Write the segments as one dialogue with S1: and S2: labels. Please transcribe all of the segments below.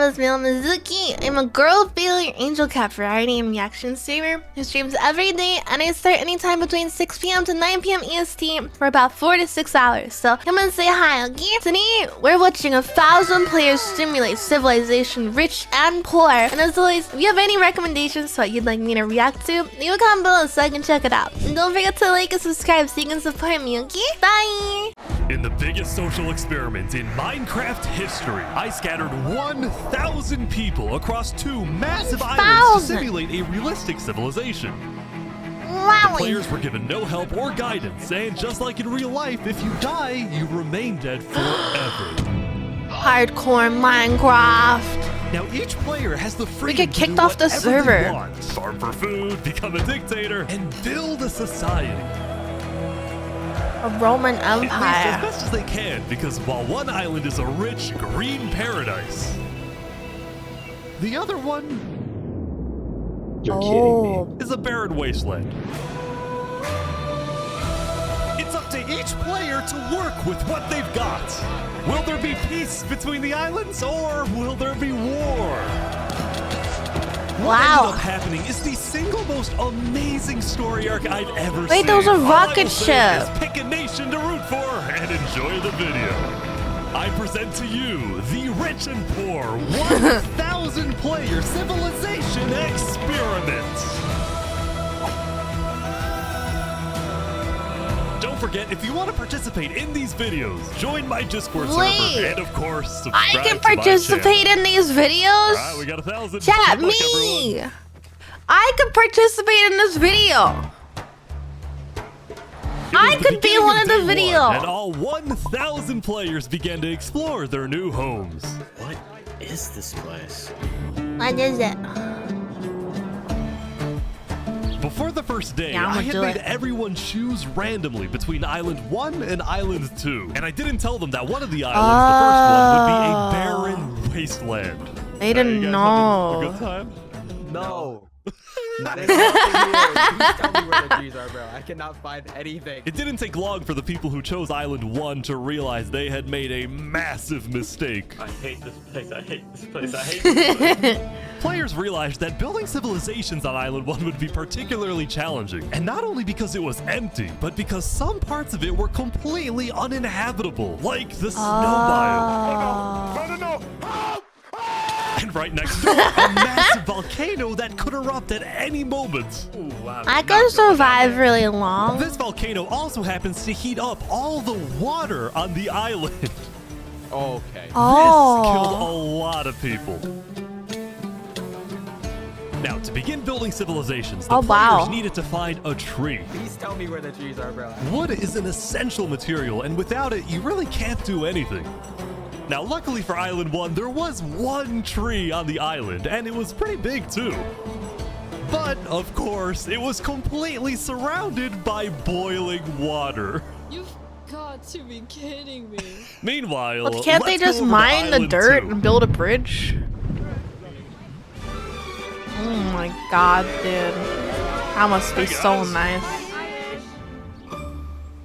S1: is Spvwvky. I'm a girl failure angel cat variety and reaction streamer who streams every day, and I start anytime between 6 p.m. to 9 p.m. EST for about 4 to 6 hours. So come and say hi, okay? Today we're watching 1,000 players simulate civilization, rich and poor. And as always, if you have any recommendations to what you'd like me to react to, leave a comment below so I can check it out. And don't forget to like and subscribe so you can support me, okay? Bye!
S2: In the biggest social experiment in Minecraft history, I scattered 1,000 people across 2 massive islands to simulate a realistic civilization.
S1: Wow.
S2: The players were given no help or guidance, and just like in real life, if you die, you remain dead forever.
S1: Hardcore Minecraft.
S2: Now each player has the freedom
S1: get kicked
S2: to do
S1: off the
S2: whatever
S1: server.
S2: they want, farm for food, become a dictator, and build a society.
S1: A Roman
S2: At least
S1: Empire.
S2: as best as they can, because while one island is a rich, green paradise, the other one
S3: You're kidding me.
S2: is a barren wasteland. It's up to each player to work with what they've got. Will there be peace between the islands, or will there be war? What ended up happening is the single most amazing story arc I've ever seen.
S1: Wait, those are
S2: All I
S1: rocket
S2: will say is
S1: ship.
S2: pick a nation to root for and enjoy the video. I present to you the rich and poor 1,000 player civilization experiment. Don't forget, if you want to participate in these videos, join my Discord server and of course subscribe
S1: I can
S2: to my
S1: participate
S2: channel.
S1: in these videos?
S2: Alright, we got 1,000.
S1: Chat,
S2: Good luck,
S1: me!
S2: everyone.
S1: I could participate in this video. I
S2: It was the
S1: could be
S2: beginning
S1: one of the
S2: day
S1: video.
S2: one, and all 1,000 players began to explore their new homes.
S3: What is this place?
S1: What is it?
S2: Before the first day,
S1: Yeah,
S2: I
S1: I'ma
S2: had
S1: do
S2: made
S1: it.
S2: everyone choose randomly between Island 1 and Island 2. And I didn't tell them that one of the islands, the first one, would be a barren wasteland.
S1: They didn't
S2: You guys
S1: know.
S2: having a good time?
S4: No. There's nothing here. Please tell me where the trees are, bro. I cannot find anything.
S2: It didn't take long for the people who chose Island 1 to realize they had made a massive mistake.
S3: I hate this place. I hate this place. I hate this place.
S2: Players realized that building civilizations on Island 1 would be particularly challenging. And not only because it was empty, but because some parts of it were completely uninhabitable, like the snow biome.
S1: Oh.
S2: No. And right next door, a massive volcano that could erupt at any moment.
S3: Ooh, wow.
S1: I could survive really long.
S2: This volcano also happens to heat up all the water on the island.
S4: Okay.
S2: This killed a
S1: Oh.
S2: lot of people. Now, to begin building civilizations, the
S1: Oh, wow.
S2: players needed to find a tree.
S4: Please tell me where the trees are, bro.
S2: Wood is an essential material, and without it, you really can't do anything. Now, luckily for Island 1, there was one tree on the island, and it was pretty big too. But, of course, it was completely surrounded by boiling water.
S5: You've got to be kidding me.
S2: Meanwhile,
S1: Well, can't they
S2: let's go
S1: just
S2: over to
S1: mine the
S2: Island
S1: dirt
S2: 2.
S1: and build a bridge? Oh my god, dude. That must be
S2: Hey,
S1: so
S2: guys.
S1: nice.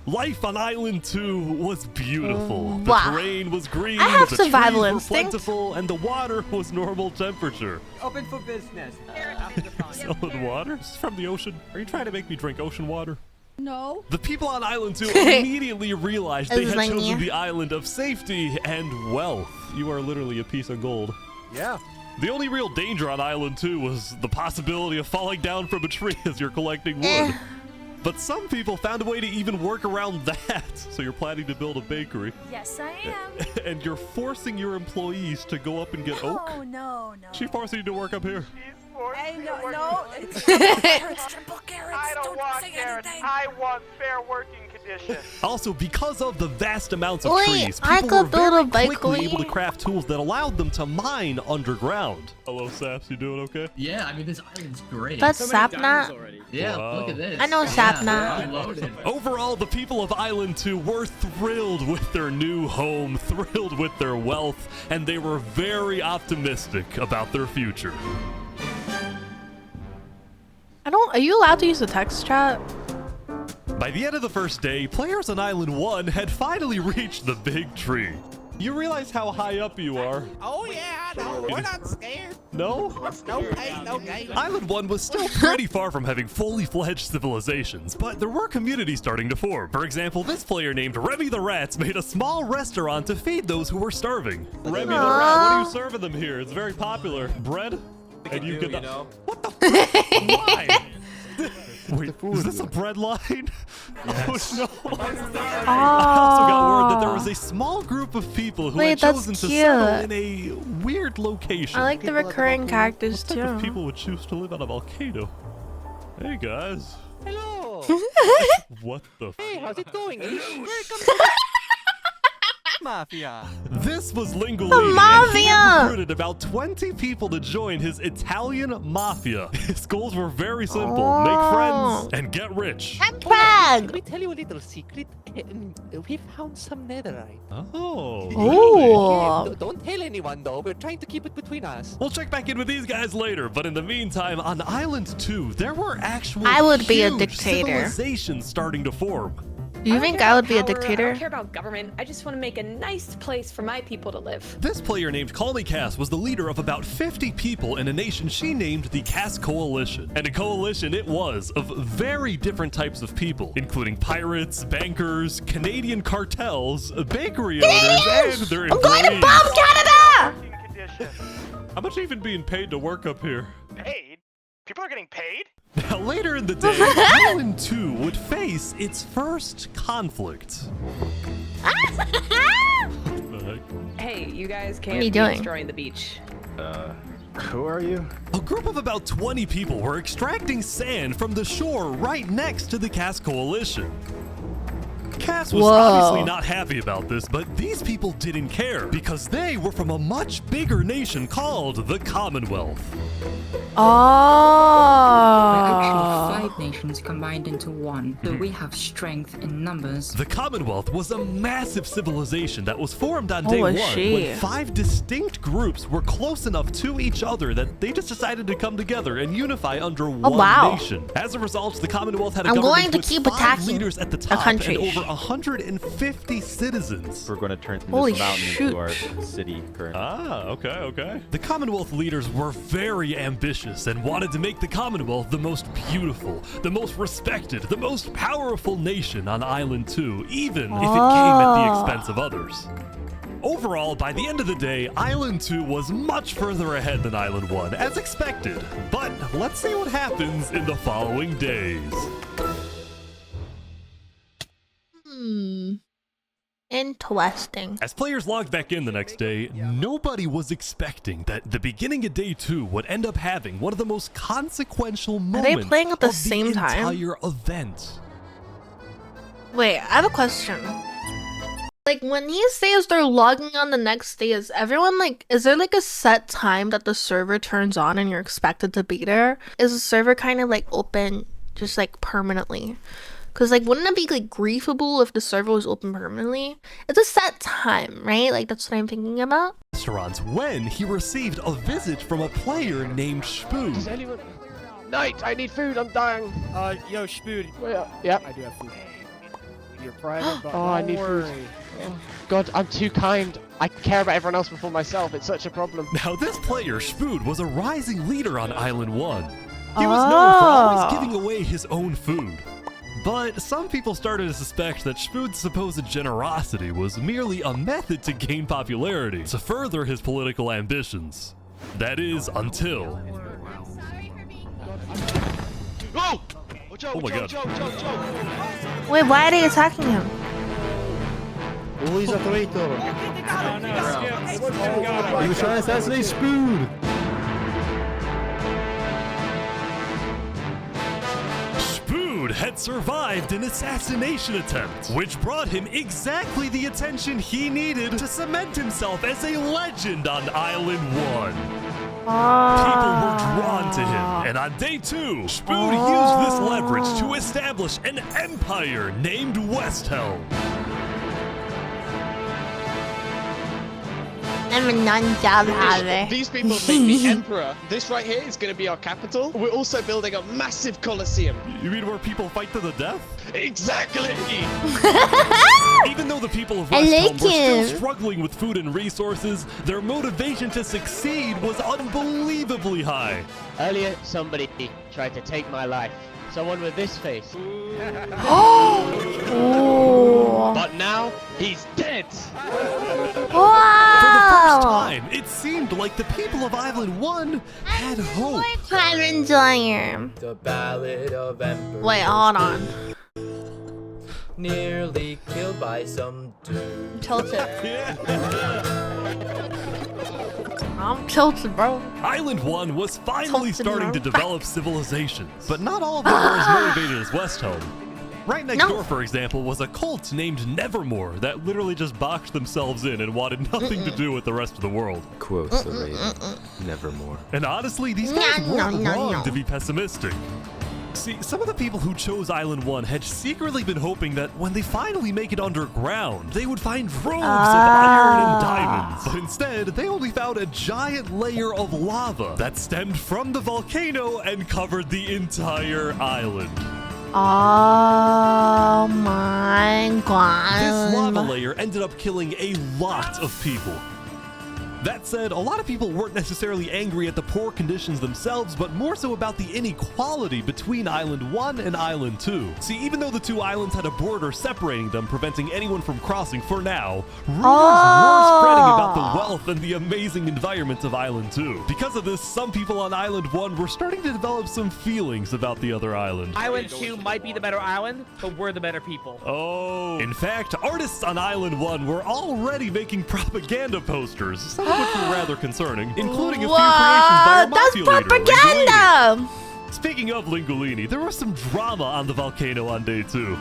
S2: Life on Island 2 was beautiful. The
S1: Wow.
S2: terrain was green,
S1: I have
S2: the
S1: survival
S2: trees were
S1: instinct.
S2: plentiful, and the water was normal temperature.
S4: Open for business.
S2: Selling water? This is from the ocean. Are you trying to make me drink ocean water?
S5: No.
S2: The people on Island 2 immediately realized they
S1: This
S2: had
S1: is
S2: chosen
S1: like me.
S2: the island of safety and wealth. You are literally a piece of gold.
S4: Yeah.
S2: The only real danger on Island 2 was the possibility of falling down from a tree as you're collecting wood.
S1: Eh.
S2: But some people found a way to even work around that. So you're planning to build a bakery.
S6: Yes, I am.
S2: And you're forcing your employees to go up and get oak?
S6: Oh, no, no.
S2: She forcing you to work up here.
S6: Hey, no, it's triple carrots.
S7: I don't want
S6: say
S7: carrots.
S6: anything.
S7: I want fair working conditions.
S2: Also, because of the vast amounts of
S1: Wait,
S2: trees,
S1: I
S2: people were
S1: could build
S2: very
S1: a bakery?
S2: quickly able to craft tools that allowed them to mine underground. Hello, Saps. You doing okay?
S8: Yeah, I mean, this island's great.
S1: That's Sapnap.
S8: yeah,
S2: Wow.
S8: look at this.
S1: I know
S8: yeah,
S1: Sapnap.
S8: loaded.
S2: Overall, the people of Island 2 were thrilled with their new home, thrilled with their wealth, and they were very optimistic about their future.
S1: Are you allowed to use the text chat?
S2: By the end of the first day, players on Island 1 had finally reached the big tree. You realize how high up you are.
S4: Oh yeah, no, we're not scared.
S2: No?
S4: No pain, no gain.
S2: Island 1 was still pretty far from having fully fledged civilizations, but there were communities starting to form. For example, this player named Remy the Rats made a small restaurant to feed those who were starving. Remy the Rat, what are you serving them here? It's very popular. Bread? And you could... What the f- Why? Wait, is this a bread line? Yes. Oh no. I also got word that there was a small group of people who had chosen to settle in a weird location.
S1: I like the recurring characters
S2: What type of
S1: too.
S2: people would choose to live on a volcano? Hey guys.
S4: Hello.
S2: What the f-
S4: Hey, how's it going? Welcome to Mafia.
S2: This was Lingolini, and he had recruited about 20 people to join his Italian mafia. His goals were very simple. Make friends and get rich.
S1: Brag.
S9: me tell you a little secret. We found some netherite.
S2: Oh.
S1: Oh.
S9: Don't tell anyone though. We're trying to keep it between us.
S2: We'll check back in with these guys later, but in the meantime, on Island 2, there were actual
S1: I would be a
S2: huge
S1: dictator.
S2: civilizations starting to form.
S1: Do you think I would be a dictator?
S5: I don't care about government. I just want to make a nice place for my people to live.
S2: This player named Call Me Cass was the leader of about 50 people in a nation she named the Cass Coalition. And a coalition it was of very different types of people, including pirates, bankers, Canadian cartels, bakery owners, and their employees.
S1: I'm going to bomb Canada!
S7: Working condition.
S2: How much are you even being paid to work up here?
S7: Paid? People are getting paid?
S2: Now, later in the day, Island 2 would face its first conflict. What the heck?
S5: Hey, you guys can't
S1: are you
S5: be
S1: doing?
S5: destroying the beach.
S3: Who are you?
S2: A group of about 20 people were extracting sand from the shore right next to the Cass Coalition. Cass was obviously not happy about this, but these people didn't care because they were from a much bigger nation called the Commonwealth.
S1: Oh.
S10: Actually 5 nations combined into one, so we have strength in numbers.
S2: The Commonwealth was a massive civilization that was formed on day
S1: Oh,
S2: one
S1: I see.
S2: when 5 distinct groups were close enough to each other that they just decided to come together and unify under one
S1: wow.
S2: nation. As a result, the Commonwealth had a
S1: I'm
S2: government
S1: going to
S2: with
S1: keep
S2: 5
S1: attacking
S2: leaders at the
S1: a
S2: top
S1: country.
S2: and over 150 citizens.
S3: We're going to turn this
S1: Holy
S3: mountain
S1: shoot.
S3: into our city currently.
S2: Ah, okay. The Commonwealth leaders were very ambitious and wanted to make the Commonwealth the most beautiful, the most respected, the most powerful nation on Island 2, even if it came at the expense of others. Overall, by the end of the day, Island 2 was much further ahead than Island 1, as expected. But let's see what happens in the following days.
S1: Interesting.
S2: As players logged back in the next day, nobody was expecting that the beginning of day 2 would end up having one of the most consequential moments
S1: they playing at the
S2: of
S1: same time?
S2: entire event.
S1: Wait, I have a question. Like, when he says they're logging on the next day, is everyone like, is there like a set time that the server turns on and you're expected to be there? Is the server kind of like open just like permanently? Because like, wouldn't it be like griefable if the server was open permanently? It's a set time, right? Like, that's what I'm thinking about.
S2: Restaurants when he received a visit from a player named Spoo.
S9: Anyone? Knight, I need food. I'm dying.
S4: Yo, Spood.
S9: Yep.
S4: I do have food. You're private, but
S9: Oh, I need food. God, I'm too kind. I care about everyone else before myself. It's such a problem.
S2: Now, this player, Spood, was a rising leader on Island 1. He was known for always giving away his own food. But some people started to suspect that Spood's supposed generosity was merely a method to gain popularity, to further his political ambitions. That is, until...
S9: Oh!
S2: Oh my god.
S1: Wait, why are they attacking him?
S3: Who is a traitor? He was trying to assassinate Spoon.
S2: Spood had survived an assassination attempt, which brought him exactly the attention he needed to cement himself as a legend on Island 1. People were drawn to him, and on day 2, Spood used this leverage to establish an empire named West Helm.
S1: I'm a non-job hobby.
S9: These people make me emperor. This right here is going to be our capital. We're also building a massive coliseum.
S2: You mean where people fight to the death?
S9: Exactly.
S2: Even though the people of
S1: I
S2: West
S1: like
S2: Home were still
S1: it.
S2: struggling with food and resources, their motivation to succeed was unbelievably high.
S9: Earlier, somebody tried to take my life. Someone with this face.
S1: Oh.
S9: But now, he's dead.
S2: For the first
S1: Wow.
S2: time, it seemed like the people of Island 1 had hope.
S1: I'm enjoying.
S4: The Ballad of Emperor.
S1: Wait, hold on.
S4: Nearly killed by some dude.
S1: Tilted. I'm tilted, bro.
S2: Island 1 was finally
S1: Tilted
S2: starting to
S1: now.
S2: develop civilizations, but not all of them were as motivated as West Home. Right next door, for example, was a cult named Nevermore that literally just boxed themselves in and wanted nothing to do with the rest of the world.
S3: Quotes the lady. Nevermore.
S2: And honestly, these guys
S1: No,
S2: weren't
S1: no,
S2: wrong
S1: no.
S2: to be pessimistic. See, some of the people who chose Island 1 had secretly been hoping that when they finally make it underground, they would find groves of iron and diamonds. But instead, they only found a giant layer of lava that stemmed from the volcano and covered the entire island.
S1: Oh my god.
S2: This lava layer ended up killing a lot of people. That said, a lot of people weren't necessarily angry at the poor conditions themselves, but more so about the inequality between Island 1 and Island 2. See, even though the two islands had a border separating them, preventing anyone from crossing for now, rumors were spreading about the wealth and the amazing environment of Island 2. Because of this, some people on Island 1 were starting to develop some feelings about the other island.
S11: Island 2 might be the better island, but we're the better people.
S2: Oh. In fact, artists on Island 1 were already making propaganda posters, some of which were rather concerning, including a few creations by our
S1: That's
S2: mafia leader,
S1: propaganda!
S2: Lingolini. Speaking of Lingolini, there was some drama on the volcano on day 2.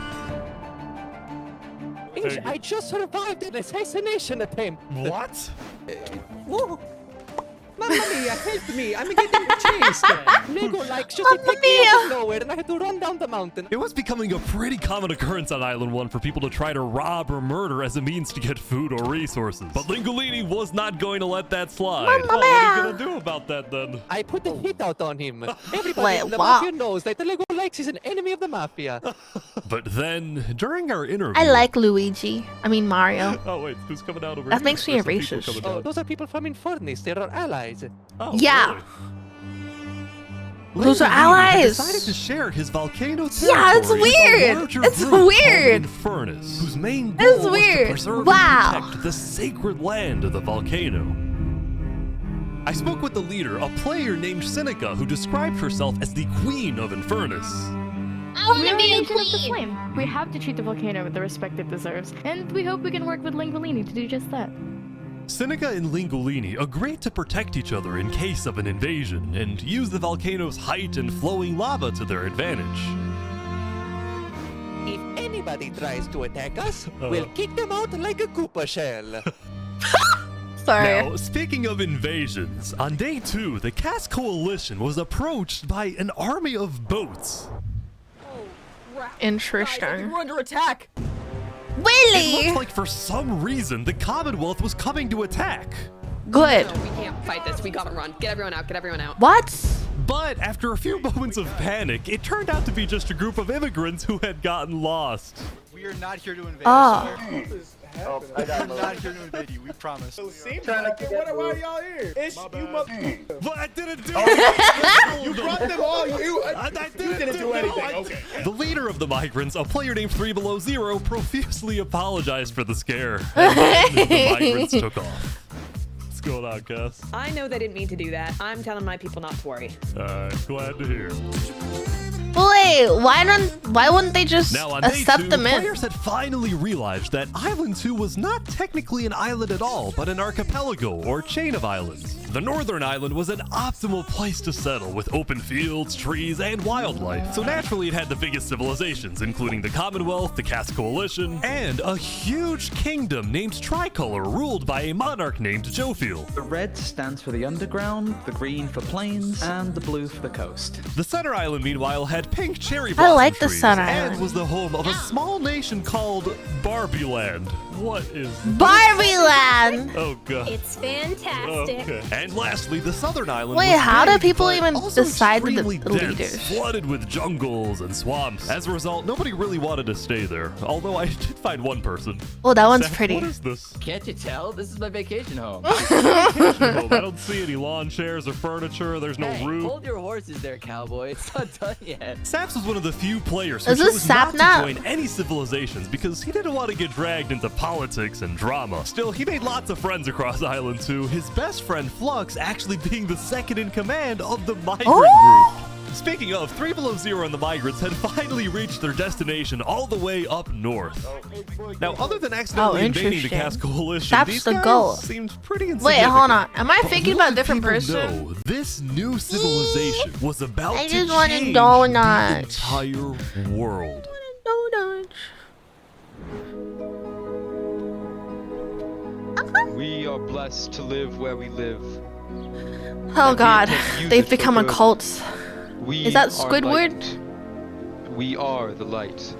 S11: I just survived an assassination attempt.
S2: What?
S11: Whoa. Mamma mia, help me! I'm getting chased! Lego like just
S1: Mamma
S11: picked me
S1: mia.
S11: out of nowhere and I had to run down the mountain.
S2: It was becoming a pretty common occurrence on Island 1 for people to try to rob or murder as a means to get food or resources. But Lingolini was not going to let that slide.
S1: Mamma
S2: What are you
S1: mia.
S2: going to do about that then?
S11: I put the hit out on him. Everybody
S1: Wait,
S11: in the
S1: what?
S11: mafia knows that the Lego likes is an enemy of the mafia.
S2: But then, during our interview...
S1: I like Luigi. I mean Mario.
S2: Oh wait, who's coming out over
S1: That
S2: here?
S1: makes me
S2: There's some
S1: a
S2: people
S1: racist.
S2: coming
S11: Oh,
S2: down.
S11: those are people from Infernus. They're our allies.
S2: Oh,
S1: Yeah.
S2: really?
S1: Those are
S2: Lingolini had
S1: allies.
S2: decided to share his volcano
S1: Yeah, it's
S2: territory with a
S1: weird.
S2: larger
S1: It's
S2: group called
S1: weird.
S2: Infernus, whose main
S1: It's
S2: goal was
S1: weird.
S2: to preserve
S1: Wow.
S2: and protect the sacred land of the volcano. I spoke with the leader, a player named Seneca, who described herself as the Queen of Infernus.
S1: I want
S12: We
S1: to
S12: are
S1: be
S12: the
S1: a
S12: agent of the
S1: queen.
S12: flame. We have to treat the volcano with the respect it deserves, and we hope we can work with Lingolini to do just that.
S2: Seneca and Lingolini agreed to protect each other in case of an invasion and use the volcano's height and flowing lava to their advantage.
S11: If anybody tries to attack us, we'll kick them out like a Koopa shell.
S1: Sorry.
S2: Now, speaking of invasions, on day 2, the Cass Coalition was approached by an army of boats.
S1: Interesting.
S5: We're under attack.
S2: It
S1: Really?
S2: looked like for some reason the Commonwealth was coming to attack.
S1: Good.
S5: We can't fight this. We gotta run. Get everyone out. Get everyone out.
S1: What?
S2: But after a few moments of panic, it turned out to be just a group of immigrants who had gotten lost.
S4: We are not here to invade.
S1: Oh.
S4: We are not here to invade you. We promise.
S11: Why are y'all here?
S2: But I didn't do it!
S11: You brought them all.
S2: I didn't do anything. Okay. The leader of the migrants, a player named 3Below0, profusely apologized for the scare. And then the migrants took off. What's going on, Cass?
S5: I know they didn't mean to do that. I'm telling my people not to worry.
S2: Glad to hear.
S1: Wait, why wouldn't they just
S2: Now on day 2,
S1: accept them in?
S2: players had finally realized that Island 2 was not technically an island at all, but an archipelago or chain of islands. The northern island was an optimal place to settle with open fields, trees, and wildlife. So naturally it had the biggest civilizations, including the Commonwealth, the Cass Coalition, and a huge kingdom named Tricolor ruled by a monarch named Jofiel.
S8: The red stands for the underground, the green for plains, and the blue for the coast.
S2: The center island, meanwhile, had pink cherry blossom
S1: I like the
S2: trees
S1: center
S2: and
S1: island.
S2: was the home of a small nation called Barbieland. What is
S1: Barbie Land.
S2: Oh god.
S5: It's fantastic.
S2: Okay. And lastly, the southern island.
S1: Wait,
S2: was
S1: how do
S2: big,
S1: people
S2: but
S1: even
S2: also
S1: decide the
S2: extremely dense,
S1: leaders?
S2: flooded with jungles and swamps. As a result, nobody really wanted to stay there. Although I did find one person.
S1: Oh, that one's
S2: Seth,
S1: pretty.
S2: What is this?
S13: Can't you tell? This is my vacation home.
S2: I don't see any lawn chairs or furniture. There's no
S13: Hey,
S2: roof.
S13: hold your horses there, cowboy. It's not done yet.
S2: Saps was one of the few players who
S1: Is this
S2: chose not
S1: Sapnap?
S2: to join any civilizations because he didn't want to get dragged into politics and drama. Still, he made lots of friends across Island 2, his best friend Flux actually being the second in command of the migrant group. Speaking of, 3 Below Zero and the migrants had finally reached their destination all the way up north. Now, other than accidentally invading the
S1: interesting.
S2: Cass Coalition,
S1: That's
S2: these
S1: the
S2: guys
S1: goal.
S2: seemed pretty
S1: Wait,
S2: insignificant.
S1: hold on. Am I
S2: But
S1: thinking about a
S2: little
S1: different
S2: did people
S1: person?
S2: know, this new civilization was about
S1: I
S2: to
S1: just want a
S2: change
S1: donut.
S2: the entire world.
S1: Donut.
S3: We are blessed to live where we live.
S1: Oh god,
S3: intend to use
S1: they've
S3: it for
S1: become a
S3: good.
S1: cult.
S3: We
S1: Is that
S3: are
S1: Squidward?
S3: light. We are the light.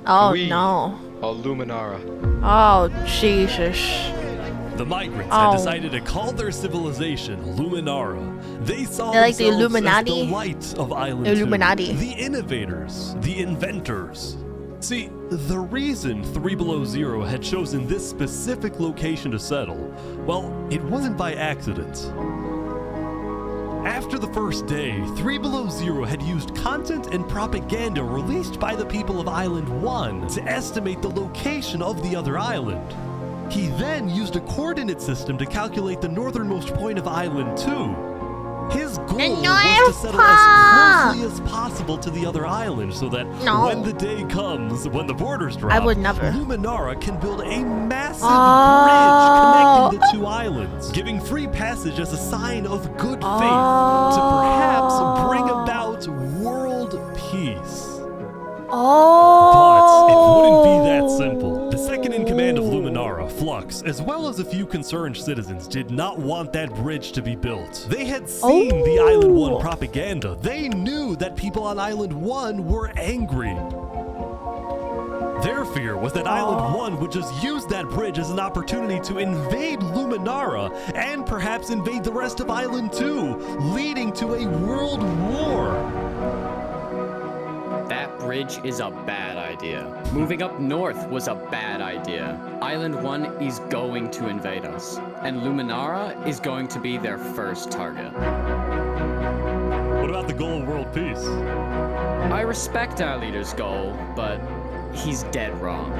S1: Oh
S3: We
S1: no.
S3: are Luminara.
S1: Oh Jesus.
S2: The migrants
S1: Oh.
S2: had decided to call their civilization Luminara. They saw
S1: They're like the
S2: themselves
S1: Illuminati.
S2: as the light of Island
S1: Illuminati.
S2: 2, the innovators, the inventors. See, the reason 3 Below Zero had chosen this specific location to settle, well, it wasn't by accident. After the first day, 3 Below Zero had used content and propaganda released by the people of Island 1 to estimate the location of the other island. He then used a coordinate system to calculate the northernmost point of Island 2. His goal was to settle as closely as possible to the other island so that
S1: No.
S2: when the day comes, when the borders drop,
S1: I would never.
S2: Luminara can build a massive
S1: Oh.
S2: bridge connecting the two islands, giving free passage as a sign of good faith to perhaps bring about world peace. But it wouldn't be that simple. The second in command of Luminara, Flux, as well as a few concerned citizens, did not want that bridge to be built. They had seen the Island 1 propaganda. They knew that people on Island 1 were angry. Their fear was that Island 1 would just use that bridge as an opportunity to invade Luminara and perhaps invade the rest of Island 2, leading to a world war.
S14: That bridge is a bad idea. Moving up north was a bad idea. Island 1 is going to invade us, and Luminara is going to be their first target.
S2: What about the goal of world peace?
S14: I respect our leader's goal, but he's dead wrong.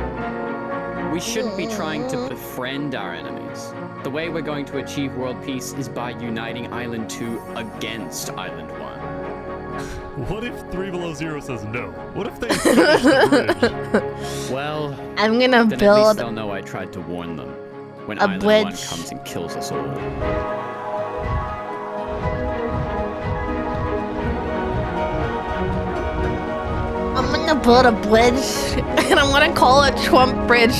S14: We shouldn't be trying to befriend our enemies. The way we're going to achieve world peace is by uniting Island 2 against Island 1.
S2: What if 3 Below Zero says no? What if they finish the bridge?
S14: Well,
S1: I'm gonna
S14: then at least
S1: build
S14: they'll know I tried to warn them when
S1: a
S14: Island 1
S1: bridge.
S14: comes and kills us all.
S1: I'm gonna build a bridge and I'm gonna call it Trump Bridge.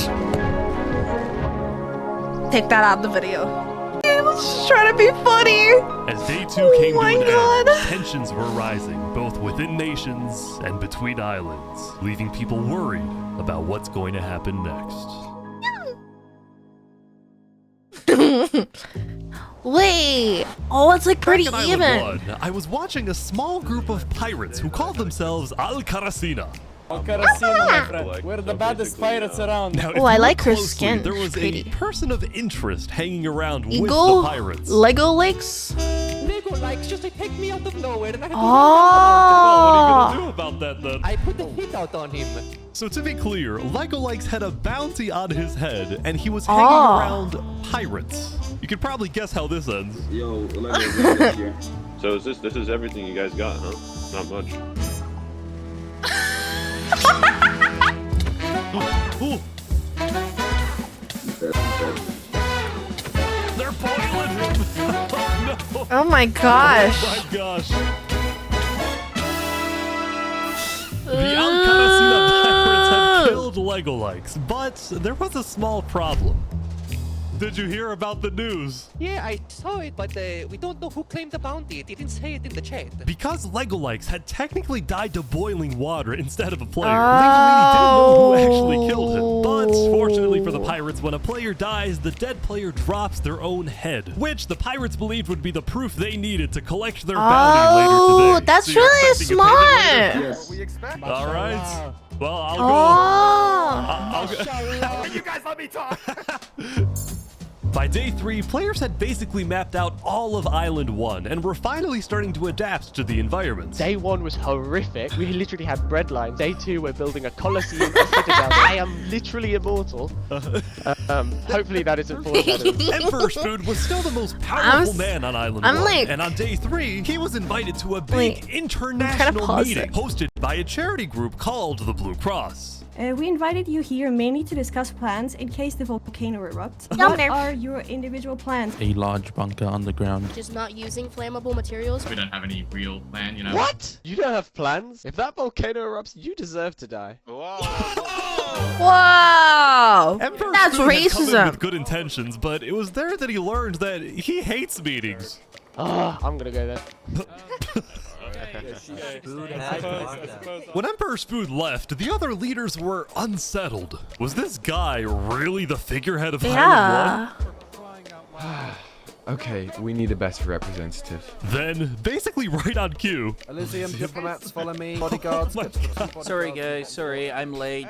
S1: Take that out of the video. I was just trying to be funny.
S2: As day 2 came
S1: my
S2: to an
S1: God.
S2: end, tensions were rising, both within nations and between islands, leaving people worried about what's going to happen next.
S1: Wait. Oh, it's like pretty
S2: Back on
S1: even.
S2: Island 1, I was watching a small group of pirates who called themselves Al Karasina.
S15: my friend. We're the baddest pirates around.
S2: Now, if
S1: Oh, I
S2: you
S1: like
S2: look
S1: her
S2: closely,
S1: skin.
S2: There was
S1: Pretty.
S2: a person of interest hanging around with
S1: Eagle?
S2: the pirates.
S1: Lego Lakes?
S11: Lego likes just they take me out of nowhere and I had to
S2: Well, what are you
S1: Oh.
S2: gonna do about that then?
S11: I put the hit out on him.
S2: So to be clear, Legolikes had a bounty on his head, and he was hanging
S1: Oh.
S2: around pirates. You could probably guess how this ends.
S16: Yo, here. So is this is everything you guys got, huh? Not much.
S2: Ooh. They're boiling him! Oh no!
S1: Oh my gosh.
S2: Oh my gosh! The Al Karasina pirates had killed Legolikes, but there was a small problem. did you hear about the news?
S11: Yeah, I saw it, but we don't know who claimed the bounty. It didn't say it in the chat.
S2: Because Legolikes had technically died to boiling water instead of a player, Linguini didn't know who actually killed him. But fortunately for the pirates, when a player dies, the dead player drops their own head, which the pirates believed would be the proof they needed to collect their bounty later today.
S1: That's
S2: So you're
S1: really
S2: expecting a payment later?
S1: smart.
S4: We expect.
S2: All right. Well, I'll go.
S1: Oh.
S2: I'll go.
S4: You guys let me talk.
S2: By day 3, players had basically mapped out all of Island 1 and were finally starting to adapt to the environment.
S9: Day 1 was horrific. We literally had bread lines. Day 2, we're building a Colosseum, a citadel. I am literally immortal. Hopefully that isn't foreshadowing.
S2: Emperor Spoon was still the most powerful man on Island 1. And on day 3, he was invited to a big international meeting hosted by a charity group called the Blue Cross.
S17: We invited you here mainly to discuss plans in case the volcano erupts.
S1: Yum,
S17: What
S1: there.
S17: are your individual plans?
S15: A large bunker underground.
S18: Just not using flammable materials.
S19: We don't have any real plan, you know.
S9: What? You don't have plans? If that volcano erupts, you deserve to die.
S1: Wow.
S2: Emperor
S1: That's
S2: Spoon had come in
S1: racism.
S2: with good intentions, but it was there that he learned that he hates meetings.
S9: I'm gonna go there.
S2: When Emperor Spoon left, the other leaders were unsettled. Was this guy really the figurehead of Island 1?
S20: Okay, we need a better representative.
S2: Then, basically right on cue.
S4: Elysium diplomats, follow me. Bodyguards.
S13: Sorry guys, sorry, I'm late.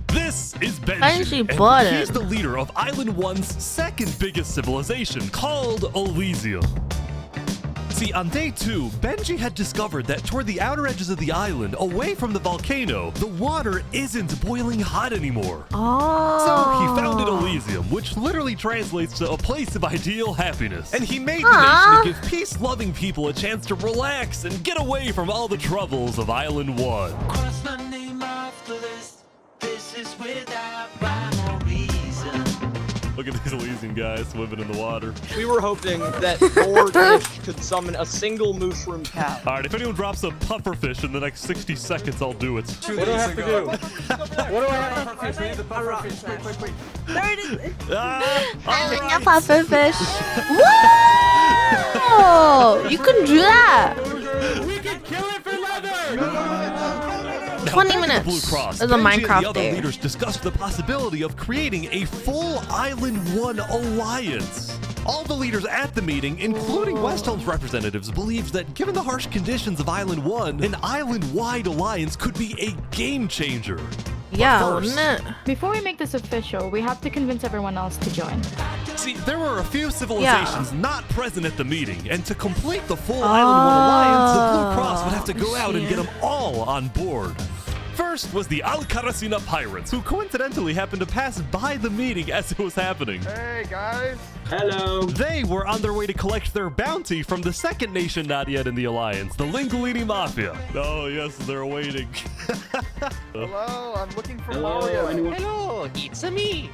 S2: This is Benji,
S1: Benji
S2: and
S1: bought
S2: he's
S1: it.
S2: the leader of Island 1's second biggest civilization, called Elysium. See, on day 2, Benji had discovered that toward the outer edges of the island, away from the volcano, the water isn't boiling hot anymore. So he founded Elysium, which literally translates to a place of ideal happiness. And he made the nation to give peace-loving people a chance to relax and get away from all the troubles of Island 1.
S21: Cross my name off the list. This is without rhyme or reason.
S2: Look at these Elysian guys swimming in the water.
S22: We were hoping that more fish could summon a single mushroom cow.
S2: All right, if anyone drops a pufferfish in the next 60 seconds, I'll do it.
S22: What do I have to do? What do I have to do?
S4: We need the pufferfish. Quick.
S1: There it is.
S2: All
S1: A pufferfish. Whoa! You can do that.
S11: We can kill it for leather!
S1: 20 minutes.
S2: Blue Cross,
S1: There's a
S2: Benji and
S1: Minecraft
S2: the other
S1: there.
S2: leaders discussed the possibility of creating a full Island 1 alliance. All the leaders at the meeting, including West Helm's representatives, believed that given the harsh conditions of Island 1, an island-wide alliance could be a game changer.
S1: Yeah,
S12: Before we make this official, we have to convince everyone else to join.
S2: See, there were a few civilizations not present at the meeting, and to complete the full Island 1 alliance, the Blue Cross would have to go out and get them all on board. First was the Alcaracina Pirates, who coincidentally happened to pass by the meeting as it was happening.
S4: Hey, guys.
S2: Hello. They were on their way to collect their bounty from the second nation not yet in the alliance, the Linguini Mafia. Oh, yes, they're waiting.
S4: Hello, I'm looking for
S2: Hello,
S4: Mario.
S2: anyone?
S11: Hello, it's me.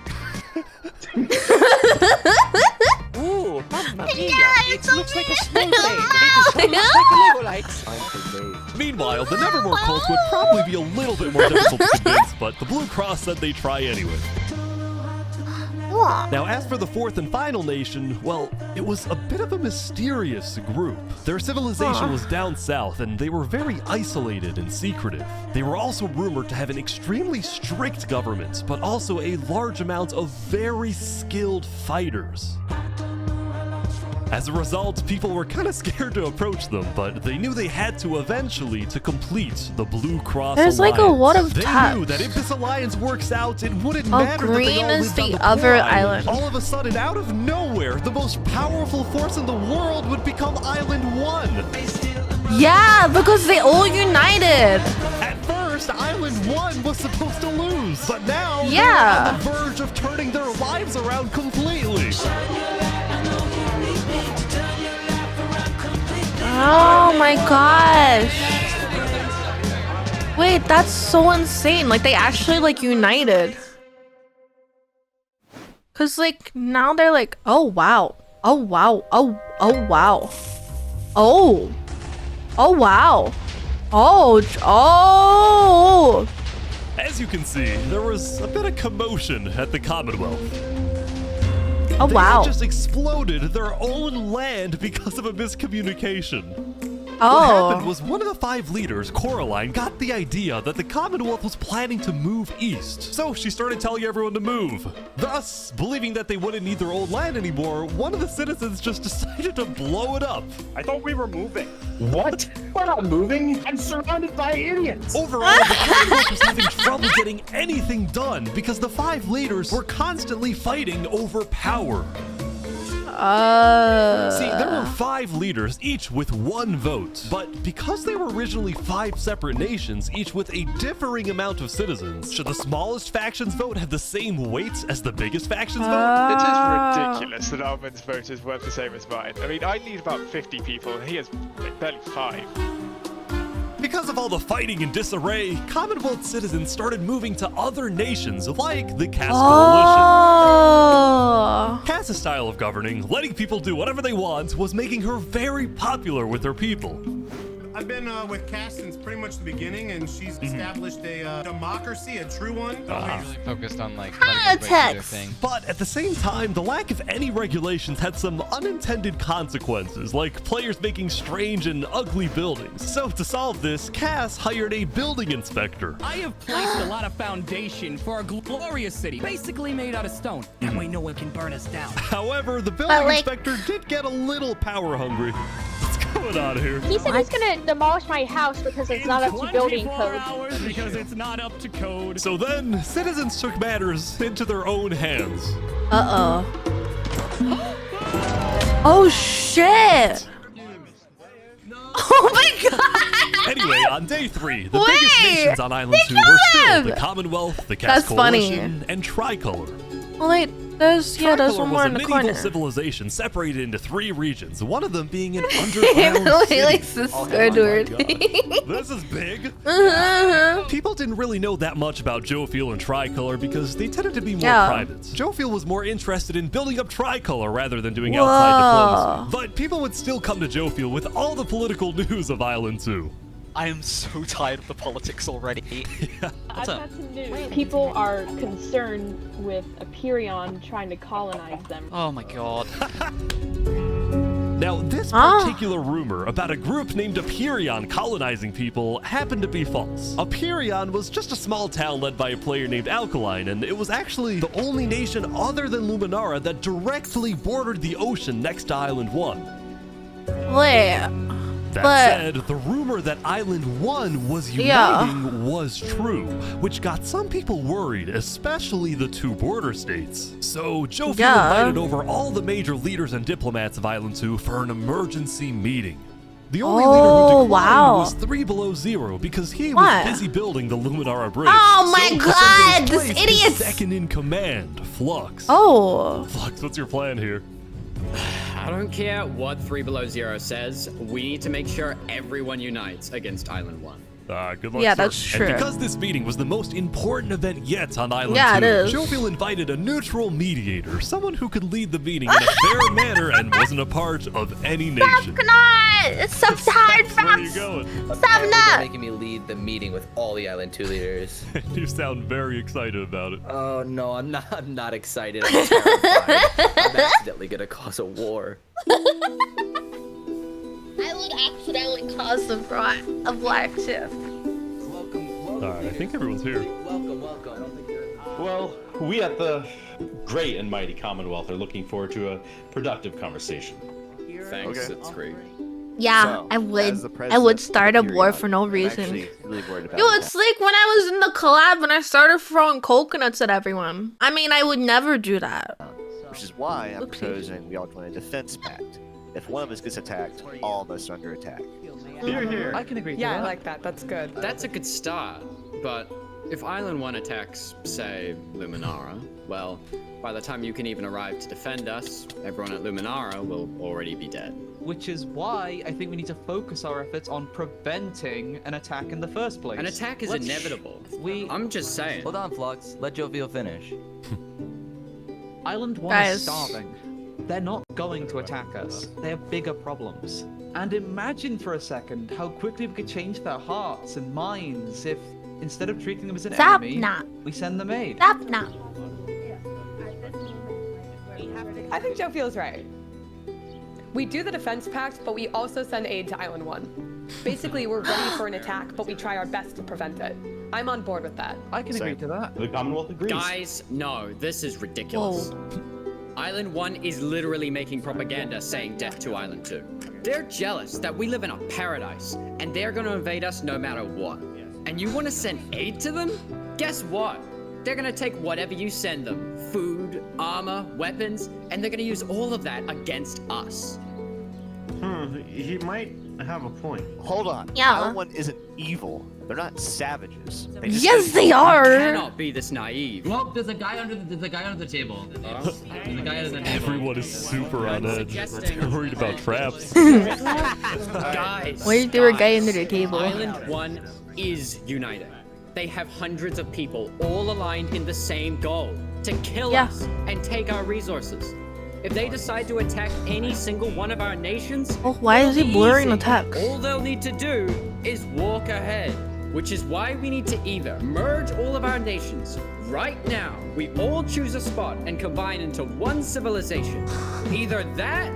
S11: Ooh, mamma mia! It looks like a small plane. It looks like a Lego-like.
S2: Meanwhile, the Nevermore cult would probably be a little bit more difficult to convince, but the Blue Cross said they'd try anyway. Now, as for the fourth and final nation, well, it was a bit of a mysterious group. Their civilization was down south, and they were very isolated and secretive. They were also rumored to have an extremely strict government, but also a large amount of very skilled fighters. As a result, people were kind of scared to approach them, but they knew they had to eventually to complete the Blue Cross
S1: There's
S2: alliance.
S1: like a lot of
S2: They
S1: tabs.
S2: knew that if this alliance works out, it wouldn't
S1: Oh,
S2: matter that they
S1: green
S2: all
S1: is
S2: lived on
S1: the
S2: the
S1: other
S2: poor
S1: island.
S2: All of a sudden, out of nowhere, the most powerful force in the world would become Island 1.
S1: Yeah, because they all united.
S2: At first, Island 1 was supposed to lose, but now
S1: Yeah.
S2: they're on the verge of turning their lives around completely.
S1: Oh my gosh. Wait, that's so insane. Like they actually like united. Cause like now they're like, oh wow. Oh wow. Oh wow. Oh. Oh wow. Oh.
S2: As you can see, there was a bit of commotion at the Commonwealth.
S1: Oh, wow.
S2: They just exploded their own land because of a miscommunication.
S1: Oh.
S2: What happened was one of the 5 leaders, Coraline, got the idea that the Commonwealth was planning to move east. So she started telling everyone to move. Thus, believing that they wouldn't need their old land anymore, one of the citizens just decided to blow it up.
S6: I thought we were moving.
S15: What? We're not moving. I'm surrounded by idiots.
S2: Overall, the Commonwealth was having trouble getting anything done because the 5 leaders were constantly fighting over power. See, there were 5 leaders, each with 1 vote. But because they were originally 5 separate nations, each with a differing amount of citizens, should the smallest faction's vote have the same weight as the biggest faction's vote?
S7: It is ridiculous that Armin's vote is worth the same as mine. I mean, I need about 50 people, and he has like, barely 5.
S2: Because of all the fighting and disarray, Commonwealth citizens started moving to other nations like the Cass Coalition. Cass's style of governing, letting people do whatever they want, was making her very popular with her people.
S23: I've been with Cass since pretty much the beginning, and she's established a democracy, a true one.
S3: Really focused on like
S1: politics.
S2: But at the same time, the lack of any regulations had some unintended consequences, like players making strange and ugly buildings. So to solve this, Cass hired a building inspector.
S11: I have placed a lot of foundation for a glorious city, basically made out of stone. That way no one can burn us down.
S2: However, the building inspector did get a little power hungry. What's going on here?
S5: He said he's gonna demolish my house because it's not up to building code.
S11: Because it's not up to code.
S2: So then, citizens took matters into their own hands.
S1: Uh-oh. Oh, shit. Oh my god!
S2: Anyway, on day 3, the biggest nations on Island 2 were still the Commonwealth, the Cass Coalition, and Tricolor.
S1: Oh wait, there's one more in the corner.
S2: Medieval civilization separated into 3 regions, one of them being an underground city.
S1: He likes this Squidward.
S2: This is big. People didn't really know that much about Jofiel and Tricolor because they tended to be more private. Jofiel was more interested in building up Tricolor rather than doing outside diplomacy. But people would still come to Jofiel with all the political news of Island 2.
S6: I am so tired of the politics already.
S5: I've got some news. People are concerned with Aperion trying to colonize them.
S6: Oh my god.
S2: Now, this particular rumor about a group named Aperion colonizing people happened to be false. Aperion was just a small town led by a player named Alkaline, and it was actually the only nation other than Luminara that directly bordered the ocean next to Island 1.
S1: Wait.
S2: That said, the rumor that Island 1 was uniting was true, which got some people worried, especially the 2 border states. So Jofiel invited over all the major leaders and diplomats of Island 2 for an emergency meeting. The only leader who declined was 3 Below Zero because he was busy building the Luminara Bridge.
S1: Oh my god, this idiot!
S2: Second in command, Flux. Flux, what's your plan here?
S14: I don't care what 3 Below Zero says, we need to make sure everyone unites against Island 1.
S2: Good luck,
S1: yeah,
S2: sir.
S1: that's true.
S2: And because this meeting was the most important event yet on Island 2,
S1: it is.
S2: Jofiel invited a neutral mediator, someone who could lead the meeting in a fair manner and wasn't a part of any nation.
S1: It's so tired,
S2: Where are you going?
S1: Stop not
S24: making me lead the meeting with all the Island 2 leaders.
S2: You sound very excited about it.
S24: Oh no, I'm not excited. I'm terrified. I'm accidentally gonna cause a war.
S1: I would accidentally cause a black shift.
S2: Alright, I think everyone's here.
S24: Welcome.
S25: Well, we at the great and mighty Commonwealth are looking forward to a productive conversation.
S14: Thanks, it's great.
S1: Yeah, I would start a war for no reason. Yo, it's like when I was in the collab and I started throwing coconuts at everyone. I mean, I would never do that.
S26: Which is why I'm proposing we all join a defense pact. If one of us gets attacked, all of us are under attack.
S6: Here.
S11: I can agree to
S5: Yeah,
S11: that.
S5: I like that. That's good.
S14: That's a good start, but if Island 1 attacks, say, Luminara, well, by the time you can even arrive to defend us, everyone at Luminara will already be dead.
S11: Which is why I think we need to focus our efforts on preventing an attack in the first place.
S14: An attack is inevitable. I'm just saying.
S24: Hold on, Flux. Let Jovial finish.
S11: Island 1 is starving. They're not going to attack us. They have bigger problems. And imagine for a second how quickly we could change their hearts and minds if, instead of treating them as an enemy, we send them aid.
S8: I think Joe feels right. We do the defense pact, but we also send aid to Island 1. Basically, we're ready for an attack, but we try our best to prevent it. I'm on board with that.
S11: I can agree to that.
S25: The Commonwealth agrees.
S14: Guys, no, this is ridiculous. Island 1 is literally making propaganda saying death to Island 2. They're jealous that we live in a paradise, and they're gonna invade us no matter what. And you wanna send aid to them? Guess what? They're gonna take whatever you send them, food, armor, weapons, and they're gonna use all of that against us.
S25: He might have a point.
S26: Hold on.
S1: Yeah.
S26: Island 1 isn't evil. They're not savages.
S1: Yes, they are.
S14: You cannot be this naive.
S10: Well, there's a guy under the guy under the table. There's a guy under the table.
S2: Everyone is super on edge. They're worried about traps.
S14: Guys,
S1: Why is there a guy under the table?
S14: Island 1 is united. They have hundreds of people all aligned in the same goal, to kill us and take our resources. If they decide to attack any single one of our nations,
S1: Oh, why is he blurring the text?
S14: all they'll need to do is walk ahead. Which is why we need to either merge all of our nations right now. We all choose a spot and combine into one civilization. Either that,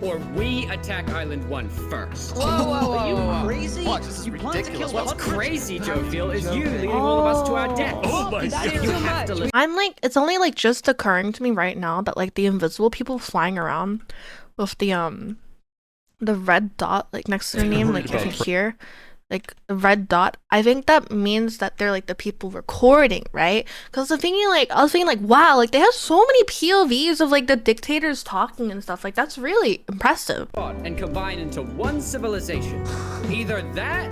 S14: or we attack Island 1 first.
S22: Are you crazy?
S26: Watch, this is ridiculous.
S14: What's crazy, Joefield, is you leading all of us to our death.
S2: Oh my
S8: That is
S2: god.
S14: You
S8: too
S14: have to
S8: much.
S14: listen.
S1: I'm like, it's only like just occurring to me right now that like the invisible people flying around with the red dot like next to their name, like you can hear. Like the red dot, I think that means that they're like the people recording, right? Because I was thinking like, wow, like they have so many POVs of like the dictators talking and stuff. Like that's really impressive.
S14: And combine into one civilization. Either that,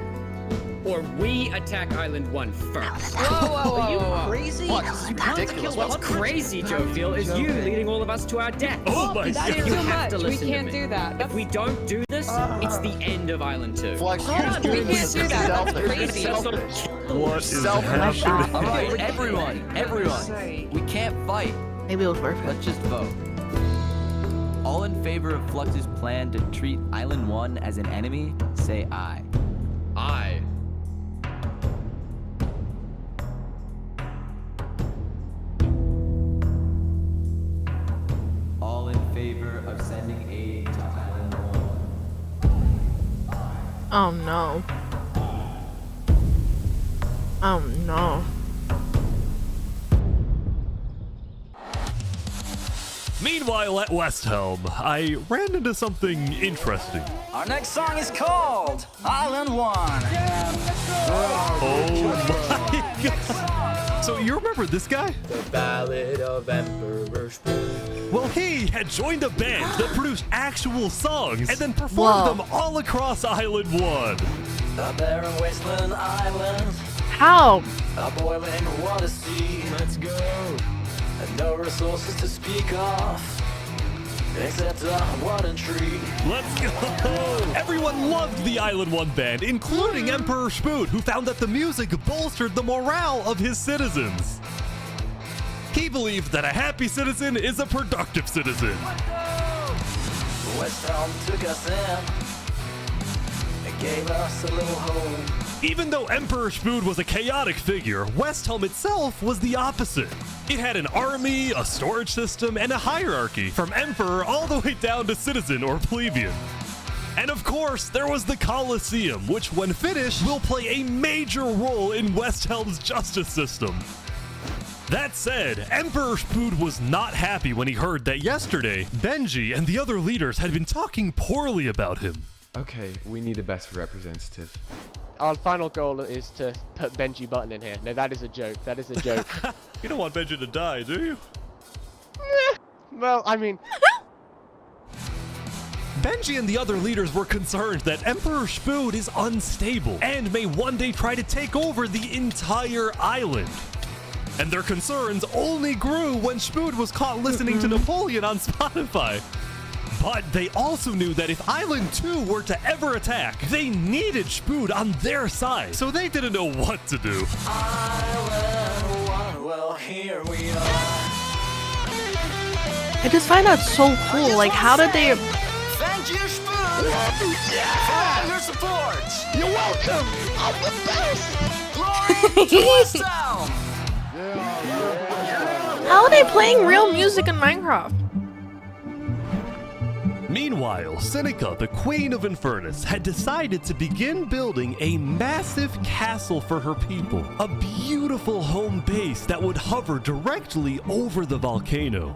S14: or we attack Island 1 first.
S22: Are you crazy?
S26: Watch, this is ridiculous.
S14: What's crazy, Joefield, is you leading all of us to our death.
S2: Oh my
S8: That is
S2: god.
S14: You
S8: too
S14: have to
S8: much. We
S14: listen to
S8: can't
S14: me.
S8: do that.
S14: If we don't do this, it's the end of Island 2.
S26: Flex,
S8: Hold on, we can't do that. That's crazy.
S2: What is happening?
S10: Alright, everyone. We can't fight.
S1: Maybe it'll work.
S10: Let's just vote. All in favor of Flux's plan to treat Island 1 as an enemy, say aye.
S14: Aye.
S10: All in favor of sending aid to Island 1.
S1: Oh no. Oh no.
S2: Meanwhile, at West Helm, I ran into something interesting.
S10: Our next song is called Island 1.
S2: Oh my god. So you remember this guy?
S24: The Ballad of Emperor Spoon.
S2: Well, he had joined a band that produced actual songs and then performed them all across Island 1.
S21: A barren wasteland island.
S1: How?
S21: A boiling water sea. Let's go. And no resources to speak of. Except a wooden tree.
S2: Let's go! Everyone loved the Island 1 band, including Emperor Spoon, who found that the music bolstered the morale of his citizens. He believed that a happy citizen is a productive citizen.
S21: West Helm took us in and gave us a little home.
S2: Even though Emperor Spoon was a chaotic figure, West Helm itself was the opposite. It had an army, a storage system, and a hierarchy, from emperor all the way down to citizen or plebeian. And of course, there was the Colosseum, which when finished will play a major role in West Helm's justice system. That said, Emperor Spoon was not happy when he heard that yesterday, Benji and the other leaders had been talking poorly about him.
S20: Okay, we need a best representative.
S9: Our final goal is to put Benji Button in here. No, that is a joke. That is a joke.
S2: You don't want Benji to die, do you?
S9: Well, I mean...
S2: Benji and the other leaders were concerned that Emperor Spoon is unstable and may one day try to take over the entire island. And their concerns only grew when Spoon was caught listening to Napoleon on Spotify. But they also knew that if Island 2 were to ever attack, they needed Spoon on their side, so they didn't know what to do.
S21: Island 1, well, here we are.
S1: I just find that so cool. Like, how did they...
S21: Thank you, Spoon! For all your support!
S9: You're welcome! I'm the best!
S21: Glory to West Helm!
S1: How are they playing real music in Minecraft?
S2: Meanwhile, Seneca, the Queen of Infernus, had decided to begin building a massive castle for her people. A beautiful home base that would hover directly over the volcano.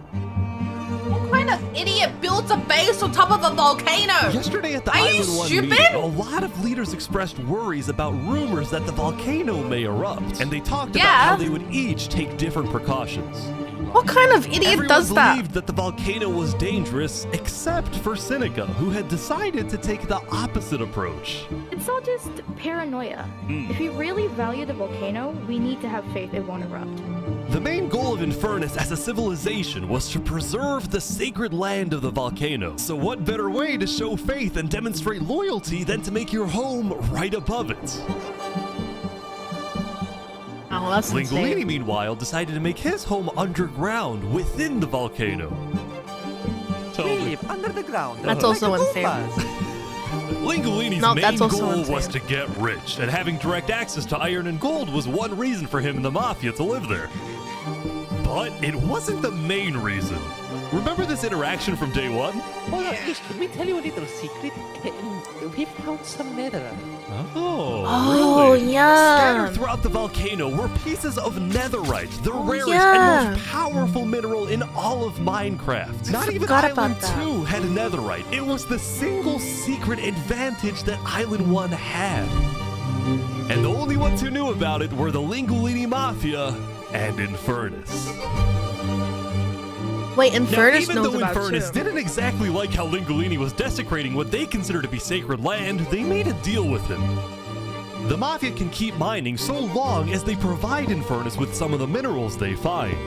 S1: What kind of idiot builds a base on top of a volcano?
S2: Yesterday at the
S1: Are you
S2: Island 1
S1: stupid?
S2: meeting, a lot of leaders expressed worries about rumors that the volcano may erupt, and they talked about how they would each take different precautions.
S1: What kind of idiot does that?
S2: Everyone believed that the volcano was dangerous, except for Seneca, who had decided to take the opposite approach.
S12: It's all just paranoia. If we really value the volcano, we need to have faith it won't erupt.
S2: The main goal of Infernus as a civilization was to preserve the sacred land of the volcano. So what better way to show faith and demonstrate loyalty than to make your home right above it?
S1: Oh, that's
S2: Lingolini,
S1: insane.
S2: meanwhile, decided to make his home underground within the volcano.
S13: Under the ground.
S1: That's also insane.
S2: Lingolini's
S1: No,
S2: main
S1: that's also
S2: goal
S1: insane.
S2: was to get rich, and having direct access to iron and gold was one reason for him and the Mafia to live there. But it wasn't the main reason. Remember this interaction from day one?
S13: Oh, yes, can we tell you a little secret? We found some netherite.
S2: Oh, really?
S1: yeah.
S2: Scattered throughout the volcano were pieces of netherite, the rarest
S1: yeah.
S2: and most powerful mineral in all of Minecraft. Not even
S1: forgot about
S2: Island
S1: that.
S2: 2 had netherite. It was the single secret advantage that Island 1 had. And the only ones who knew about it were the Lingolini Mafia and Infernus.
S1: Wait,
S2: Now,
S1: Infernus
S2: even
S1: knows
S2: though
S1: about
S2: Infernus
S1: it.
S2: didn't exactly like how Lingolini was desecrating what they consider to be sacred land, they made a deal with him. The Mafia can keep mining so long as they provide Infernus with some of the minerals they find.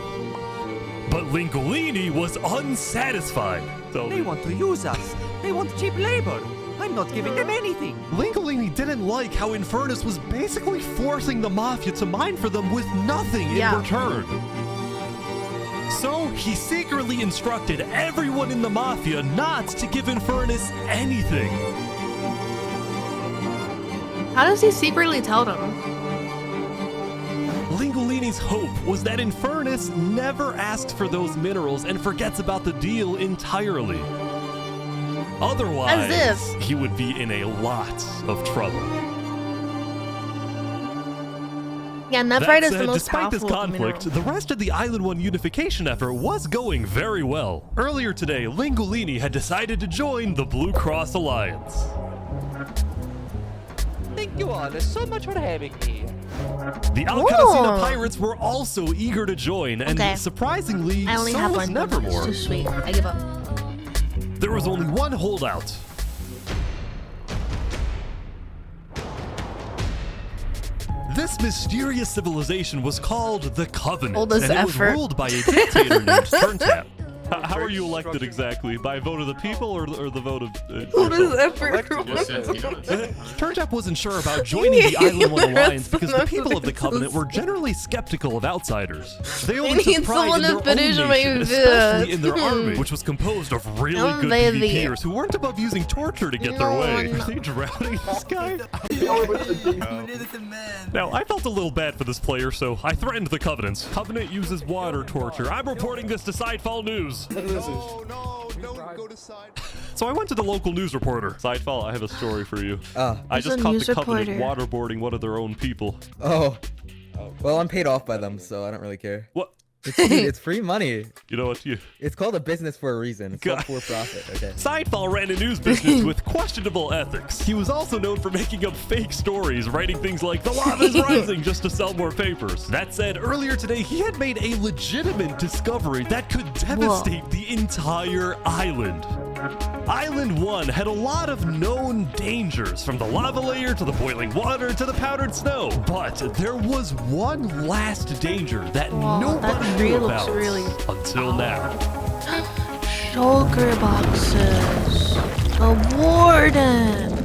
S2: But Lingolini was unsatisfied.
S13: They want to use us. They want cheap labor. I'm not giving them anything.
S2: Lingolini didn't like how Infernus was basically forcing the Mafia to mine for them with nothing in return. So he secretly instructed everyone in the Mafia not to give Infernus anything.
S1: How does he secretly tell them?
S2: Lingolini's hope was that Infernus never asks for those minerals and forgets about the deal entirely. Otherwise, he would be in a lot of trouble.
S1: Yeah,
S2: That
S1: netherite is the
S2: said,
S1: most
S2: despite this
S1: powerful
S2: conflict,
S1: mineral.
S2: the rest of the Island 1 unification effort was going very well. Earlier today, Lingolini had decided to join the Blue Cross Alliance.
S13: Thank you all so much for having me.
S2: The Alcatrazina pirates were also eager to join, and
S1: Okay.
S2: surprisingly,
S1: I only
S2: so
S1: have
S2: was
S1: one.
S2: Nevermore.
S1: It's too sweet. I give up.
S2: There was only one holdout. This mysterious civilization was called the Covenant,
S1: Oldest
S2: and it was
S1: effort.
S2: ruled by a dictator named Turntap. How are you elected exactly? By a vote of the people or the vote of...
S1: Oldest effort.
S2: Turntap wasn't sure about joining the Island 1 Alliance because the people of the Covenant were generally skeptical of outsiders. They only
S1: need
S2: took pride
S1: someone
S2: in
S1: to
S2: their own
S1: finish my
S2: nation, especially in their
S1: vid.
S2: army, which was composed of really
S1: Oh,
S2: good
S1: baby.
S2: PvPers who weren't above using torture to get their way. Are they drowning this guy? Now, I felt a little bad for this player, so I threatened the Covenants. Covenant uses water torture. I'm reporting this to Sidefall News. So I went to the local news reporter. Sidefall, I have a story for you. I
S16: Who's
S2: just
S16: a
S2: caught
S16: news
S2: the Covenant
S16: reporter?
S2: waterboarding one of their own people.
S16: Oh. Well, I'm paid off by them, so I don't really care.
S2: What?
S16: It's free money.
S2: You know what?
S16: It's called a business for a reason. It's not for profit. Okay.
S2: Sidefall ran a news business with questionable ethics. He was also known for making up fake stories, writing things like, "The lava's rising," just to sell more papers. That said, earlier today, he had made a legitimate discovery that could devastate the entire island. Island 1 had a lot of known dangers, from the lava layer to the boiling water to the powdered snow. But there was one last danger that nobody knew about until now.
S1: Shulker boxes. A warden.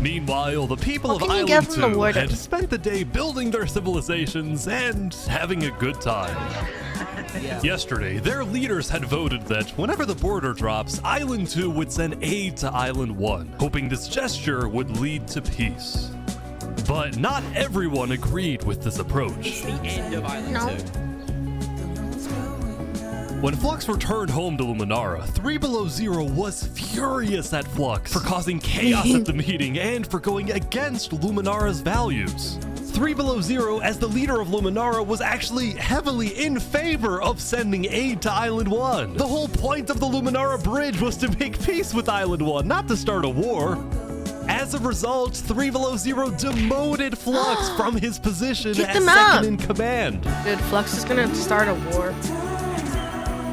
S2: Meanwhile, the people
S1: What
S2: of
S1: can you get
S2: Island
S1: from the
S2: 2
S1: warden?
S2: had spent the day building their civilizations and having a good time. Yesterday, their leaders had voted that whenever the border drops, Island 2 would send aid to Island 1, hoping this gesture would lead to peace. But not everyone agreed with this approach.
S14: The end of Island 2.
S2: When Flux returned home to Luminara, 3 Below Zero was furious at Flux for causing chaos at the meeting and for going against Luminara's values. 3 Below Zero, as the leader of Luminara, was actually heavily in favor of sending aid to Island 1. The whole point of the Luminara Bridge was to make peace with Island 1, not to start a war. As a result, 3 Below Zero demoted Flux from his position as second in command.
S1: Dude, Flux is gonna start a war.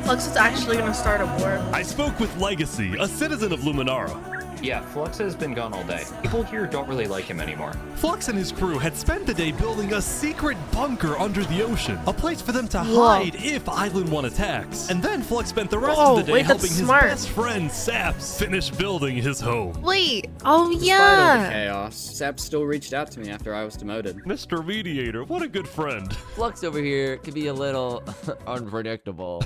S1: Flux is actually gonna start a war.
S2: I spoke with Legacy, a citizen of Luminara.
S4: Yeah, Flux has been gone all day. People here don't really like him anymore.
S2: Flux and his crew had spent the day building a secret bunker under the ocean, a place for them to hide if Island 1 attacks. And then Flux spent the rest of the day helping his best friend Saps finish building his home.
S1: Wait, oh
S14: Despite all
S1: yeah.
S14: the chaos, Sap still reached out to me after I was demoted.
S2: Mr. Mediator, what a good friend.
S10: Flux over here can be a little unpredictable.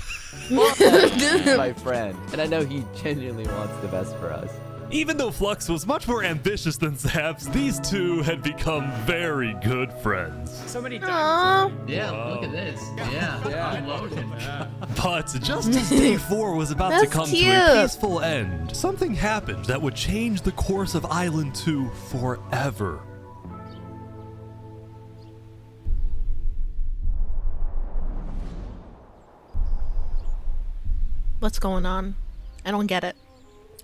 S10: He's my friend, and I know he genuinely wants the best for us.
S2: Even though Flux was much more ambitious than Saps, these two had become very good friends.
S14: So many times.
S10: Yeah, look at this. Yeah. I'm loaded.
S2: But just as day 4 was about to come to a peaceful end, something happened that would change the course of Island 2 forever.
S1: What's going on? I don't get it.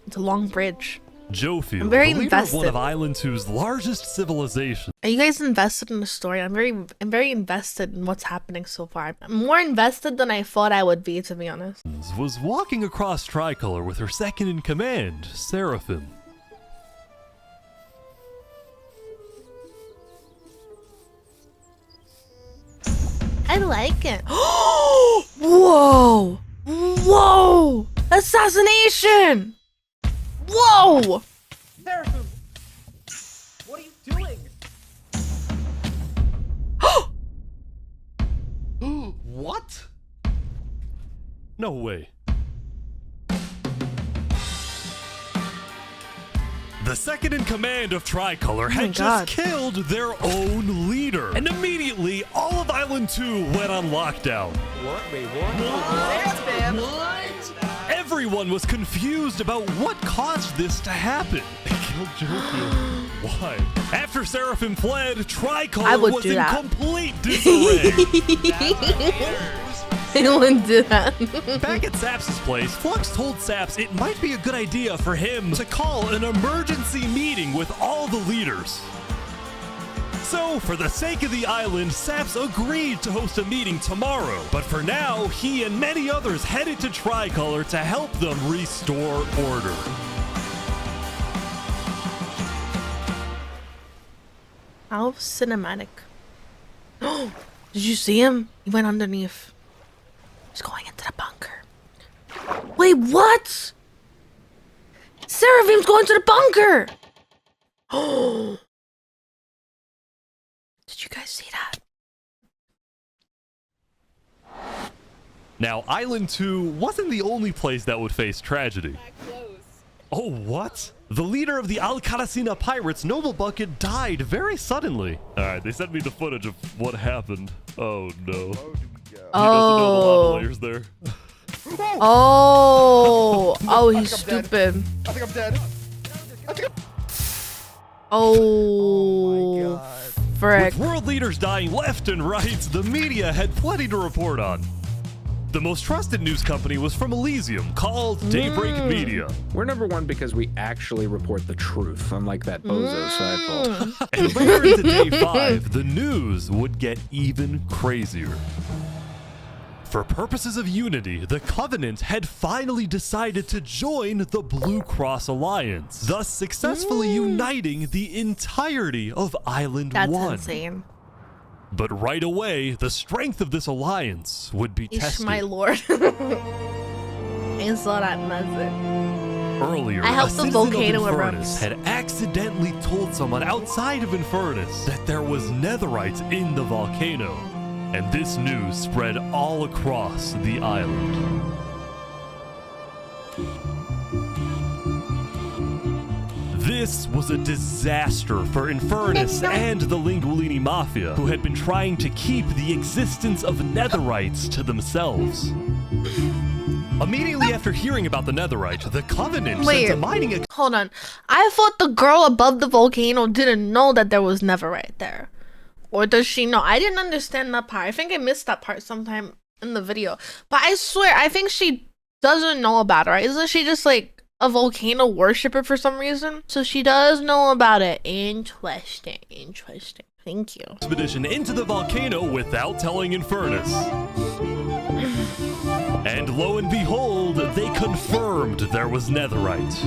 S1: It's a long bridge.
S2: Jofiel,
S1: I'm very
S2: the leader
S1: invested.
S2: of one of Island 2's largest civilizations.
S1: Are you guys invested in the story? I'm very invested in what's happening so far. I'm more invested than I thought I would be, to be honest.
S2: Was walking across Tricolor with her second in command, Seraphim.
S1: I like it. Whoa! Whoa! Assassination! Whoa!
S11: Seraphim! What are you doing?
S2: What? No way. The second in command of Tricolor had just killed their own leader. And immediately, all of Island 2 went on lockdown.
S11: What? Wait, what?
S2: Everyone was confused about what caused this to happen. They killed Jofiel. Why? After Seraphim fled, Tricolor was in complete disarray.
S1: I wouldn't do that.
S2: Back at Saps' place, Flux told Saps it might be a good idea for him to call an emergency meeting with all the leaders. So, for the sake of the island, Saps agreed to host a meeting tomorrow. But for now, he and many others headed to Tricolor to help them restore order.
S1: How cinematic. Oh, did you see him? He went underneath. He's going into the bunker. Wait, what? Seraphim's going to the bunker! Oh. Did you guys see that?
S2: Now, Island 2 wasn't the only place that would face tragedy. Oh, what? The leader of the Alcaracina pirates, Noble Bucket, died very suddenly. Alright, they sent me the footage of what happened. Oh, no. He doesn't know the lava layers there.
S1: Oh! Oh, he's stupid.
S11: I think I'm dead.
S1: Oh, frick.
S2: With world leaders dying left and right, the media had plenty to report on. The most trusted news company was from Elysium, called Daybreak Media.
S7: We're number one because we actually report the truth, unlike that bozo side.
S2: And later into day 5, the news would get even crazier. For purposes of unity, the Covenant had finally decided to join the Blue Cross Alliance, thus successfully uniting the entirety of Island 1.
S1: That's insane.
S2: But right away, the strength of this alliance would be tested.
S1: My lord. I saw that message.
S2: Earlier,
S1: I helped
S2: a
S1: the
S2: citizen
S1: volcano
S2: of Infernus
S1: erupt.
S2: had accidentally told someone outside of Infernus that there was netherite in the volcano, and this news spread all across the island. This was a disaster for Infernus and the Linguini Mafia, who had been trying to keep the existence of Netherites to themselves. Immediately after hearing about the Netherite, the Covenant sent a mining...
S1: Hold on. I thought the girl above the volcano didn't know that there was Netherite there. Or does she know? I didn't understand that part. I think I missed that part sometime in the video. But I swear, I think she doesn't know about it, right? Isn't she just like a volcano worshiper for some reason? So she does know about it. Interesting. Interesting. Thank you.
S2: Expedition into the volcano without telling Infernus. And lo and behold, they confirmed there was Netherite.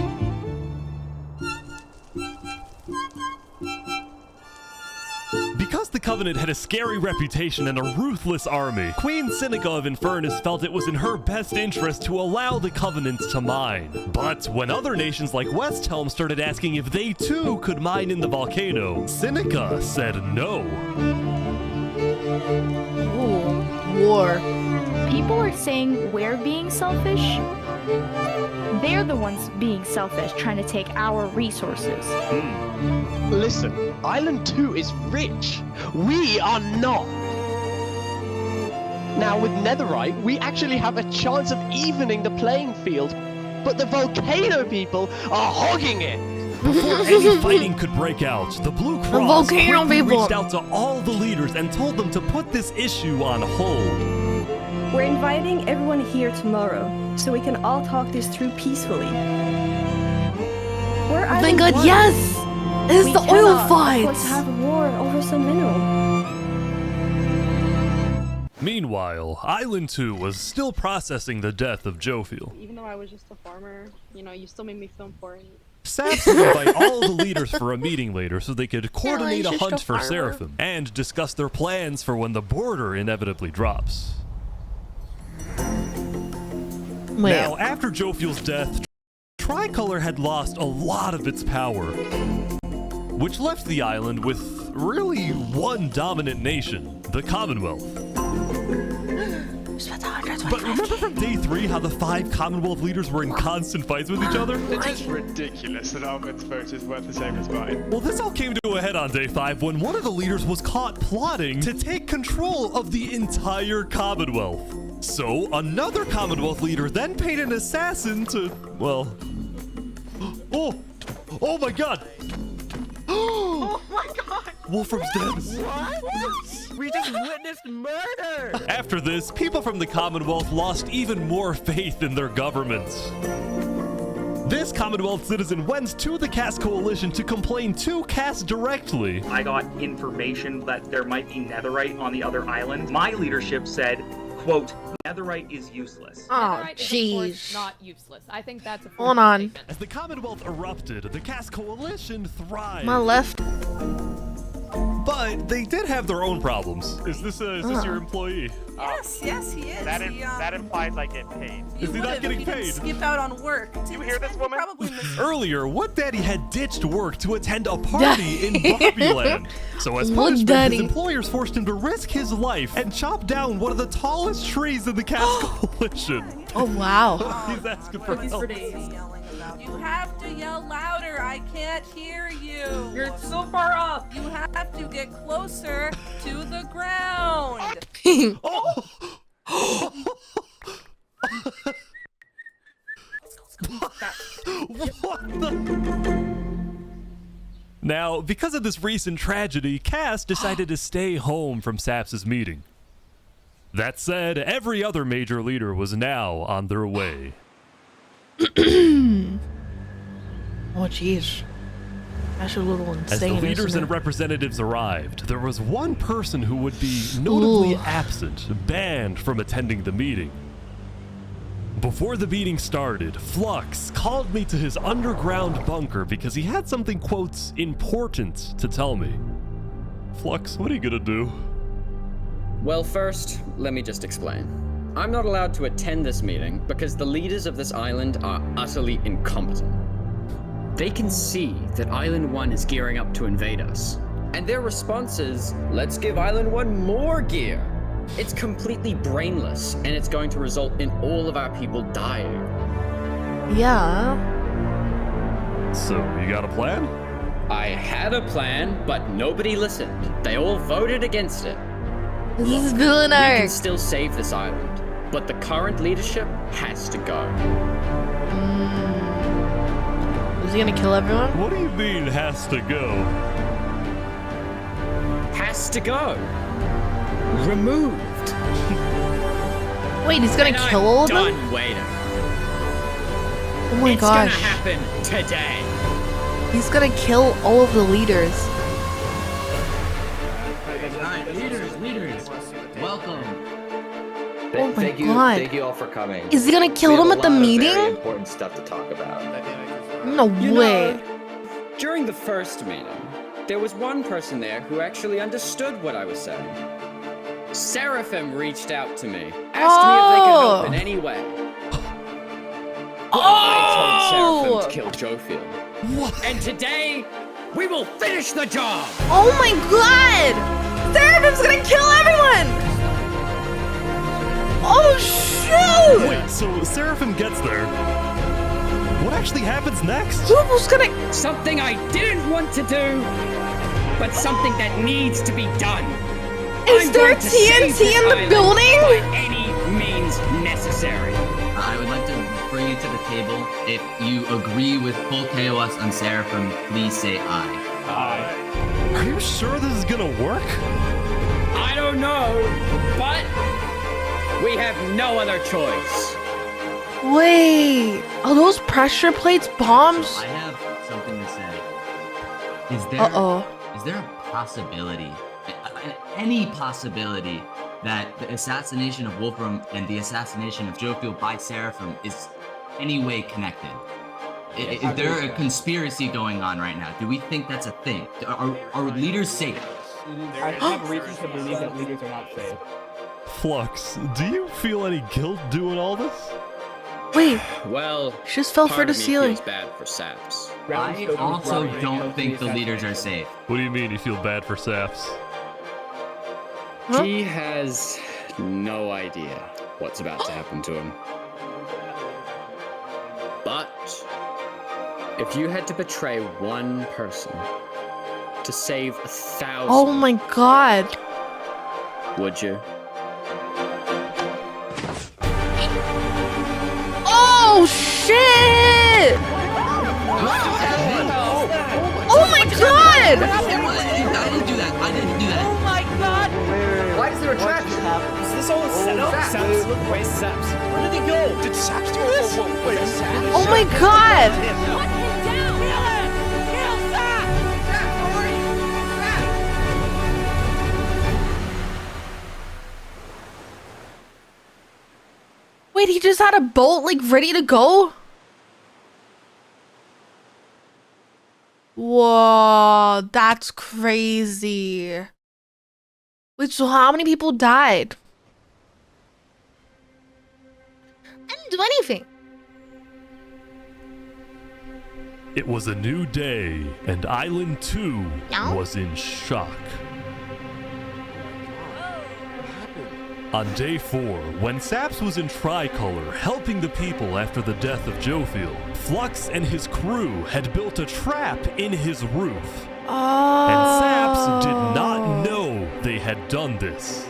S2: Because the Covenant had a scary reputation and a ruthless army, Queen Seneca of Infernus felt it was in her best interest to allow the Covenant to mine. But when other nations like Westhelm started asking if they too could mine in the volcano, Seneca said no.
S1: Ooh, war.
S12: People are saying we're being selfish. They're the ones being selfish, trying to take our resources.
S9: Listen, Island 2 is rich. We are not. Now with Netherite, we actually have a chance of evening the playing field, but the volcano people are hogging it.
S2: Before any fighting could break out, the Blue Cross quickly reached out to all the leaders and told them to put this issue on hold.
S3: We're inviting everyone here tomorrow, so we can all talk this through peacefully.
S1: Oh my god, yes! It's the oil fight!
S3: Let's have a war over some mineral.
S2: Meanwhile, Island 2 was still processing the death of Jophiel.
S5: Even though I was just a farmer, you know, you still made me feel important.
S2: Saps would invite all the leaders for a meeting later so they could coordinate a hunt for Seraphim and discuss their plans for when the border inevitably drops. Now, after Jophiel's death, Tricolor had lost a lot of its power, which left the island with really one dominant nation, the Commonwealth. But remember from day 3 how the 5 Commonwealth leaders were in constant fights with each other?
S15: It is ridiculous that Ahmed's vote is worth the same as mine.
S2: Well, this all came to a head on day 5 when one of the leaders was caught plotting to take control of the entire Commonwealth. So, another Commonwealth leader then paid an assassin to, well... Oh my god!
S17: Oh my god!
S2: Wolfram's dead.
S17: What?
S10: We just witnessed murder!
S2: After this, people from the Commonwealth lost even more faith in their governments. This Commonwealth citizen went to the Caste Coalition to complain to Caste directly.
S18: I got information that there might be netherite on the other island. My leadership said, quote, netherite is useless.
S1: Oh,
S8: Netherite is, of
S1: jeez.
S8: course, not useless. I think that's a
S1: Hold on.
S2: As the Commonwealth erupted, the Caste Coalition thrived.
S1: My left.
S2: But they did have their own problems. Is this your employee?
S17: Yes, he is.
S9: That implies I get paid.
S2: Is he not getting paid?
S17: Skip out on work.
S9: You hear this woman?
S2: Earlier, Wood Daddy had ditched work to attend a party in Barbieland. So as punishment, his employers forced him to risk his life and chop down one of the tallest trees in the Caste Coalition.
S1: Oh, wow.
S2: He's asking for help.
S17: You have to yell louder. I can't hear you. You're so far up. You have to get closer to the ground.
S2: What the? Now, because of this recent tragedy, Cass decided to stay home from Saps' meeting. That said, every other major leader was now on their way.
S1: Oh, jeez. That's a little insane.
S2: As the leaders and representatives arrived, there was one person who would be notably absent, banned from attending the meeting. Before the meeting started, Flux called me to his underground bunker because he had something, quote, important to tell me. Flux, what are you gonna do?
S14: Well, first, let me just explain. I'm not allowed to attend this meeting because the leaders of this island are utterly incompetent. They can see that Island 1 is gearing up to invade us. And their response is, let's give Island 1 more gear. It's completely brainless, and it's going to result in all of our people dying.
S1: Yeah.
S2: So, you got a plan?
S14: I had a plan, but nobody listened. They all voted against it.
S1: This is
S14: We
S1: villain
S14: can
S1: arc.
S14: still save this island, but the current leadership has to go.
S1: Is he gonna kill everyone?
S2: What do you mean, has to go?
S14: Has to go. Removed.
S1: Wait, he's gonna
S14: And
S1: kill all of them?
S14: done waiting.
S1: Oh my
S14: It's
S1: gosh.
S14: gonna happen today.
S1: He's gonna kill all of the leaders.
S24: Alright, leaders, welcome.
S1: Oh my
S24: thank
S1: God.
S24: Thank you all for coming.
S1: Is he gonna kill
S24: We have
S1: them
S24: a
S1: at the
S24: lot of
S1: meeting?
S24: Very important stuff to talk about.
S1: No way.
S14: During the first meeting, there was one person there who actually understood what I was saying. Seraphim reached out to me, asked me if they could help in any way. I told Seraphim to kill Jofield.
S2: What?
S14: And today, we will finish the job!
S1: Oh my god! Seraphim's gonna kill everyone! Oh shoot!
S2: Wait, so Seraphim gets there. What actually happens next?
S1: Who's gonna...
S14: Something I didn't want to do, but something that needs to be done.
S1: Is
S14: I'm
S1: there
S14: going to save
S1: TNT
S14: this
S1: in the
S14: island
S1: building?
S14: by any means necessary.
S24: I would like to bring it to the table. If you agree with full KOS on Seraphim, please say aye.
S2: Are you sure this is gonna work?
S14: I don't know, but we have no other choice.
S1: Wait, are those pressure plates bombs?
S24: I have something to say. Is there a possibility, any possibility, that the assassination of Wolfram and the assassination of Jofield by Seraphim is any way connected? Is there a conspiracy going on right now? Do we think that's a thing? Are leaders safe?
S9: I have reason to believe that leaders are not safe.
S2: Flux, do you feel any guilt doing all this?
S1: Wait,
S14: Well,
S1: she just fell
S14: part
S1: for the
S14: of me
S1: ceiling.
S14: feels bad for Saps.
S24: I also don't think the leaders are safe.
S2: What do you mean you feel bad for Saps?
S14: He has no idea what's about to happen to him. But if you had to betray one person to save 1,000,
S1: Oh my god.
S14: would you?
S1: Oh shit! Oh my god!
S24: I didn't do that. I didn't do that.
S17: Oh my god!
S13: Why is there a trap? Is this all a setup? Saps, look, where's Saps? Where did he go? Did Saps do this? Wait, Saps?
S1: Oh my god!
S17: Put him down! Kill him! Kill Zach! Zach, where are you? Zach!
S1: Wait, he just had a bolt like ready to go? Whoa, that's crazy. Wait, so how many people died? I didn't do anything.
S2: It was a new day, and Island 2 was in shock. On day 4, when Saps was in Tricolor helping the people after the death of Jofield, Flux and his crew had built a trap in his roof. And Saps did not know they had done this.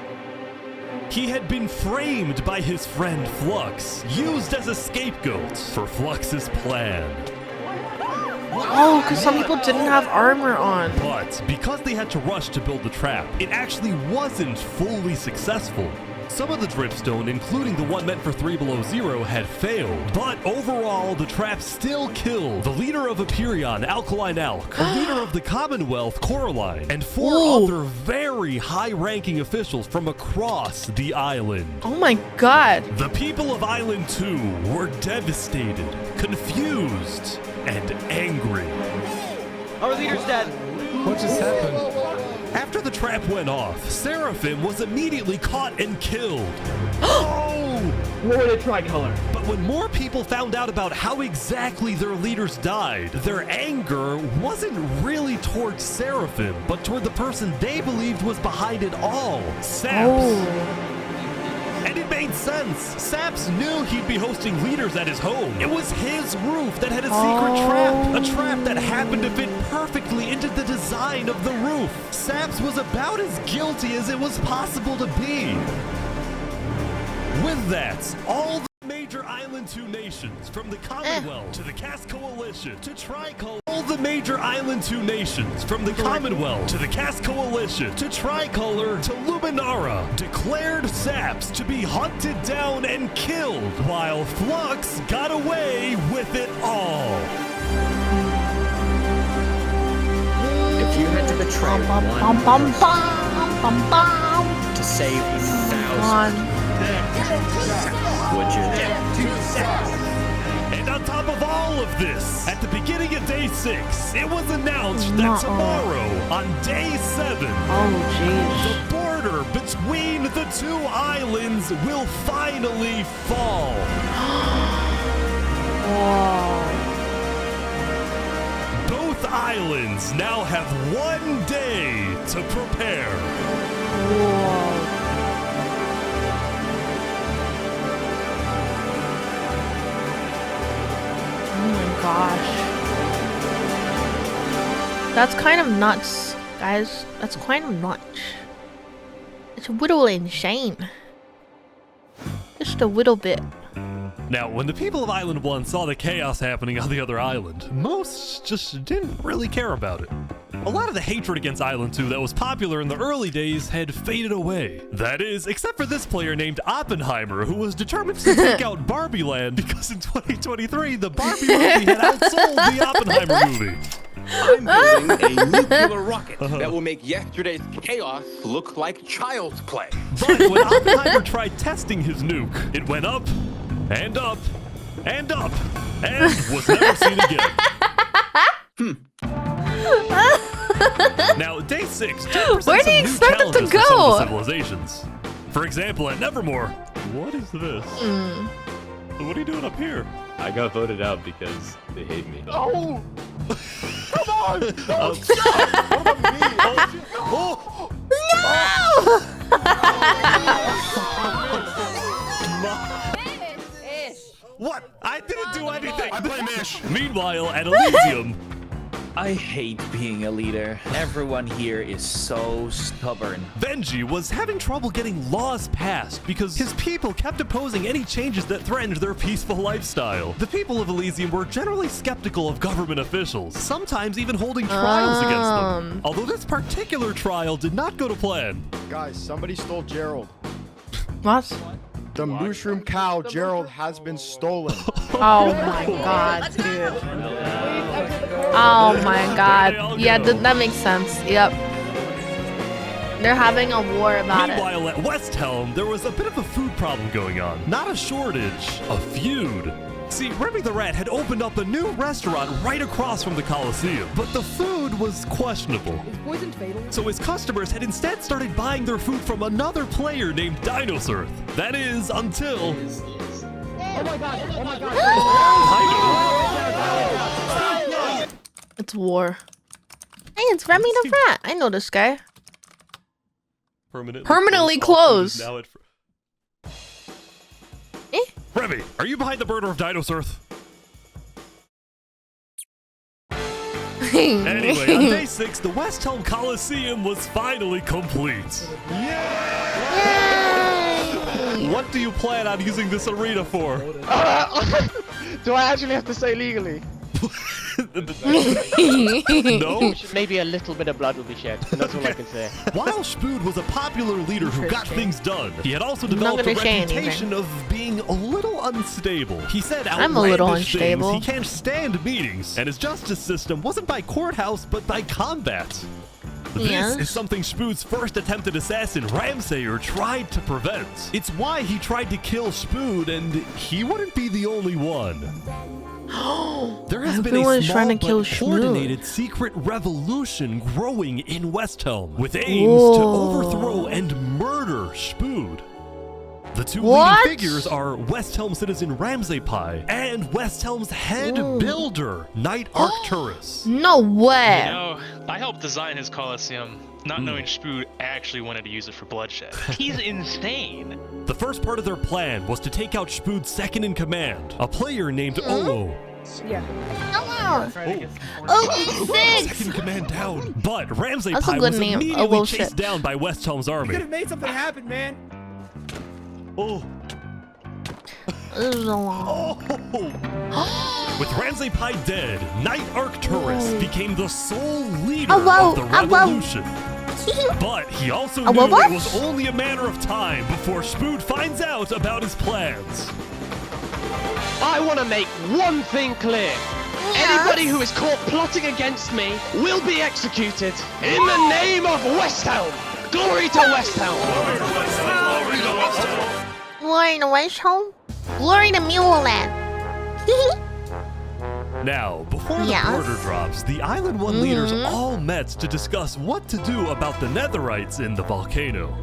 S2: He had been framed by his friend Flux, used as a scapegoat for Flux's plan.
S1: Oh, because some people didn't have armor on.
S2: But because they had to rush to build the trap, it actually wasn't fully successful. Some of the dripstone, including the one meant for 3 Below Zero, had failed. But overall, the trap still killed the leader of Aperion, Alkaline Alk, the leader of the Commonwealth, Coraline, and 4 other very high-ranking officials from across the island.
S1: Oh my god.
S2: The people of Island 2 were devastated, confused, and angry.
S9: Our leader's dead.
S2: What just happened? After the trap went off, Seraphim was immediately caught and killed. Oh!
S9: What a tricolor.
S2: But when more people found out about how exactly their leaders died, their anger wasn't really towards Seraphim, but toward the person they believed was behind it all, Saps. And it made sense. Saps knew he'd be hosting leaders at his home. It was his roof that had a secret trap. A trap that happened to fit perfectly into the design of the roof. Saps was about as guilty as it was possible to be. With that, all the major Island 2 nations, from the Commonwealth to the Caste Coalition to Tricolor, all the major Island 2 nations, from the Commonwealth to the Caste Coalition to Tricolor to Luminara, declared Saps to be hunted down and killed, while Flux got away with it all.
S14: If you had to betray one to save thousands, would you?
S2: And on top of all of this, at the beginning of day 6, it was announced that tomorrow, on day 7, the border between the 2 islands will finally fall. Both islands now have 1 day to prepare.
S1: Oh my gosh. That's kind of nuts, guys. That's kind of nuts. It's a little insane. Just a little bit.
S2: Now, when the people of Island 1 saw the chaos happening on the other island, most just didn't really care about it. A lot of the hatred against Island 2 that was popular in the early days had faded away. That is, except for this player named Oppenheimer, who was determined to take out Barbie Land because in 2023, the Barbie movie had outsold the Oppenheimer movie.
S6: I'm building a nuclear rocket that will make yesterday's chaos look like child's play.
S2: But when Oppenheimer tried testing his nuke, it went up, and up, and up, and was never seen again. Now, day 6 presents
S1: Where do you
S2: some new
S1: expect it to
S2: challenges for some of the
S1: go?
S2: civilizations. For example, at Nevermore, what is this? What are you doing up here?
S20: I got voted out because they hate me.
S9: Oh! Come on!
S2: Oh. What? I didn't do anything. I blame Ish. Meanwhile, at Elysium,
S11: I hate being a leader. Everyone here is so stubborn.
S2: Benji was having trouble getting laws passed because his people kept opposing any changes that threatened their peaceful lifestyle. The people of Elysium were generally skeptical of government officials, sometimes even holding trials against them. Although this particular trial did not go to plan.
S19: Guys, somebody stole Gerald.
S1: What?
S19: The mushroom cow, Gerald, has been stolen.
S1: Oh my god, dude. Oh my god. Yeah, that makes sense. Yep. They're having a war about it.
S2: Meanwhile, at West Helm, there was a bit of a food problem going on. Not a shortage, a feud. See, Remy the Rat had opened up a new restaurant right across from the Coliseum, but the food was questionable.
S8: Is poison fatal?
S2: So his customers had instead started buying their food from another player named Dinosaur. That is, until...
S8: Oh my god! Oh my god!
S1: It's war. Hey, it's Remy the Rat. I know this guy. Permanently closed.
S2: Now Remy, are you behind the murder of Dinosaur? Anyway, on day 6, the West Helm Coliseum was finally complete. Yay! What do you plan on using this arena for?
S9: Do I actually have to say legally?
S2: No?
S9: Maybe a little bit of blood will be shed, and that's all I can say.
S2: While Spood was a popular leader who got things done, he had also developed a reputation of being a little unstable. He said
S1: I'm a little
S2: outlandish
S1: unstable.
S2: things. He can't stand meetings, and his justice system wasn't by courthouse, but by combat. This is something Spood's first attempted assassin, Ramsayer, tried to prevent. It's why he tried to kill Spood, and he wouldn't be the only one. There has been a small but coordinated secret revolution growing in West Helm with aims to overthrow and murder Spood. The two leading figures are West Helm citizen Ramsay Pi and West Helm's head builder, Knight Arcturus.
S1: No way.
S22: You know, I helped design his Colosseum, not knowing Spood actually wanted to use it for bloodshed. He's insane.
S2: The first part of their plan was to take out Spvwvk's second in command, a player named Oo.
S8: Yeah.
S1: Oh, 6!
S2: Second command down. But Ramsay
S1: That's a
S2: Pi
S1: good
S2: was
S1: name.
S2: immediately
S1: Oh,
S2: chased
S1: shit.
S2: down by Westhelm's
S13: We
S2: army.
S13: could have made something happen, man.
S2: Oh.
S1: This is a long.
S2: With Ramsay Pi dead, Knight Arcturus became the sole leader
S1: whoa,
S2: of the
S1: whoa.
S2: revolution. But he also knew
S1: what?
S2: it was only a matter of time before Spvwvk finds out about his plans.
S9: I want to make one thing clear. Anybody who is caught plotting against me will be executed in the name of Westhelm. Glory to Westhelm.
S1: Glory to Westhelm? Glory to Miwo land.
S2: Now, before the border drops, the Island 1 leaders all met to discuss what to do about the Netherites in the volcano.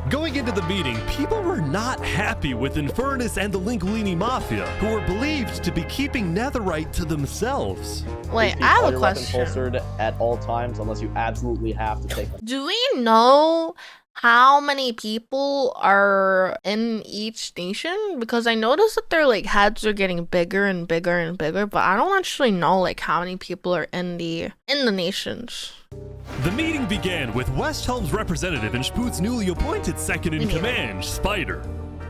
S2: Going into the meeting, people were not happy with Infernus and the Lingolini Mafia, who were believed to be keeping Netherite to themselves.
S1: Wait, I have a question.
S16: Holstered at all times unless you absolutely have to take them.
S1: Do we know how many people are in each nation? Because I noticed that their like heads are getting bigger and bigger and bigger, but I don't actually know like how many people are in the nations.
S2: The meeting began with Westhelm's representative and Spvwvk's newly appointed second in command, Spider.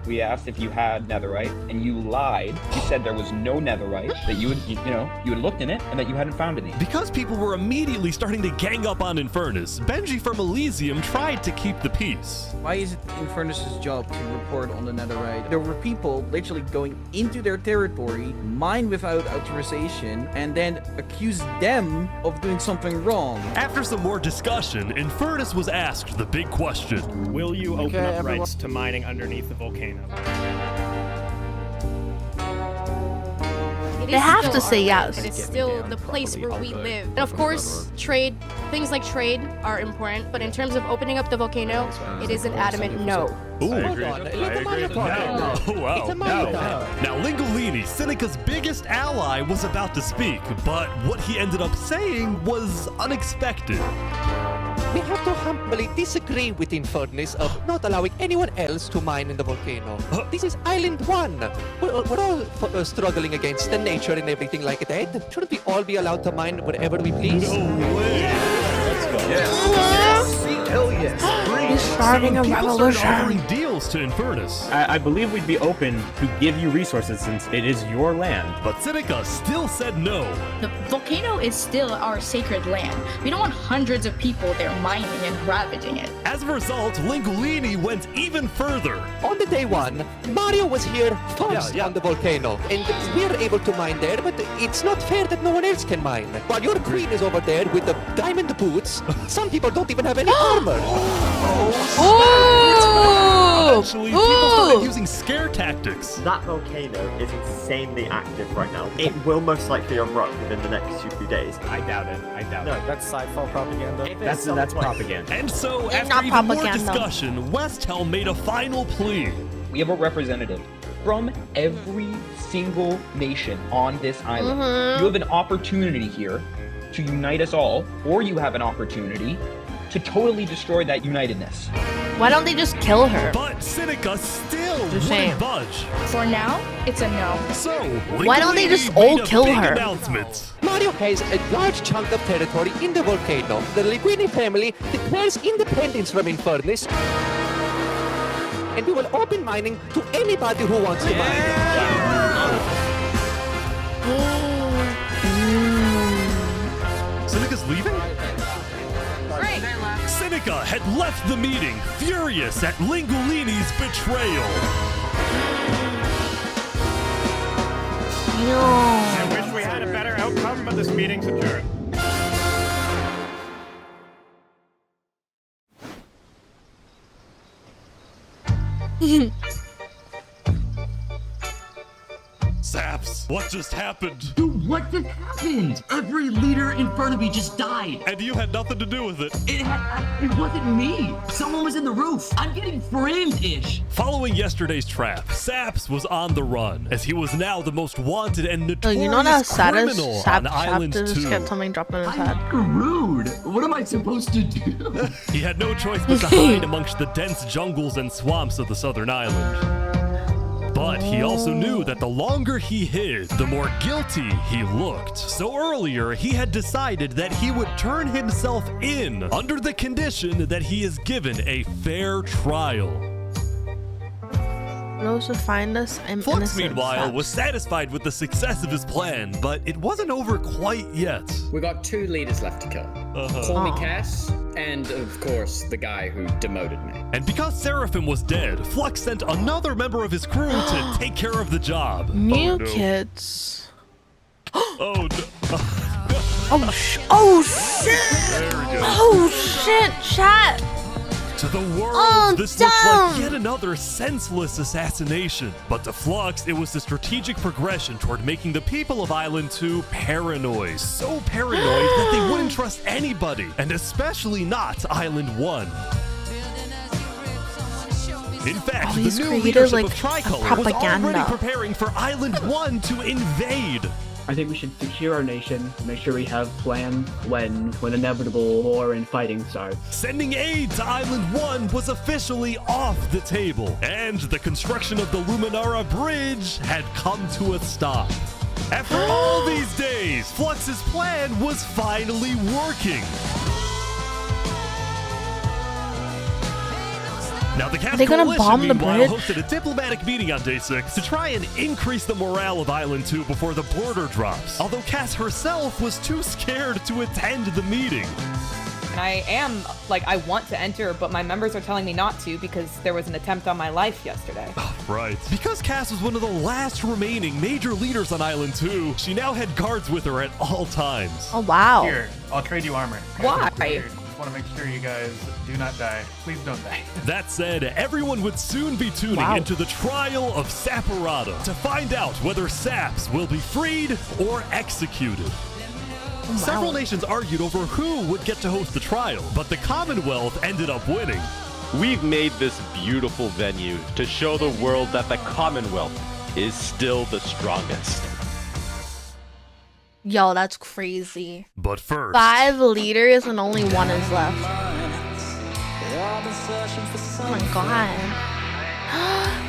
S21: We asked if you had netherite, and you lied. You said there was no netherite, that you had looked in it, and that you hadn't found any.
S2: Because people were immediately starting to gang up on Infernus, Benji from Elysium tried to keep the peace.
S11: Why is it Infernus's job to report on the netherite? There were people literally going into their territory, mine without authorization, and then accuse them of doing something wrong.
S2: After some more discussion, Infernus was asked the big question.
S15: Will you open up rights to mining underneath the volcano?
S1: They have to say yes.
S22: It's still the place where we live. And of course, things like trade are important, but in terms of opening up the volcano, it is an adamant no.
S2: Ooh.
S15: I agree.
S2: Oh, wow. Now, Lingolini, Seneca's biggest ally, was about to speak, but what he ended up saying was unexpected.
S23: We have to humbly disagree with Infernus of not allowing anyone else to mine in the volcano. This is Island 1. We're all struggling against the nature and everything like that. Shouldn't we all be allowed to mine wherever we please?
S2: No way.
S23: Let's go.
S16: Hell yes.
S1: He's starting a revolution.
S2: Offering deals to Infernus.
S20: I believe we'd be open to give you resources since it is your land.
S2: But Seneca still said no.
S12: The volcano is still our sacred land. We don't want hundreds of people there mining and ravaging it.
S2: As a result, Lingolini went even further.
S23: On the day 1, Mario was here first on the volcano, and we are able to mine there, but it's not fair that no one else can mine. While your queen is over there with the diamond boots, some people don't even have any armor.
S2: Eventually, people started using scare tactics.
S16: That volcano is insanely active right now. It will most likely erupt within the next few days.
S20: I doubt it.
S16: No,
S9: that's sci-fi propaganda.
S20: That's propaganda.
S2: And so,
S1: It's
S2: after
S1: not
S2: even more
S1: propaganda.
S2: discussion, Westhelm made a final plea.
S21: We have a representative from every single nation on this island. You have an opportunity here to unite us all, or you have an opportunity to totally destroy that unitedness.
S1: Why don't they just kill her?
S2: But Seneca still
S1: Just saying.
S2: wouldn't budge.
S12: For now, it's a no.
S2: So,
S1: Why don't they just
S2: Lingolini
S1: all
S2: made a
S1: kill
S2: big
S1: her?
S2: announcement.
S23: Mario has a large chunk of territory in the volcano. The Linguini family declares independence from Infernus, and we will open mining to anybody who wants to mine.
S2: Seneca's leaving?
S17: Great.
S2: Seneca had left the meeting, furious at Lingolini's betrayal.
S15: I wish we had a better outcome, but this meeting's adjourned.
S2: Saps, what just happened?
S24: Dude, what just happened? Every leader in front of me just died.
S2: And you had nothing to do with it.
S24: It wasn't me. Someone was in the roof. I'm getting framed-ish.
S2: Following yesterday's trap, Saps was on the run, as he was now the most wanted and notorious
S1: You know that saddest
S2: criminal
S1: Sap
S2: on Island
S1: to
S2: 2.
S1: just get something dropped on his head.
S24: Rude. What am I supposed to do?
S2: He had no choice but to hide amongst the dense jungles and swamps of the southern island. But he also knew that the longer he hid, the more guilty he looked. So earlier, he had decided that he would turn himself in under the condition that he is given a fair trial.
S1: Those who find us, I'm
S2: Flux,
S1: innocent.
S2: meanwhile,
S1: Saps.
S2: was satisfied with the success of his plan, but it wasn't over quite yet.
S14: We got 2 leaders left to kill. Call me Cass, and of course, the guy who demoted me.
S2: And because Seraphim was dead, Flux sent another member of his crew to take care of the job.
S1: New kids.
S2: Oh no.
S1: Oh shit! Oh shit! Chat.
S2: To the world, this looks like yet another senseless assassination. But to Flux, it was the strategic progression toward making the people of Island 2 paranoid. So paranoid that they wouldn't trust anybody, and especially not Island 1. In fact, the
S1: he's
S2: new
S1: created,
S2: leadership
S1: like,
S2: of Tricolor was
S1: propaganda.
S2: already preparing for Island 1 to invade.
S3: I think we should secure our nation, make sure we have plans when inevitable war and fighting starts.
S2: Sending aid to Island 1 was officially off the table, and the construction of the Luminara Bridge had come to a stop. After all these days, Flux's plan was finally working. Now, the Cast
S1: Are they gonna
S2: Coalition,
S1: bomb the
S2: meanwhile,
S1: bridge?
S2: hosted a diplomatic meeting on day 6 to try and increase the morale of Island 2 before the border drops. Although Cass herself was too scared to attend the meeting.
S4: And I want to enter, but my members are telling me not to because there was an attempt on my life yesterday.
S2: Right. Because Cass was one of the last remaining major leaders on Island 2, she now had guards with her at all times.
S1: Oh, wow.
S15: Here, I'll trade you armor.
S4: Why?
S15: Just want to make sure you guys do not die. Please don't die.
S2: That said, everyone would soon be tuning into the trial of Saparata to find out whether Saps will be freed or executed. Several nations argued over who would get to host the trial, but the Commonwealth ended up winning.
S5: We've made this beautiful venue to show the world that the Commonwealth is still the strongest.
S1: Yo, that's crazy.
S2: But first,
S1: 5 leaders and only 1 is left. Oh my god.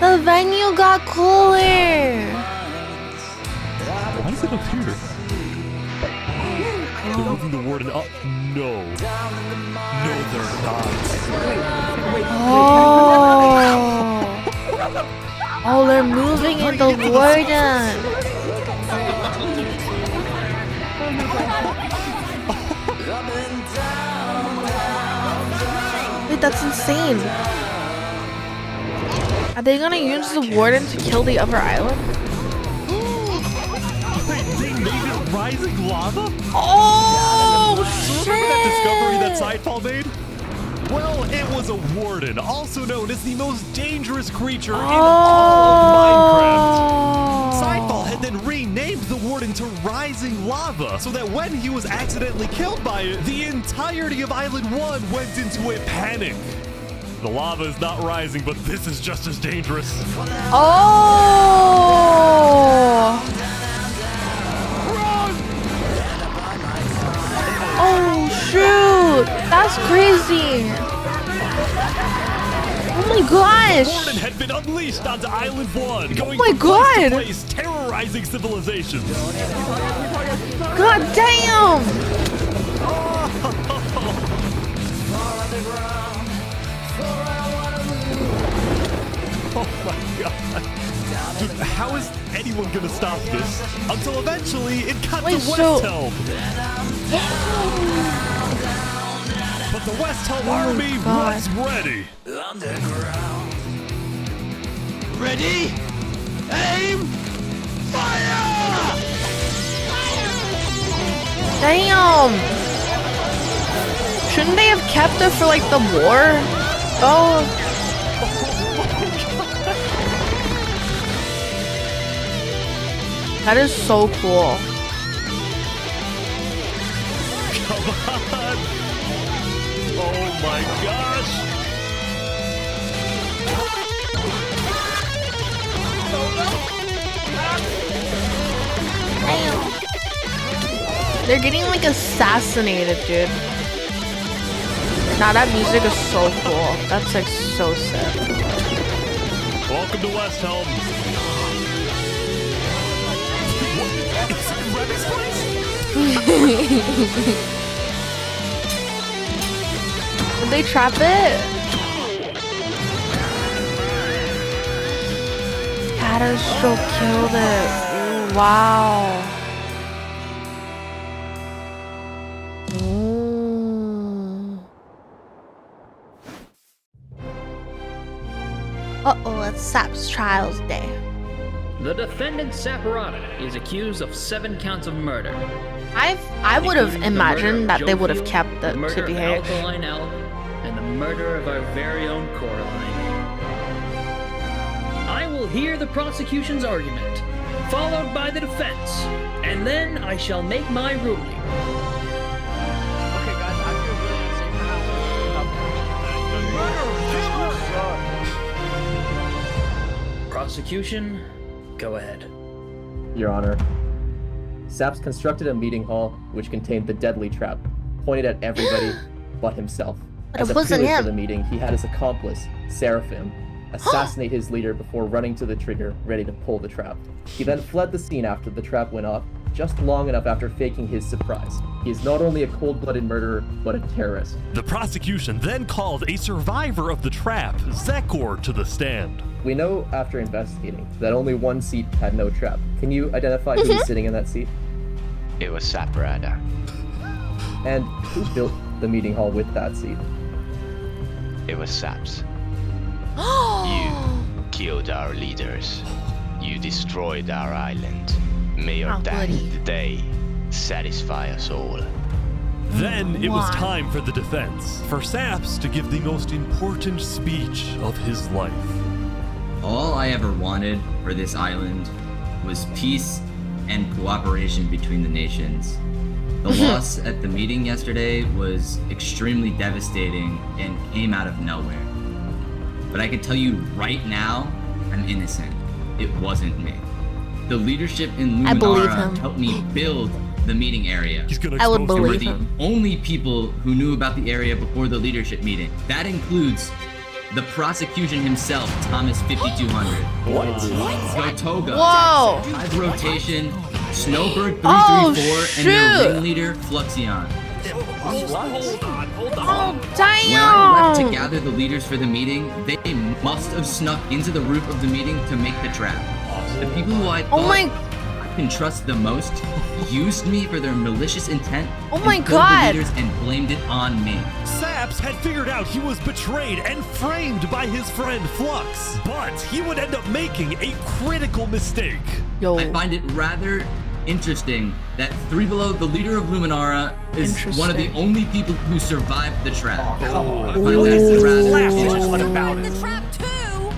S1: The venue got cooler.
S2: Why is it up here? They're moving the warden up. No. No, they're not.
S1: Oh, they're moving in the warden. Wait, that's insane. Are they gonna use the warden to kill the other island?
S2: Wait, they made it rising lava?
S1: Oh,
S2: shit! Remember that discovery that Sidefall made? Well, it was a warden, also known as the most dangerous creature in all of Minecraft. Sidefall had then renamed the warden to Rising Lava, so that when he was accidentally killed by it, the entirety of Island 1 went into a panic. The lava is not rising, but this is just as dangerous.
S1: Oh! Oh shoot! That's crazy! Oh my gosh!
S2: The warden had been unleashed onto Island 1, going
S1: my
S2: from place
S1: God.
S2: to place, terrorizing civilizations.
S1: God damn!
S2: Oh my god. Dude, how is anyone gonna stop this? Until eventually it got to West Helm. But the West Helm army was ready.
S9: Ready? Aim! Fire!
S1: Damn! Shouldn't they have kept it for like the war? Oh. That is so cool.
S2: Come on! Oh my gosh!
S1: Damn. They're getting like assassinated, dude. Nah, that music is so cool. That's like so sick.
S2: Welcome to West Helm.
S1: Did they trap it? Catastro killed it. Ooh, wow. Uh-oh, it's Sap's trials day.
S6: The defendant Saporata is accused of 7 counts of murder.
S1: I would have imagined that they would have kept the
S6: murder of
S1: TBH.
S6: Alkaline Elk, and the murder of our very own Coraline. I will hear the prosecution's argument, followed by the defense, and then I shall make my ruling. Prosecution, go ahead.
S7: Your Honor, Saps constructed a meeting hall which contained the deadly trap, pointed at everybody but himself.
S1: But
S7: As
S1: it
S7: a
S1: wasn't
S7: prelude
S1: him.
S7: for the meeting, he had his accomplice, Seraphim, assassinate his leader before running to the trigger, ready to pull the trap. He then fled the scene after the trap went off, just long enough after faking his surprise. He is not only a cold-blooded murderer, but a terrorist.
S2: The prosecution then called a survivor of the trap, Zekor, to the stand.
S7: We know after investigating that only one seat had no trap. Can you identify who was sitting in that seat?
S10: It was Saporata.
S7: And who built the meeting hall with that seat?
S10: It was Saps. You killed our leaders. You destroyed our island. May your death today satisfy us all.
S2: Then it was time for the defense, for Saps to give the most important speech of his life.
S24: All I ever wanted for this island was peace and cooperation between the nations. The loss at the meeting yesterday was extremely devastating and came out of nowhere. But I can tell you right now, I'm innocent. It wasn't me. The leadership in
S1: I believe
S24: Luminara
S1: him.
S24: helped me build the meeting area.
S1: I would
S24: And we're
S1: believe
S24: the
S1: him.
S24: only people who knew about the area before the leadership meeting. That includes the prosecution himself, Thomas 5200.
S1: What?
S24: Gotoga.
S1: Whoa.
S24: Hive Rotation, Snowbird 334,
S1: Oh,
S24: and their
S1: shoot.
S24: ringleader, Fluxion.
S6: Hold on.
S1: Oh,
S24: When I left to
S1: damn!
S24: gather the leaders for the meeting, they must have snuck into the roof of the meeting to make the trap. The people who I thought I can trust the most used me for their malicious intent
S1: Oh my
S24: and killed
S1: God.
S24: the leaders and blamed it on me.
S2: Saps had figured out he was betrayed and framed by his friend Flux, but he would end up making a critical mistake.
S24: I find it rather interesting that Three Below, the leader of Luminara, is one of the only people who survived the trap. I find that rather interesting.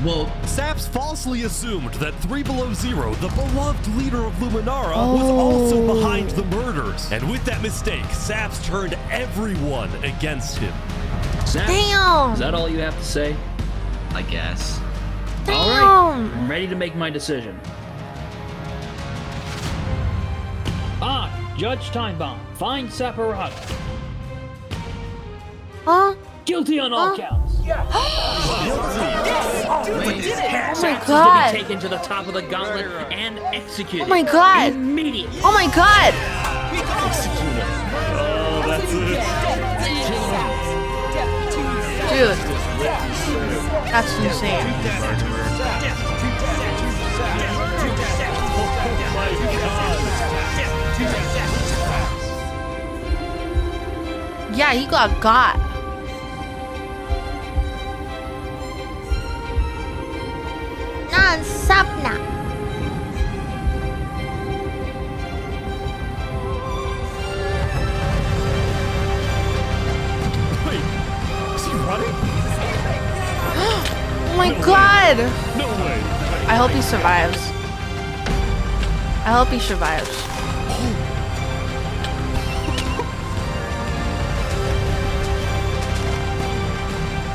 S2: Well, Saps falsely assumed that 3 Below Zero, the beloved leader of Luminara, was also behind the murders. And with that mistake, Saps turned everyone against him.
S6: Saps,
S1: Damn.
S6: Is that all you have to say?
S24: I guess.
S6: All right, I'm ready to make my decision. Judge Timebomb, find Saporata.
S1: Huh?
S6: Guilty on all counts.
S1: Oh my
S6: Saps
S1: God.
S6: is to be taken to the top of the gauntlet and executed.
S1: Oh my God.
S6: Immediately.
S1: Oh my God!
S2: Oh, that's
S1: Dude. That's insane. Yeah, he got. Non-stop.
S2: Wait, is he running?
S1: Oh my God!
S2: No way.
S1: I hope he survives. I hope he survives.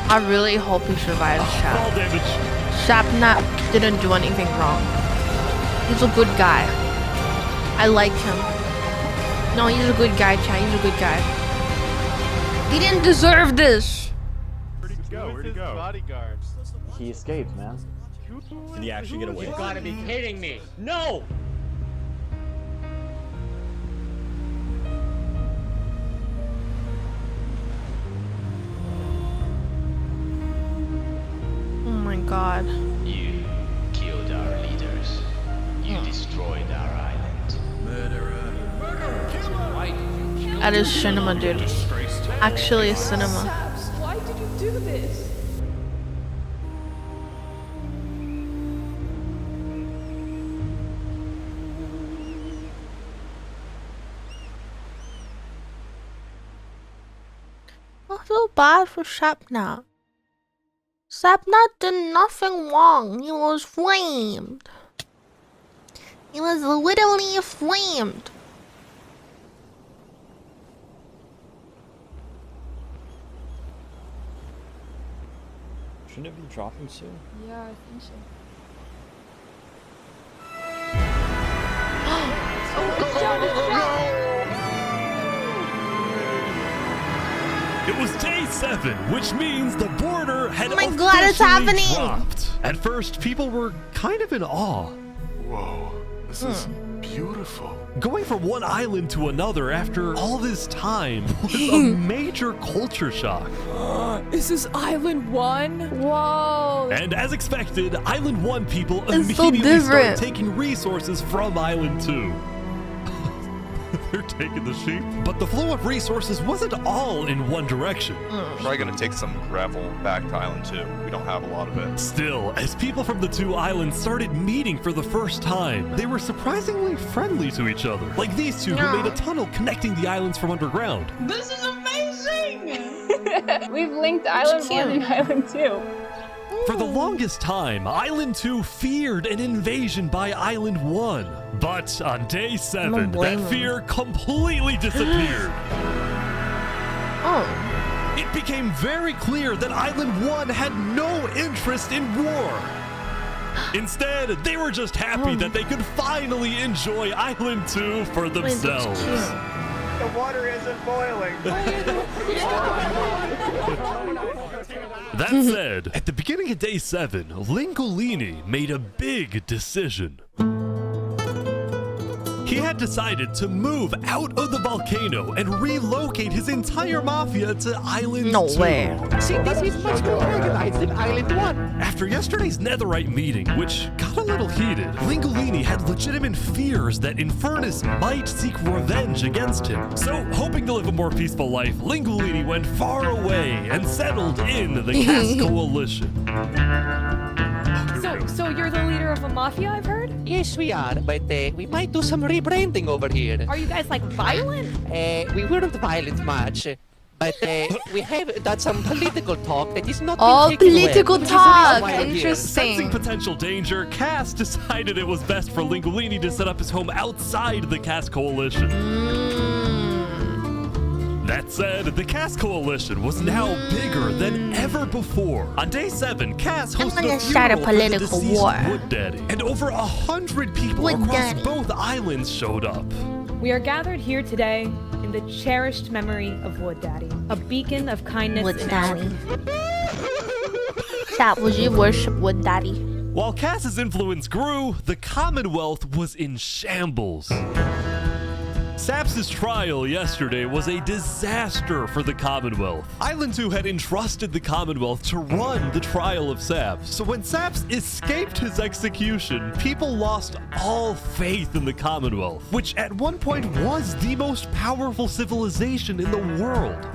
S1: I really hope he survives, Shap.
S2: Fall damage.
S1: Shapnap didn't do anything wrong. He's a good guy. I like him. No, he's a good guy, Chad. He's a good guy. He didn't deserve this.
S15: Where'd he go? Where'd he go? Bodyguards.
S8: He escaped, man.
S20: Did he actually get away?
S8: You've got to be kidding me! No!
S1: Oh my god.
S10: You killed our leaders. You destroyed our island. Murderer.
S1: That is cinema, dude. Actually, cinema.
S17: Why did you do this?
S1: I feel bad for Sapnap. Sapnap did nothing wrong. He was flamed. He was literally flamed.
S20: Shouldn't it be dropping soon?
S22: Yeah, I think so.
S2: It was day 7, which means the border had
S1: Oh my god, it's
S2: officially
S1: happening!
S2: dropped. At first, people were kind of in awe.
S13: Whoa, this is beautiful.
S2: Going from one island to another after all this time was a major culture shock.
S17: Is this Island 1? Whoa.
S2: And as expected, Island 1 people
S1: It's so
S2: immediately started
S1: different.
S2: taking resources from Island 2. They're taking the sheep. But the flow of resources wasn't all in one direction.
S13: Probably gonna take some gravel back to Island 2. We don't have a lot of it.
S2: Still, as people from the 2 islands started meeting for the first time, they were surprisingly friendly to each other. Like these two who made a tunnel connecting the islands from underground.
S18: This is amazing! We've linked Island 1 and Island 2.
S2: For the longest time, Island 2 feared an invasion by Island 1. But on day 7, that fear completely disappeared. It became very clear that Island 1 had no interest in war. Instead, they were just happy that they could finally enjoy Island 2 for themselves.
S9: The water isn't boiling.
S2: That said, at the beginning of day 7, Lingolini made a big decision. He had decided to move out of the volcano and relocate his entire mafia to Island 2.
S23: way. See, this is much more organized than Island 1.
S2: After yesterday's netherite meeting, which got a little heated, Lingolini had legitimate fears that Infernus might seek revenge against him. So, hoping to live a more peaceful life, Lingolini went far away and settled in the Cass Coalition.
S4: So you're the leader of a mafia, I've heard?
S23: Yes, we are, but we might do some rebranding over here.
S4: Are you guys like violent?
S23: We weren't violent much, but we have done some political talk that is not
S1: Oh,
S23: been taken
S1: political
S23: well, which is the reason
S1: talk.
S23: why we're here.
S1: Interesting.
S2: Sensing potential danger, Cass decided it was best for Lingolini to set up his home outside the Cass Coalition. That said, the Cass Coalition was now bigger than ever before. On day 7, Cass hosted
S1: gonna
S2: a
S1: start a
S2: funeral for the
S1: political
S2: deceased
S1: war.
S2: Wood Daddy, and over 100 people
S1: Wood
S2: across
S1: Daddy.
S2: both islands showed up.
S4: We are gathered here today in the cherished memory of Wood Daddy, a beacon of kindness
S1: Wood
S4: in
S1: Daddy.
S4: our
S1: Chat, would you worship Wood Daddy?
S2: While Cass's influence grew, the Commonwealth was in shambles. Saps' trial yesterday was a disaster for the Commonwealth. Island 2 had entrusted the Commonwealth to run the trial of Saps. So when Saps escaped his execution, people lost all faith in the Commonwealth, which at one point was the most powerful civilization in the world.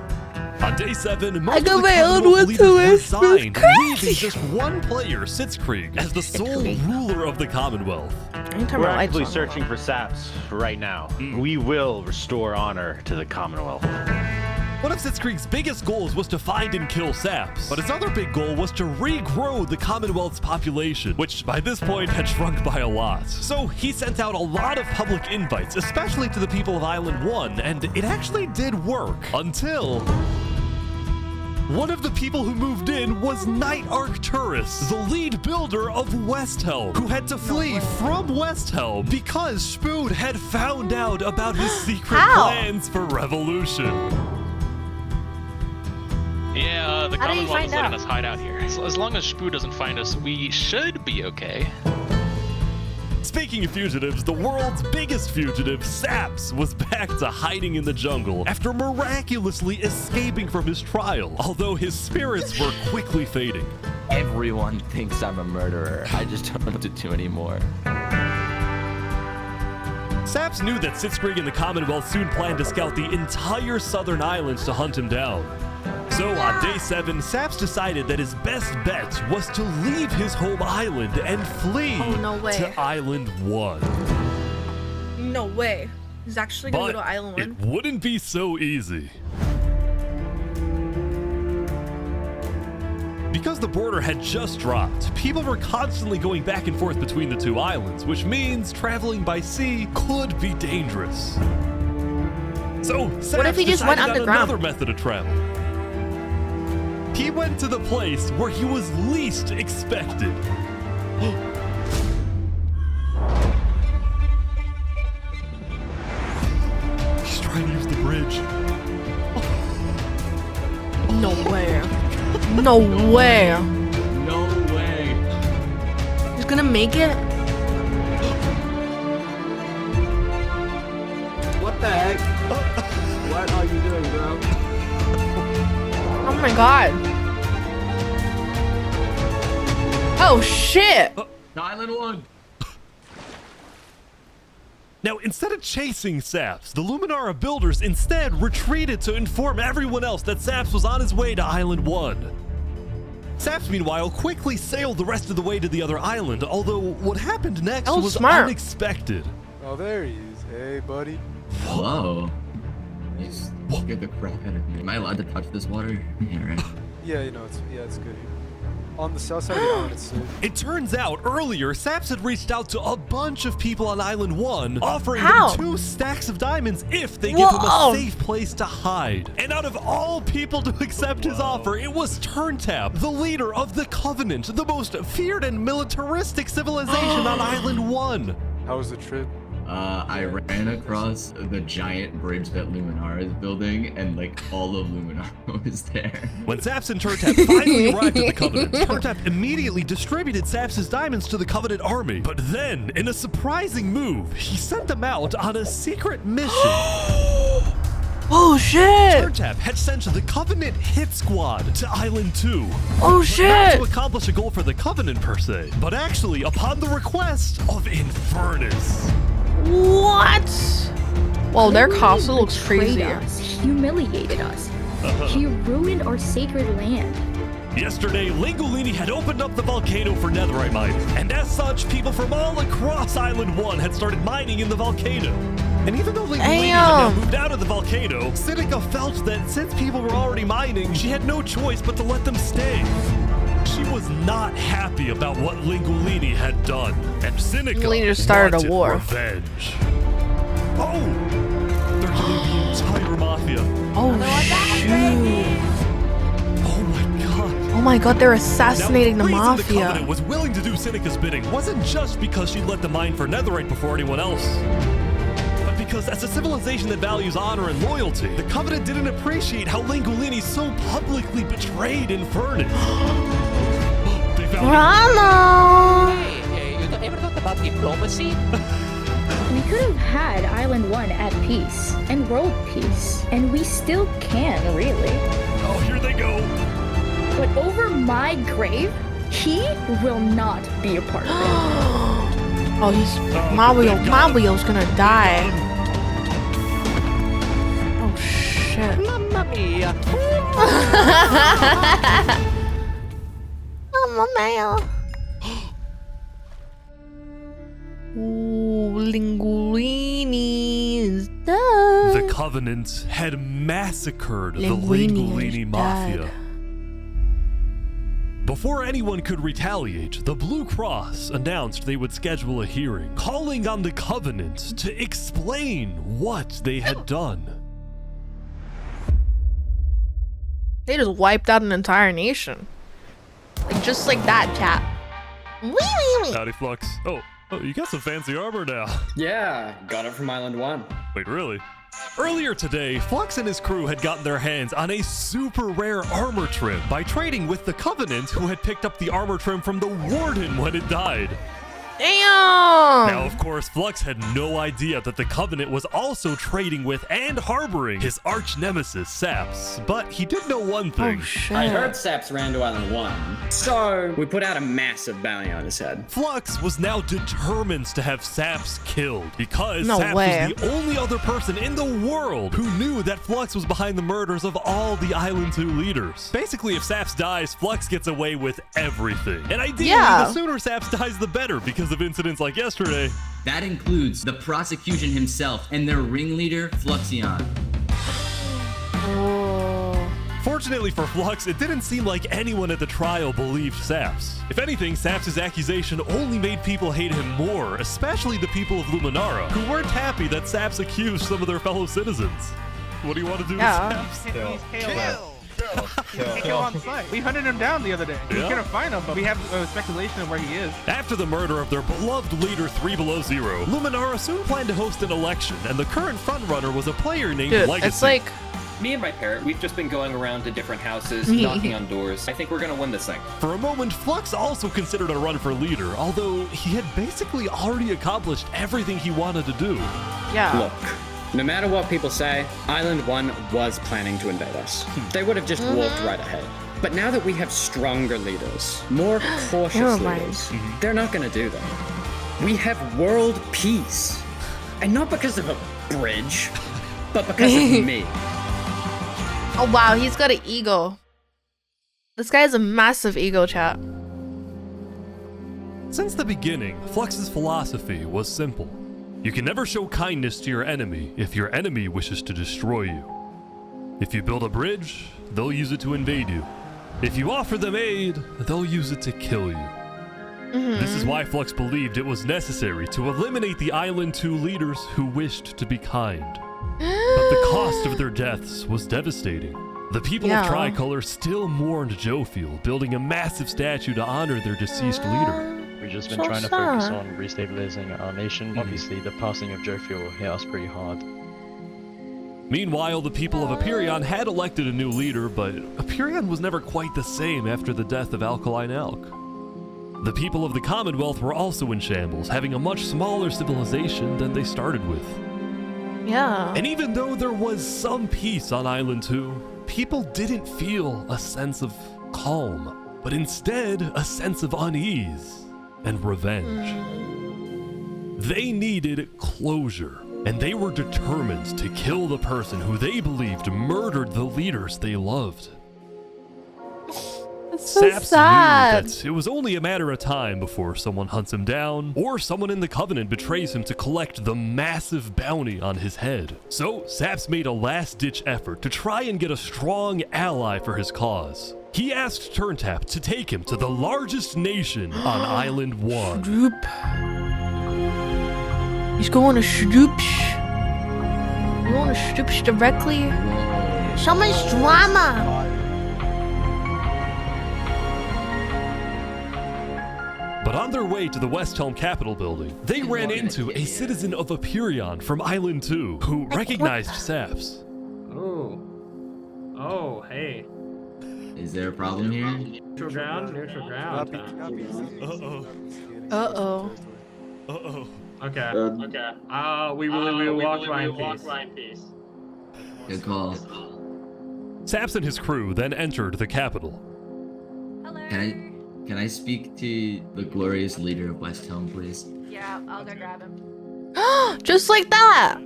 S2: On day 7, most of the Commonwealth leaders resigned, leaving just one player, Sitzkrieg, as the sole ruler of the Commonwealth.
S8: We're actively searching for saps right now. We will restore honor to the Commonwealth.
S2: One of Sitzkrieg's biggest goals was to find and kill saps, but his other big goal was to regrow the Commonwealth's population, which by this point had shrunk by a lot. So he sent out a lot of public invites, especially to the people of Island 1, and it actually did work, until one of the people who moved in was Night Arcturus, the lead builder of Westhelm, who had to flee from Westhelm because Spood had found out about his secret plans for revolution.
S11: Yeah, the Commonwealth is letting us hide out here. As long as Spoo doesn't find us, we should be okay.
S2: Speaking of fugitives, the world's biggest fugitive, Saps, was back to hiding in the jungle after miraculously escaping from his trial, although his spirits were quickly fading.
S16: Everyone thinks I'm a murderer. I just don't know what to do anymore.
S2: Saps knew that Sitzkrieg and the Commonwealth soon planned to scout the entire southern islands to hunt him down. So on day 7, Saps decided that his best bet was to leave his home island and flee to Island 1.
S1: No way. He's actually gonna go to Island 1?
S2: It wouldn't be so easy. Because the border had just dropped, people were constantly going back and forth between the two islands, which means traveling by sea could be dangerous. So Saps
S1: what if he just went
S2: decided on
S1: underground?
S2: another method of travel. He went to the place where he was least expected. He's trying to use the bridge.
S1: No way. No way.
S16: No way.
S1: He's gonna make it?
S9: What the heck? What are you doing, bro?
S1: Oh my god. Oh shit!
S16: Island 1.
S2: Now, instead of chasing Saps, the Luminara builders instead retreated to inform everyone else that Saps was on his way to Island 1. Saps, meanwhile, quickly sailed the rest of the way to the other island, although what happened next was unexpected.
S19: Oh, there he is. Hey, buddy.
S16: Whoa. You scared the crap out of me. Am I allowed to touch this water? Yeah, right.
S19: Yeah, you know, it's good here. On the south side of the island, it's safe.
S2: It turns out earlier, Saps had reached out to a bunch of people on Island 1, offering them 2 stacks of diamonds if they give him a safe place to hide. And out of all people to accept his offer, it was Turntap, the leader of the Covenant, the most feared and militaristic civilization on Island 1.
S19: How was the trip?
S16: I ran across the giant bridge that Luminara is building, and like all of Luminara was there.
S2: When Saps and Turntap finally arrived at the Covenant, Turntap immediately distributed Saps' diamonds to the Covenant army. But then, in a surprising move, he sent them out on a secret mission.
S1: Oh shit!
S2: Turntap had sent the Covenant hit squad to Island 2.
S1: Oh shit!
S2: Not to accomplish a goal for the Covenant per se, but actually upon the request of Infernus.
S1: What? Well, their castle looks crazy.
S12: Humiliated us. He ruined our sacred land.
S2: Yesterday, Lingolini had opened up the volcano for netherite mining, and as such, people from all across Island 1 had started mining in the volcano. And even though Lingolini had now moved out of the volcano, Sinica felt that since people were already mining, she had no choice but to let them stay. She was not happy about what Lingolini had done, and Sinica
S1: Lingolini started a
S2: wanted
S1: war.
S2: revenge. Oh! They're killing the entire mafia.
S1: Oh shoot!
S2: Oh
S1: my god, they're assassinating
S2: now,
S1: the
S2: reason
S1: mafia.
S2: The Covenant was willing to do Sinica's bidding wasn't just because she let them mine for netherite before anyone else, but because as a civilization that values honor and loyalty, the Covenant didn't appreciate how Lingolini so publicly betrayed Infernus. They found
S1: Rama!
S23: Hey, you ever thought about diplomacy?
S12: We could have had Island 1 at peace and world peace, and we still can, really.
S2: Oh, here they go.
S12: But over my grave, he will not be a part of it.
S1: Oh, he's Mawio's gonna die. Oh shit.
S23: Mamma mia.
S1: Mamma mia. Ooh, Lingolini is dead.
S2: The Covenant had massacred the
S1: Linguini
S2: Linguini Mafia. Before anyone could retaliate, the Blue Cross announced they would schedule a hearing, calling on the Covenant to explain what they had done.
S1: They just wiped out an entire nation. Like, just like that, chat.
S2: Howdy, Flux. Oh, you got some fancy armor now.
S3: Yeah, got it from Island 1.
S2: Wait, really? Earlier today, Flux and his crew had gotten their hands on a super rare armor trim by trading with the Covenant, who had picked up the armor trim from the Warden when it died.
S1: Damn!
S2: Now, of course, Flux had no idea that the Covenant was also trading with and harboring his arch nemesis, Saps. But he did know one thing.
S1: Oh, shit.
S3: I heard Saps ran to Island 1, so we put out a massive bounty on his head.
S2: Flux was now determined to have Saps killed, because
S1: No
S2: Saps
S1: way.
S2: was the only other person in the world who knew that Flux was behind the murders of all the Island 2 leaders. Basically, if Saps dies, Flux gets away with everything. And ideally, the sooner Saps dies, the better, because of incidents like yesterday.
S24: That includes the prosecution himself and their ringleader, Fluxion.
S2: Fortunately for Flux, it didn't seem like anyone at the trial believed Saps. If anything, Saps' accusation only made people hate him more, especially the people of Luminara, who weren't happy that Saps accused some of their fellow citizens. What do you want to do with Saps?
S5: Kill on sight. We hunted him down the other day. We couldn't find him, but we have speculation of where he is.
S2: After the murder of their beloved leader 3 Below Zero, Luminara soon planned to host an election, and the current frontrunner was a player named Legacy.
S1: It's like...
S3: Me and my parrot, we've just been going around to different houses, knocking on doors. I think we're gonna win this thing.
S2: For a moment, Flux also considered a run for leader, although he had basically already accomplished everything he wanted to do.
S1: Yeah.
S3: Look, no matter what people say, Island 1 was planning to invade us. They would have just walked right ahead. But now that we have stronger leaders, more cautious leaders, they're not gonna do that. We have world peace. And not because of a bridge, but because of me.
S1: Oh wow, he's got an ego. This guy has a massive ego, chat.
S2: Since the beginning, Flux's philosophy was simple. You can never show kindness to your enemy if your enemy wishes to destroy you. If you build a bridge, they'll use it to invade you. If you offer them aid, they'll use it to kill you. This is why Flux believed it was necessary to eliminate the Island 2 leaders who wished to be kind. But the cost of their deaths was devastating. The people of Tricolor still mourned Jofiel, building a massive statue to honor their deceased leader.
S8: We've just been trying to focus on restabilizing our nation. Obviously, the passing of Jofiel hit us pretty hard.
S2: Meanwhile, the people of Aperion had elected a new leader, but Aperion was never quite the same after the death of Alkaline Elk. The people of the Commonwealth were also in shambles, having a much smaller civilization than they started with.
S1: Yeah.
S2: And even though there was some peace on Island 2, people didn't feel a sense of calm, but instead a sense of unease and revenge. They needed closure, and they were determined to kill the person who they believed murdered the leaders they loved.
S1: That's so
S2: Saps
S1: sad.
S2: knew that it was only a matter of time before someone hunts him down, or someone in the Covenant betrays him to collect the massive bounty on his head. So Saps made a last-ditch effort to try and get a strong ally for his cause. He asked Turntap to take him to the largest nation on Island 1.
S1: Shroop. He's going to Shroops. You going to Shroops directly? So much drama.
S2: But on their way to the West Helm Capitol building, they ran into a citizen of Aperion from Island 2 who recognized Saps.
S5: Oh, hey.
S24: Is there a problem here?
S5: Neutral ground.
S1: Uh-oh.
S5: Okay. We will walk by in peace.
S24: Good call.
S2: Saps and his crew then entered the Capitol.
S24: Can I speak to the glorious leader of West Helm, please?
S12: Yeah, I'll go grab him.
S1: Just like that.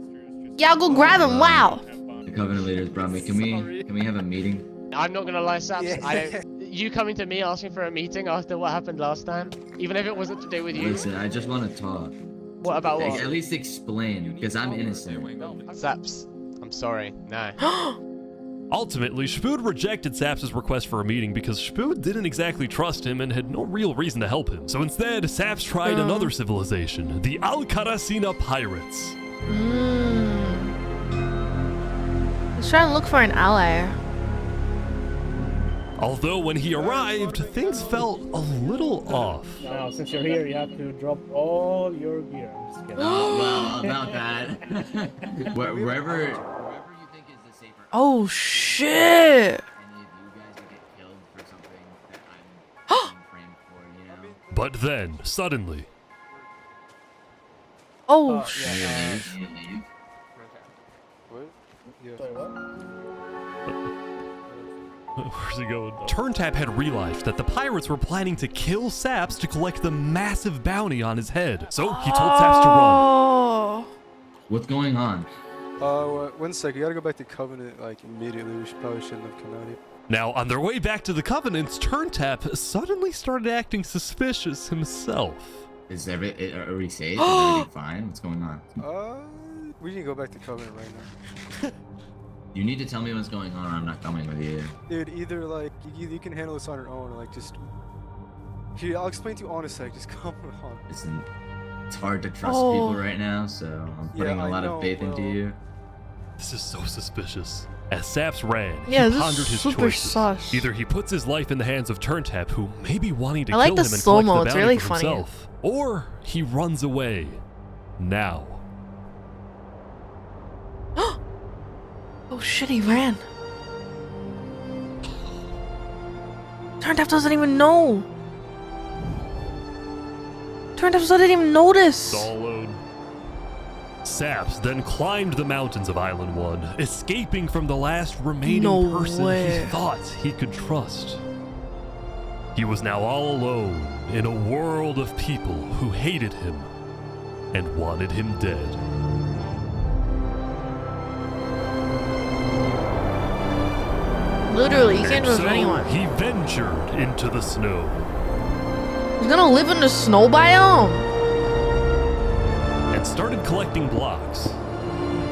S1: Yeah, I'll go grab him. Wow.
S24: The Covenant leaders brought me. Can we have a meeting?
S9: I'm not gonna lie, Saps. You coming to me asking for a meeting after what happened last time, even if it wasn't to do with you.
S24: Listen, I just want to talk.
S9: What about what?
S24: At least explain, because I'm innocent.
S9: Saps, I'm sorry. No.
S2: Ultimately, Spvwvky rejected Saps' request for a meeting because Spvwvky didn't exactly trust him and had no real reason to help him. So instead, Saps tried another civilization, the Alcaracina Pirates.
S1: He's trying to look for an ally.
S2: Although when he arrived, things felt a little off.
S20: Now, since you're here, you have to drop all your gear. I'm just kidding.
S24: Oh, well, about that. Wherever you think is the safer.
S1: Oh, shit.
S24: Any of you guys would get killed for something that I'm framed for, you know?
S2: But then, suddenly...
S1: Oh,
S24: shit.
S19: What? Yeah.
S2: Where's he going? Turntap had realized that the pirates were planning to kill Saps to collect the massive bounty on his head. So he told Saps to run.
S24: What's going on?
S19: 1 sec. You gotta go back to Covenant like immediately. We probably shouldn't have come out here.
S2: Now, on their way back to the Covenants, Turntap suddenly started acting suspicious himself.
S24: Are we safe? Is everything fine? What's going on?
S19: We need to go back to Covenant right now.
S24: You need to tell me what's going on or I'm not coming with you.
S19: Dude, either like you can handle this on your own or like just here, I'll explain to you on a sec, just come on.
S24: It's hard to trust people right now, so I'm putting a lot of faith into you.
S2: This is so suspicious. As Saps ran,
S1: yeah,
S2: he pondered his choices.
S1: Sus.
S2: Either he puts his life in the hands of Turntap, who may be wanting to
S1: I like
S2: kill
S1: the
S2: him and
S1: slow-mo,
S2: collect the
S1: it's
S2: bounty
S1: really
S2: for
S1: funny.
S2: himself, or he runs away. Now.
S1: Oh shit, he ran. Turntap doesn't even know. Turntap doesn't even notice.
S2: All alone. Saps then climbed the mountains of Island 1, escaping from the last remaining person he thought he could trust. He was now all alone in a world of people who hated him and wanted him dead.
S1: Literally, you can't
S2: And
S1: trust
S2: so
S1: anyone.
S2: He ventured into the snow.
S1: He's gonna live in the snow biome.
S2: And started collecting blocks.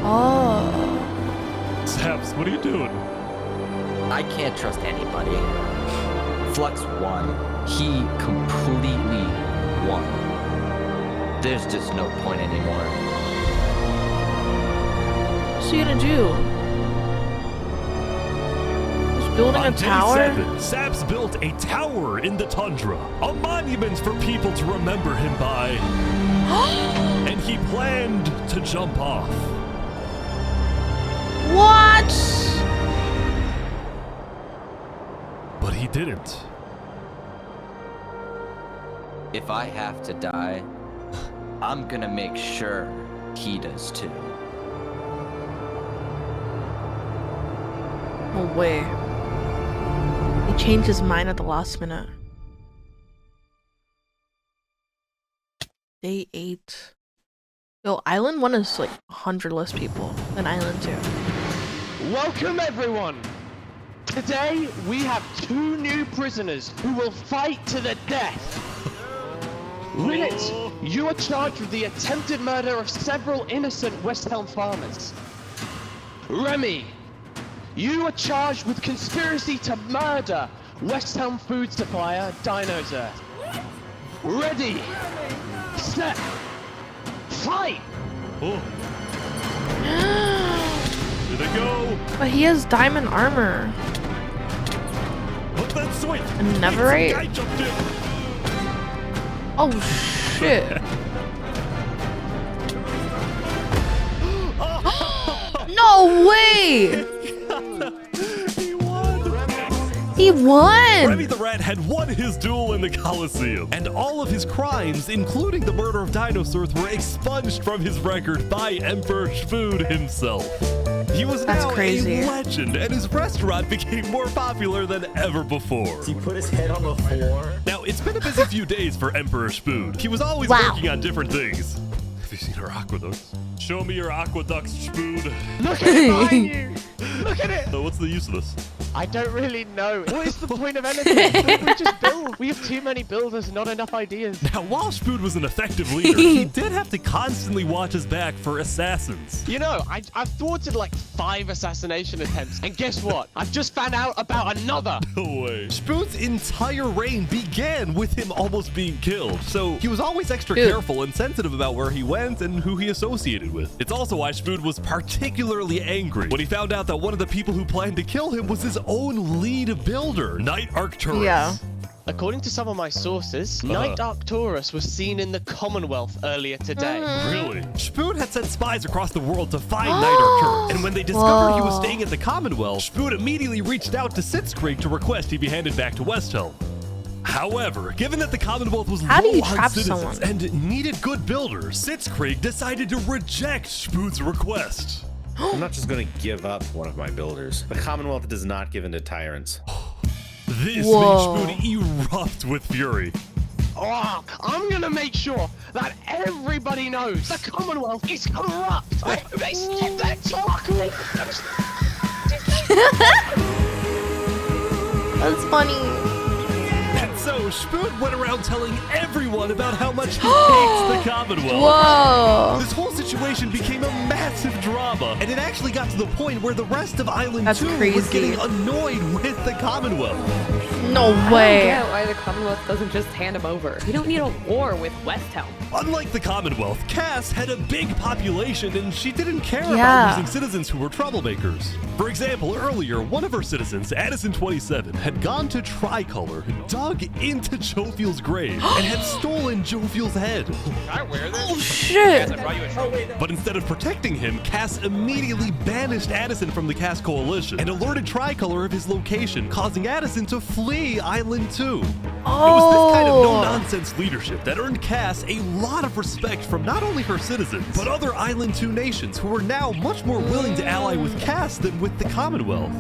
S1: Oh.
S2: Saps, what are you doing?
S6: I can't trust anybody. Flux won. He completely won. There's just no point anymore.
S1: What's he gonna do? Building
S2: On
S1: a
S2: day
S1: tower?
S2: 7, Saps built a tower in the tundra, a monument for people to remember him by. And he planned to jump off.
S1: What?
S2: But he didn't.
S6: If I have to die, I'm gonna make sure he does too.
S1: No way. He changed his mind at the last minute. Day 8. Yo, Island 1 is like 100 less people than Island 2.
S9: Welcome everyone! Today we have 2 new prisoners who will fight to the death. Rinit, you are charged with the attempted murder of several innocent West Helm farmers. Remy, you are charged with conspiracy to murder West Helm food supplier Dino's Earth. Ready, set, fight!
S2: Here they go!
S1: But he has diamond armor.
S2: Look at that swing!
S1: And Neverite?
S2: Guy jumped in.
S1: Oh shit. No way! He won!
S2: Remy the Rat had won his duel in the Colosseum, and all of his crimes, including the murder of Dinosaurs, were expunged from his record by Emperor Spvwvky himself. He was now a legend, and his restaurant became more popular than ever before.
S6: He put his head on the floor.
S2: Now, it's been a busy few days for Emperor Spvwvky. He was always working on different things. Have you seen our aqueducts? Show me your aqueducts, Spvwvky.
S9: Look at it behind you! Look at it!
S2: So what's the use of this?
S9: I don't really know. What is the point of anything? We just build. We have too many builders, not enough ideas.
S2: Now, while Spood was an effective leader, he did have to constantly watch his back for assassins.
S9: You know, I've thwarted like 5 assassination attempts, and guess what? I've just found out about another.
S2: No way. Spood's entire reign began with him almost being killed, so he was always extra careful and sensitive about where he went and who he associated with. It's also why Spood was particularly angry when he found out that one of the people who planned to kill him was his own lead builder, Knight Arcturus.
S22: Yeah.
S9: According to some of my sources, Knight Arcturus was seen in the Commonwealth earlier today.
S2: Really? Spood had sent spies across the world to find Knight Arcturus, and when they discovered he was staying at the Commonwealth, Spood immediately reached out to Sitzkrieg to request he be handed back to Westhelm. However, given that the Commonwealth was low on citizens and needed good builders, Sitzkrieg decided to reject Spood's request.
S20: I'm not just going to give up one of my builders. The Commonwealth does not give in to tyrants.
S2: This made Spood erupt with fury.
S9: Oh, I'm gonna make sure that everybody knows the Commonwealth is corrupt. They stepped their talking.
S1: That's funny.
S2: And so Spood went around telling everyone about how much he hates the Commonwealth.
S1: Whoa.
S2: This whole situation became a massive drama, and it actually got to the point where the rest of Island 2 was getting annoyed with the Commonwealth.
S1: No way.
S4: I don't get why the Commonwealth doesn't just hand him over. We don't need a war with Westhelm.
S2: Unlike the Commonwealth, Cass had a big population and she didn't care about losing citizens who were troublemakers. For example, earlier, one of her citizens, Addison27, had gone to Tricolor, dug into Jovial's grave, and had stolen Jovial's head.
S13: Can I wear this?
S1: Oh, shit.
S13: Yes, I brought you a trophy.
S2: But instead of protecting him, Cass immediately banished Addison from the Cass Coalition and alerted Tricolor of his location, causing Addison to flee Island 2. It was this kind of no-nonsense leadership that earned Cass a lot of respect from not only her citizens, but other Island 2 nations who were now much more willing to ally with Cass than with the Commonwealth.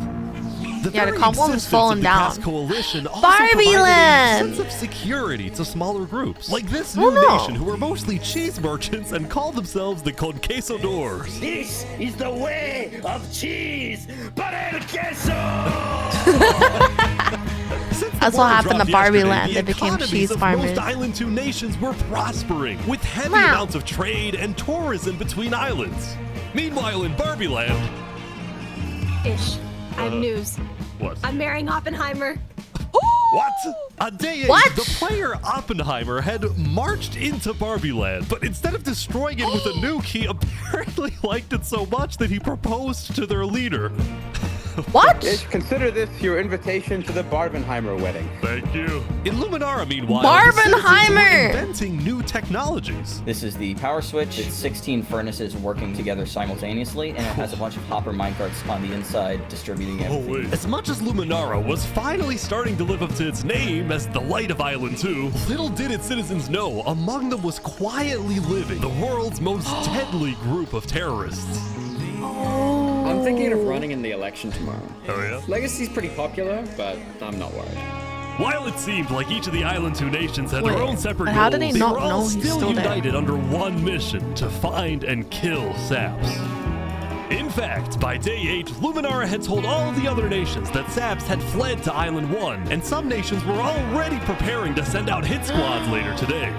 S2: The
S1: Commonwealth is falling down.
S2: Cass Coalition also
S1: Barbie
S2: provided
S1: Land!
S2: a sense of security to smaller groups, like this new nation who were mostly cheese merchants and called themselves the Conquistadors.
S7: This is the way of cheese, but el queso!
S1: That's what happened to Barbie Land. They became
S2: economies
S1: cheese
S2: of
S1: farmers.
S2: Most Island 2 nations were prospering, with heavy amounts of trade and tourism between islands. Meanwhile, in Barbie Land...
S14: Ish. I have news.
S2: What?
S14: I'm marrying Oppenheimer.
S2: What? On day 8, the player Oppenheimer had marched into Barbie Land, but instead of destroying it with a nuke, he apparently liked it so much that he proposed to their leader.
S1: What?
S15: Consider this your invitation to the Barbenheimer wedding.
S2: Thank you. In Luminara, meanwhile,
S1: Barbenheimer!
S2: inventing new technologies.
S21: This is the power switch. It's 16 furnaces working together simultaneously, and it has a bunch of hopper minecarts on the inside distributing everything.
S2: As much as Luminara was finally starting to live up to its name as the light of Island 2, little did its citizens know among them was quietly living the world's most deadly group of terrorists.
S3: I'm thinking of running in the election tomorrow.
S2: Oh yeah?
S3: Legacy's pretty popular, but I'm not worried.
S2: While it seemed like each of the Island 2 nations had their
S1: Wait,
S2: own separate
S1: how
S2: goals,
S1: do they
S2: they
S1: not
S2: were
S1: know
S2: all
S1: he's
S2: still
S1: still there?
S2: united under one mission, to find and kill Saps. In fact, by day 8, Luminara had told all the other nations that Saps had fled to Island 1, and some nations were already preparing to send out hit squads later today.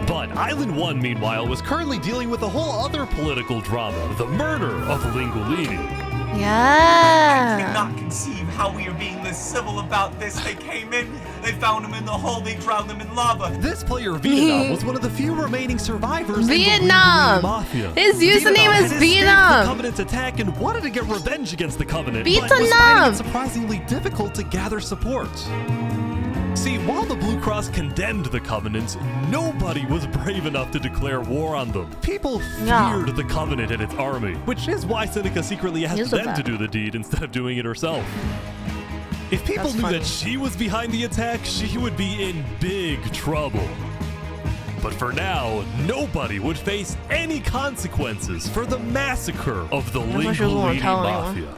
S2: But Island 1, meanwhile, was currently dealing with a whole other political drama, the murder of Lingolini.
S1: Yeah.
S25: I cannot conceive how we are being this civil about this. They came in, they found him in the hole, they drowned him in lava.
S2: This player, Vietnam, was one of the few remaining survivors
S1: Vietnam!
S2: in the Mafia.
S1: His username is
S2: had escaped
S1: Vietnam!
S2: the Covenant's attack and wanted to get revenge against the Covenant, but was
S1: Vietnam!
S2: finding it surprisingly difficult to gather support. See, while the Blue Cross condemned the Covenant, nobody was brave enough to declare war on them. People feared the Covenant and its army, which is why Seneca secretly asked them to do the deed instead of doing it herself. If people knew that she was behind the attack, she would be in big trouble. But for now, nobody would face any consequences for the massacre of the Lingolini Mafia.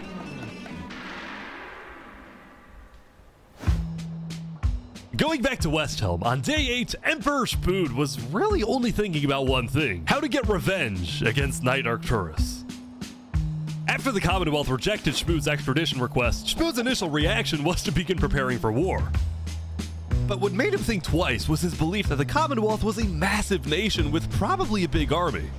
S2: Going back to Westhelm, on day 8, Emperor Spood was really only thinking about one thing: how to get revenge against Knight Arcturus. After the Commonwealth rejected Spvw's extradition request, Spvw's initial reaction was to begin preparing for war. But what made him think twice was his belief that the Commonwealth was a massive nation with probably a big army.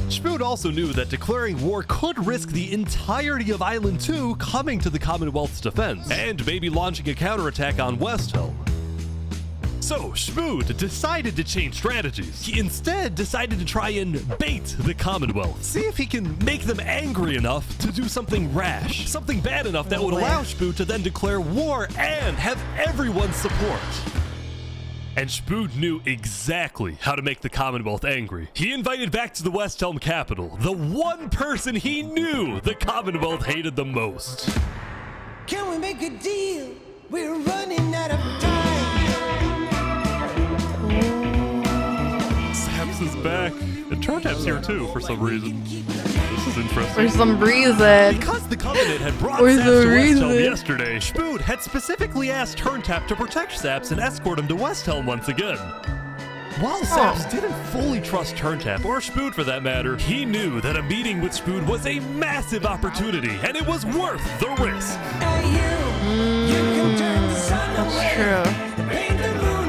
S2: Spvw also knew that declaring war could risk the entirety of Island 2 coming to the Commonwealth's defense, and maybe launching a counterattack on Westhelm. So Spvw decided to change strategies. He instead decided to try and bait the Commonwealth. See if he can make them angry enough to do something rash. Something bad enough that would allow Spvw to then declare war and have everyone's support. And Spvw knew exactly how to make the Commonwealth angry. He invited back to the Westhelm capital the one person he knew the Commonwealth hated the most.
S10: Can we make a deal? We're running out of time.
S2: Saps is back, and Turntap's here too for some reason. This is interesting.
S1: For some reason.
S2: Because the Covenant had brought Saps to Westhelm yesterday, Spvw had specifically asked Turntap to protect Saps and escort him to Westhelm once again. While Saps didn't fully trust Turntap, or Spvw for that matter, he knew that a meeting with Spvw was a massive opportunity, and it was worth the risk.
S1: That's true.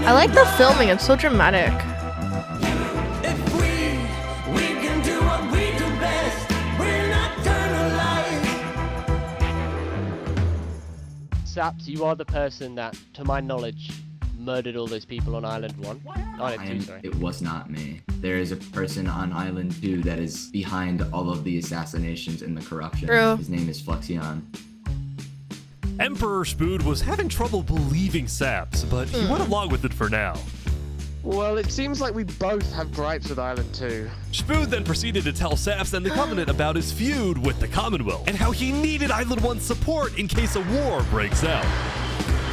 S1: I like the filming, it's so dramatic.
S9: Saps, you are the person that, to my knowledge, murdered all those people on Island 1. Island 2, sorry.
S24: It was not me. There is a person on Island 2 that is behind all of the assassinations and the corruption.
S1: True.
S24: His name is Flexion.
S2: Emperor Spvw was having trouble believing Saps, but he went along with it for now.
S9: Well, it seems like we both have gripes with Island 2.
S2: Spvw then proceeded to tell Saps and the Covenant about his feud with the Commonwealth, and how he needed Island 1's support in case a war breaks out.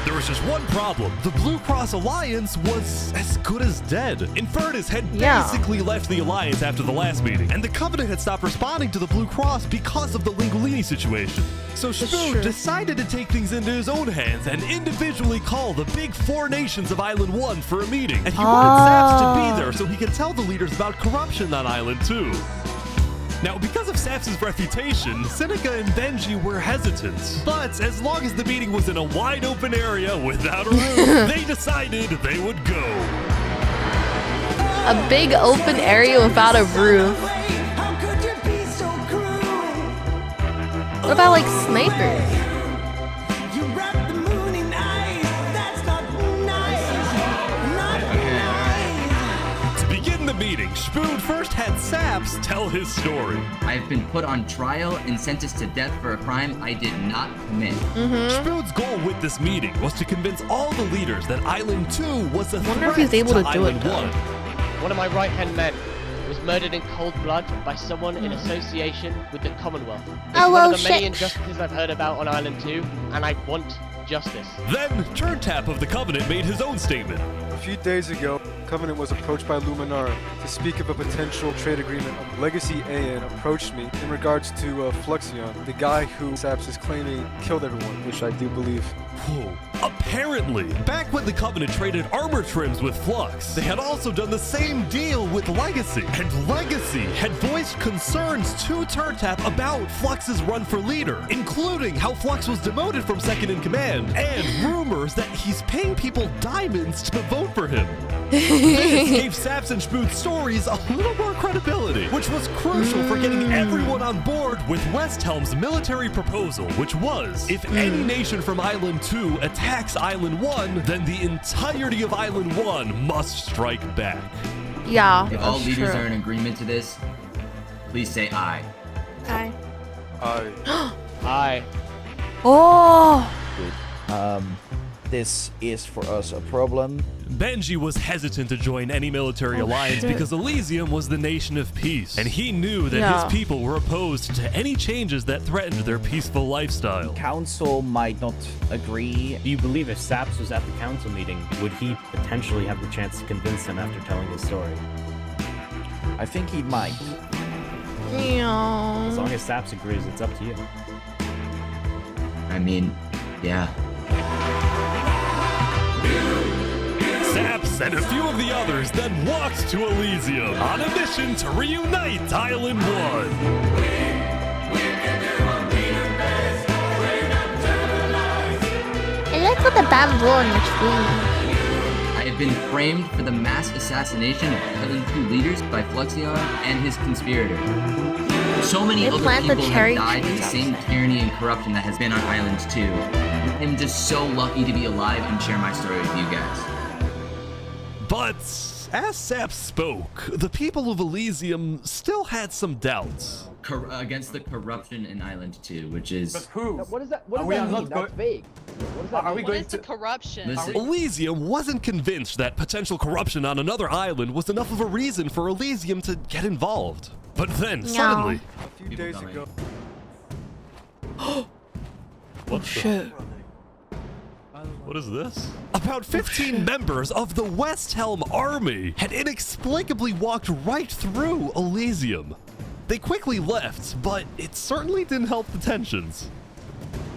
S2: There was just one problem. The Blue Cross Alliance was as good as dead. Infernus had basically left the Alliance after the last meeting, and the Covenant had stopped responding to the Blue Cross because of the Lingolini situation. So Spvw decided to take things into his own hands and individually call the big 4 nations of Island 1 for a meeting. And he wanted Saps to be there so he could tell the leaders about corruption on Island 2. Now, because of Saps' reputation, Seneca and Benji were hesitant. But as long as the meeting was in a wide open area without a roof, they decided they would go.
S1: A big open area without a roof. What about like snipers?
S2: Meeting, Spvw first had Saps tell his story.
S24: I've been put on trial and sentenced to death for a crime I did not commit.
S2: Spvw's goal with this meeting was to convince all the leaders that Island 2 was a threat
S1: if he's able to do
S2: Island
S1: it,
S2: 1.
S9: One of my right-hand men was murdered in cold blood by someone in association with the Commonwealth. It's one of the many injustices I've heard about on Island 2, and I want justice.
S2: Then, Turntap of the Covenant made his own statement.
S19: A few days ago, Covenant was approached by Luminar to speak of a potential trade agreement. Legacy AN approached me in regards to Flexion, the guy who Saps is claiming killed everyone, which I do believe.
S2: Whoa. Apparently, back when the Covenant traded armor trims with Flux, they had also done the same deal with Legacy. And Legacy had voiced concerns to Turntap about Flux's run for leader, including how Flux was demoted from second in command, and rumors that he's paying people diamonds to vote for him. This gave Saps and Spvw's stories a little more credibility, which was crucial for getting everyone on board with Westhelm's military proposal, which was, if any nation from Island 2 attacks Island 1, then the entirety of Island 1 must strike back.
S1: Yeah,
S24: if all leaders are in agreement to this, please say aye.
S1: Aye.
S19: Aye.
S9: Aye.
S1: Oh!
S11: This is for us a problem.
S2: Benji was hesitant to join any military alliance because Elysium was the nation of peace, and he knew that his people were opposed to any changes that threatened their peaceful lifestyle.
S11: Council might not agree.
S16: Do you believe if Saps was at the council meeting, would he potentially have the chance to convince them after telling his story?
S11: I think he might.
S16: As long as Saps agrees, it's up to you.
S24: I mean, yeah.
S2: Saps and a few of the others then walked to Elysium on a mission to reunite Island 1.
S1: Look at the bamboo on your tree.
S24: I have been framed for the mass assassination of Island 2 leaders by Fluxion and his conspirator. So many
S1: They
S24: other
S1: plant the
S24: people
S1: cherry
S24: have died in the
S1: trees
S24: same tyranny and corruption that has been on Island 2. I'm just so lucky to be alive and share my story with you guys.
S2: But as Sap spoke, the people of Elysium still had some doubts.
S24: Against the corruption in Island 2, which is...
S15: But who?
S5: What does that? What does
S15: we
S5: that
S15: are
S5: mean?
S15: not
S5: That's vague. What does that
S15: Are we
S5: mean?
S15: going to
S8: corruption?
S24: Listen,
S2: Elysium wasn't convinced that potential corruption on another island was enough of a reason for Elysium to get involved. But then, suddenly...
S19: A few days ago.
S2: What shit? What is this? About 15 members of the West Helm army had inexplicably walked right through Elysium. They quickly left, but it certainly didn't help the tensions.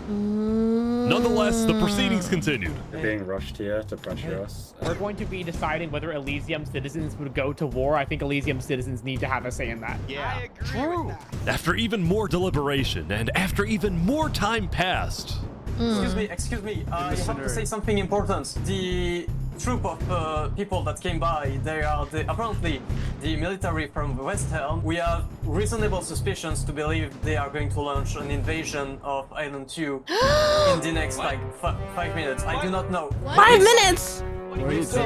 S2: Nonetheless, the proceedings continued.
S17: They're being rushed here to pressure us.
S18: We're going to be deciding whether Elysium citizens would go to war. I think Elysium citizens need to have a say in that.
S17: Yeah.
S18: True.
S2: After even more deliberation and after even more time passed...
S23: Excuse me, I have to say something important. The troop of people that came by, they are apparently the military from West Helm. We have reasonable suspicions to believe they are going to launch an invasion of Island 2 in the next, like, 5 minutes. I do not know.
S1: 5 minutes! 5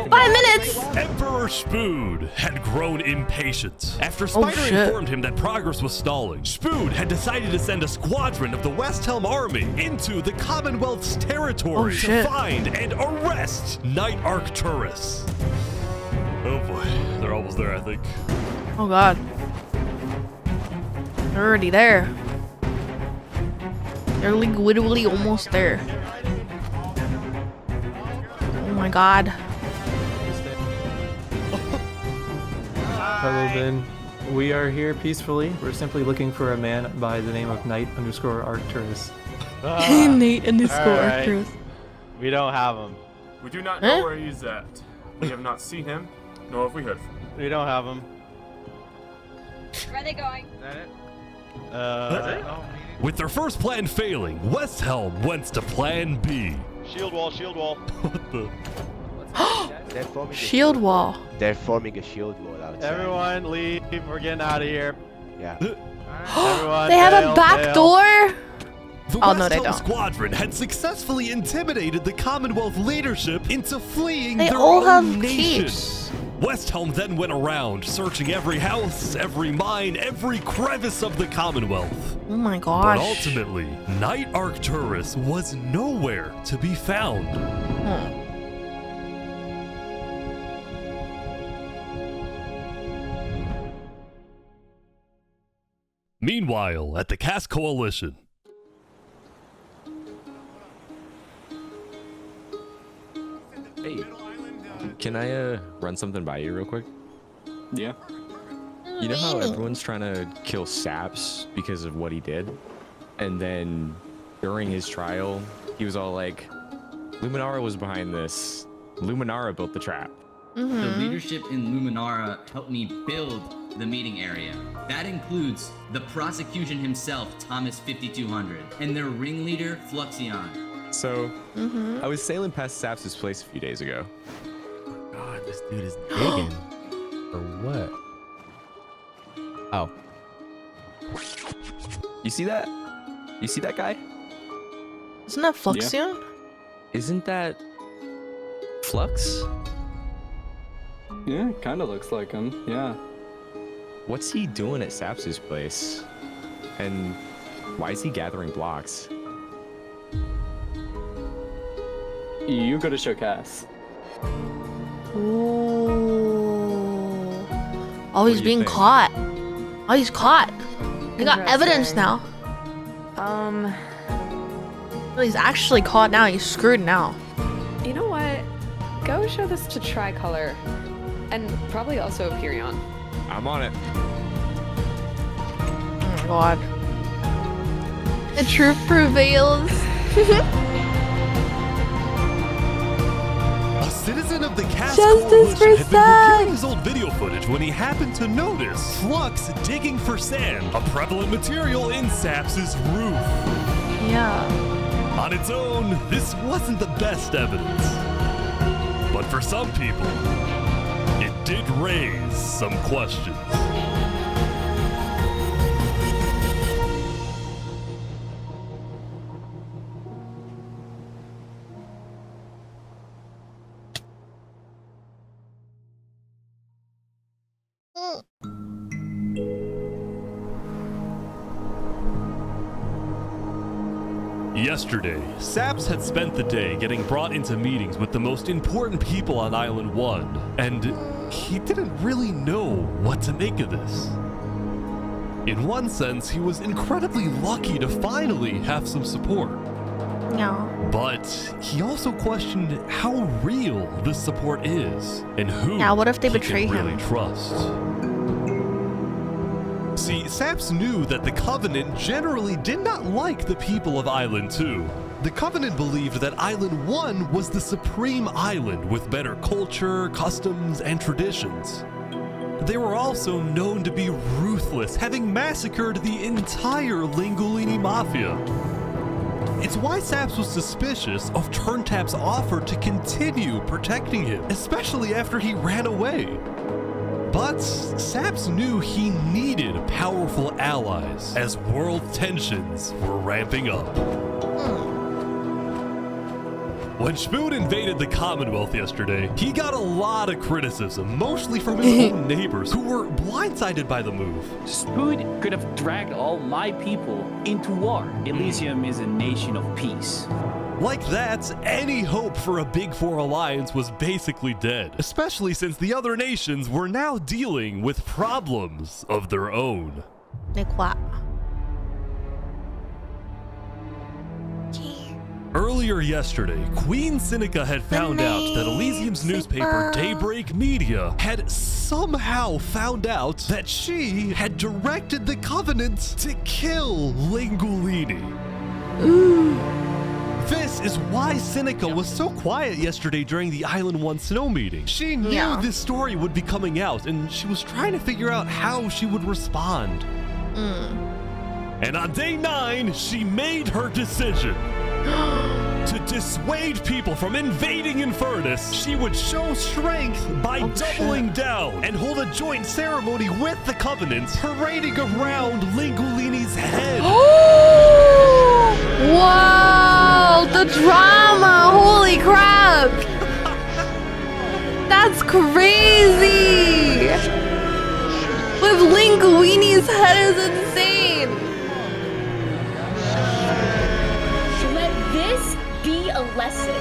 S1: minutes!
S2: Emperor Spood had grown impatient. After Spider informed him that progress was stalling, Spood had decided to send a squadron of the West Helm army into the Commonwealth's territory to find and arrest Knight Arcturus. Oh boy, they're almost there, I think.
S1: Oh god. They're already there. They're like literally almost there. Oh my god.
S26: Hello, Ben. We are here peacefully. We're simply looking for a man by the name of Knight_Arcturus.
S1: Knight_Arcturus.
S27: We don't have him.
S13: We do not know where he's at. We have not seen him, nor have we heard from him.
S26: We don't have him.
S8: Where are they going?
S26: Is that it?
S2: With their first plan failing, West Helm went to plan B.
S27: Shield wall, shield wall.
S2: What the?
S1: Shield wall.
S5: They're forming a shield wall outside.
S26: Everyone leave. We're getting out of here.
S5: Yeah.
S26: Everyone
S1: They have a back
S26: bail.
S1: door?
S2: The
S1: Oh,
S2: West
S1: no, they
S2: Helm
S1: don't.
S2: squadron had successfully intimidated the Commonwealth leadership into fleeing
S1: They
S2: their
S1: all
S2: own
S1: have
S2: nation.
S1: capes.
S2: West Helm then went around, searching every house, every mine, every crevice of the Commonwealth.
S1: Oh my
S2: But
S1: gosh.
S2: ultimately, Knight Arcturus was nowhere to be found. Meanwhile, at the Cask Coalition.
S28: Hey, can I run something by you real quick?
S26: Yeah.
S28: You know how everyone's trying to kill Saps because of what he did? And then during his trial, he was all like, Luminara was behind this. Luminara built the trap.
S24: The leadership in Luminara helped me build the meeting area. That includes the prosecution himself, Thomas 5200, and their ringleader, Fluxion.
S28: So, I was sailing past Saps' place a few days ago.
S29: God, this dude is digging. For what? Oh.
S28: You see that? You see that guy?
S1: Isn't that Fluxion?
S28: Isn't that Flux?
S26: Yeah, kind of looks like him. Yeah.
S28: What's he doing at Saps' place? And why is he gathering blocks?
S26: You go to show Cass.
S1: Ooh. Oh, he's being caught. Oh, he's caught. He got evidence now. Well, he's actually caught now. He's screwed now.
S30: You know what? Go show this to Tricolor. And probably also Perion.
S28: I'm on it.
S1: Oh my god. The truth prevails.
S2: A citizen of the Cask
S1: Justice
S2: Coalition
S1: for
S2: had been
S1: Sam.
S2: reviewing his old video footage when he happened to notice Flux digging for sand, a prevalent material in Saps' roof.
S1: Yeah.
S2: On its own, this wasn't the best evidence. But for some people, it did raise some questions. Yesterday, Saps had spent the day getting brought into meetings with the most important people on Island 1, and he didn't really know what to make of this. In one sense, he was incredibly lucky to finally have some support.
S1: No.
S2: But he also questioned how real this support is, and who
S1: Now, what if they
S2: he
S1: betray
S2: can
S1: him?
S2: really trust. See, Saps knew that the Covenant generally did not like the people of Island 2. The Covenant believed that Island 1 was the supreme island with better culture, customs, and traditions. They were also known to be ruthless, having massacred the entire Lingolini Mafia. It's why Saps was suspicious of Turntap's offer to continue protecting him, especially after he ran away. But Saps knew he needed powerful allies as world tensions were ramping up. When Spoon invaded the Commonwealth yesterday, he got a lot of criticism, mostly from his own neighbors, who were blindsided by the move.
S3: Spoon could have dragged all my people into war. Elysium is a nation of peace.
S2: Like that, any hope for a Big Four alliance was basically dead, especially since the other nations were now dealing with problems of their own.
S1: Like what?
S2: Earlier yesterday, Queen Sinica had found out that Elysium's newspaper, Daybreak Media, had somehow found out that she had directed the Covenant to kill Lingolini. This is why Sinica was so quiet yesterday during the Island 1 snow meeting. She knew this story would be coming out, and she was trying to figure out how she would respond. And on day 9, she made her decision. To dissuade people from invading Infernus, she would show strength by doubling down and hold a joint ceremony with the Covenant, parading around Lingolini's head.
S1: Wow, the drama! Holy crap! That's crazy! With Lingolini's head is insane!
S8: Be a lesson.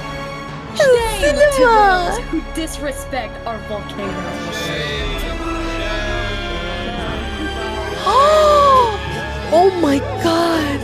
S1: Shame
S8: to those who disrespect our volcano.
S1: Oh my god!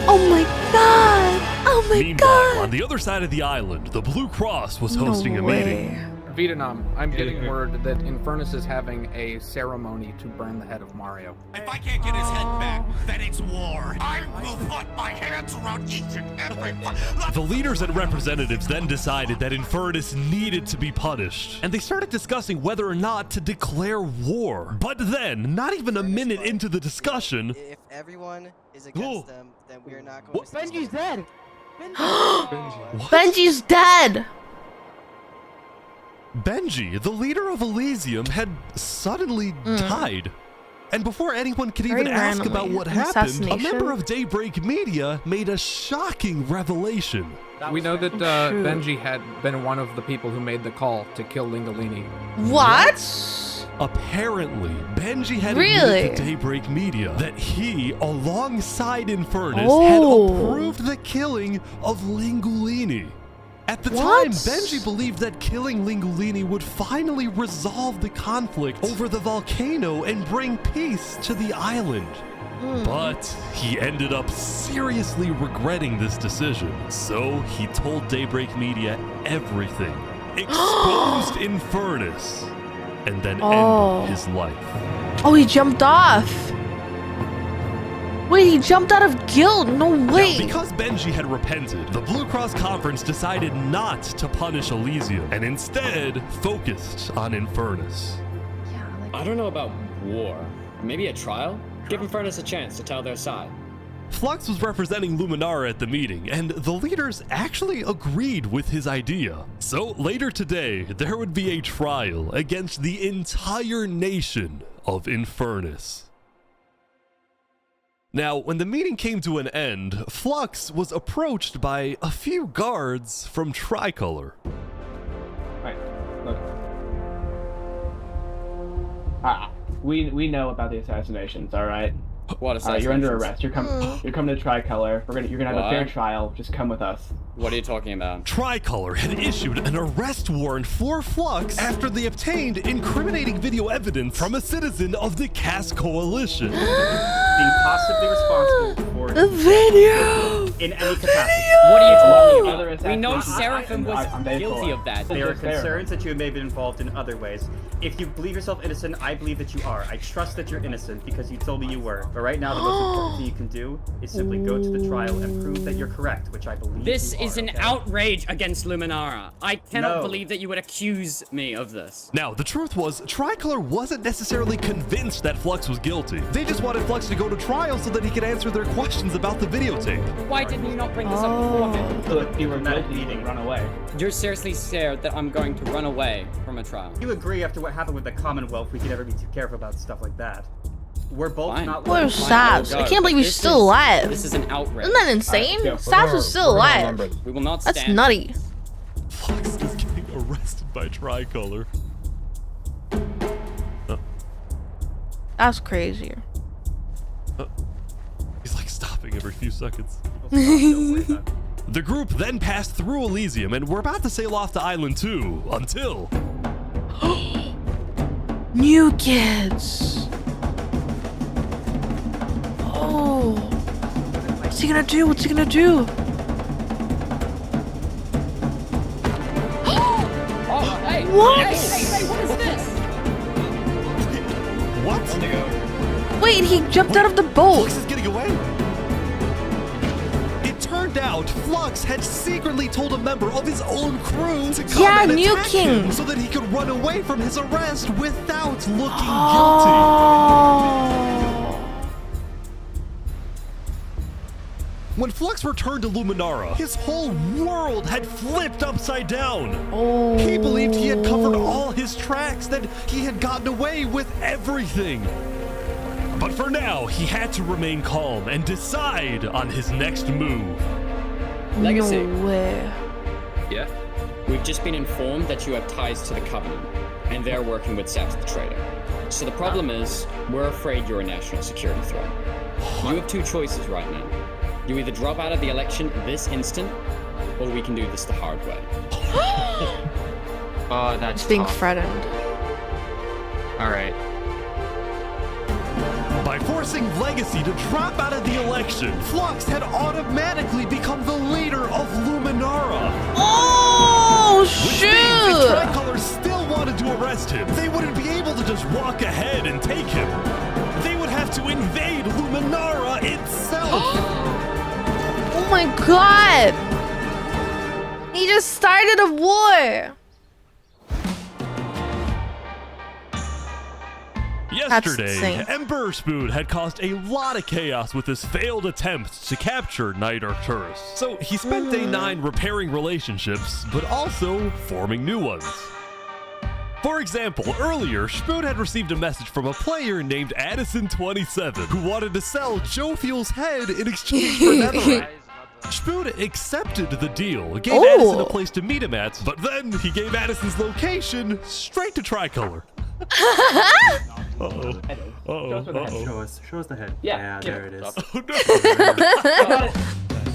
S1: Oh my god! Oh my
S2: Meanwhile,
S1: god!
S2: on the other side of the island, the Blue Cross was hosting a meeting.
S4: Vietnam, I'm getting word that Infernus is having a ceremony to burn the head of Mario.
S6: If I can't get his head back, then it's war. I will put my hands around each and every one.
S2: The leaders and representatives then decided that Infernus needed to be punished, and they started discussing whether or not to declare war. But then, not even a minute into the discussion,
S7: If everyone is against them, then we're not going to...
S18: Benji's dead!
S1: Benji's dead!
S2: Benji, the leader of Elysium, had suddenly died. And before anyone could even ask about what happened, a member of Daybreak Media made a shocking revelation.
S4: We know that Benji had been one of the people who made the call to kill Lingolini.
S1: What?
S2: Apparently, Benji had
S1: Really?
S2: admitted to Daybreak Media that he, alongside Infernus, had approved the killing of Lingolini. At the time, Benji believed that killing Lingolini would finally resolve the conflict over the volcano and bring peace to the island. But he ended up seriously regretting this decision. So he told Daybreak Media everything, exposed Infernus, and then ended his life.
S1: Oh, he jumped off! Wait, he jumped out of guilt? No way!
S2: Now, because Benji had repented, the Blue Cross Conference decided not to punish Elysium, and instead focused on Infernus.
S12: I don't know about war. Maybe a trial? Give Infernus a chance to tell their side.
S2: Flux was representing Luminara at the meeting, and the leaders actually agreed with his idea. So later today, there would be a trial against the entire nation of Infernus. Now, when the meeting came to an end, Flux was approached by a few guards from Tricolor.
S18: Right, look. We know about the assassinations, all right?
S3: What assassinations?
S18: You're under arrest. You're coming to Tricolor. You're gonna have a fair trial. Just come with us.
S3: What are you talking about?
S2: Tricolor had issued an arrest warrant for Flux after they obtained incriminating video evidence from a citizen of the Cass Coalition.
S9: Being possibly responsible for
S1: the video
S9: in any capacity.
S3: What are you talking about? We know Seraphim was guilty of that.
S9: There are concerns that you may have been involved in other ways. If you believe yourself innocent, I believe that you are. I trust that you're innocent because you told me you were. But right now, the most important thing you can do is simply go to the trial and prove that you're correct, which I believe
S3: This
S9: you
S3: is
S9: are,
S3: an
S9: okay?
S3: outrage against Luminara. I cannot
S9: No.
S3: believe that you would accuse me of this.
S2: Now, the truth was, Tricolor wasn't necessarily convinced that Flux was guilty. They just wanted Flux to go to trial so that he could answer their questions about the videotape.
S3: Why didn't you not bring this up beforehand?
S18: So if you were guilty, run away.
S3: You're seriously scared that I'm going to run away from a trial.
S9: You agree after what happened with the Commonwealth, we could never be too careful about stuff like that. We're both
S3: Fine.
S9: not.
S1: Where's Saps? I can't believe he's still alive.
S3: This is an outrage.
S1: Isn't that insane? Saps is still alive.
S3: We will not stand.
S1: That's nutty.
S2: Flux is getting arrested by Tricolor.
S1: That's crazy.
S2: He's like stopping every few seconds. The group then passed through Elysium and were about to sail off to Island 2 until...
S1: New kids! Oh! What's he gonna do? What's he gonna do?
S3: Oh, hey!
S1: What?
S3: Hey, what is this?
S2: What?
S1: Wait, he jumped out of the boat!
S2: Flux is getting away? It turned out Flux had secretly told a member of his own crew to come and
S1: New
S2: attack
S1: King.
S2: him so that he could run away from his arrest without looking
S1: Oh.
S2: guilty. When Flux returned to Luminara, his whole world had flipped upside down.
S1: Oh.
S2: He believed he had covered all his tracks, that he had gotten away with everything. But for now, he had to remain calm and decide on his next move.
S3: Legacy.
S1: No way.
S3: Yeah? We've just been informed that you have ties to the Covenant, and they're working with Saps the Trader. So the problem is, we're afraid you're a national security threat. You have two choices right now. You either drop out of the election this instant, or we can do this the hard way.
S9: Oh, that's
S1: He's being threatened.
S9: Alright.
S2: By forcing Legacy to drop out of the election, Flux had automatically become the leader of Luminara.
S1: Oh,
S2: Which means if Tricolor still wanted to arrest him, they wouldn't be able to just walk ahead and take him. They would have to invade Luminara itself.
S1: Oh my god! He just started a war!
S2: Yesterday, Emperor Spoon had caused a lot of chaos with his failed attempt to capture Knight Arcturus. So he spent day 9 repairing relationships, but also forming new ones. For example, earlier, Spoon had received a message from a player named Addison27 who wanted to sell Joe Fuel's head in exchange for netherite. Spoon accepted the deal, gave Addison a place to meet him at, but then he gave Addison's location straight to Tricolor. Uh-oh.
S29: Show us the head.
S18: Yeah,
S29: there it is.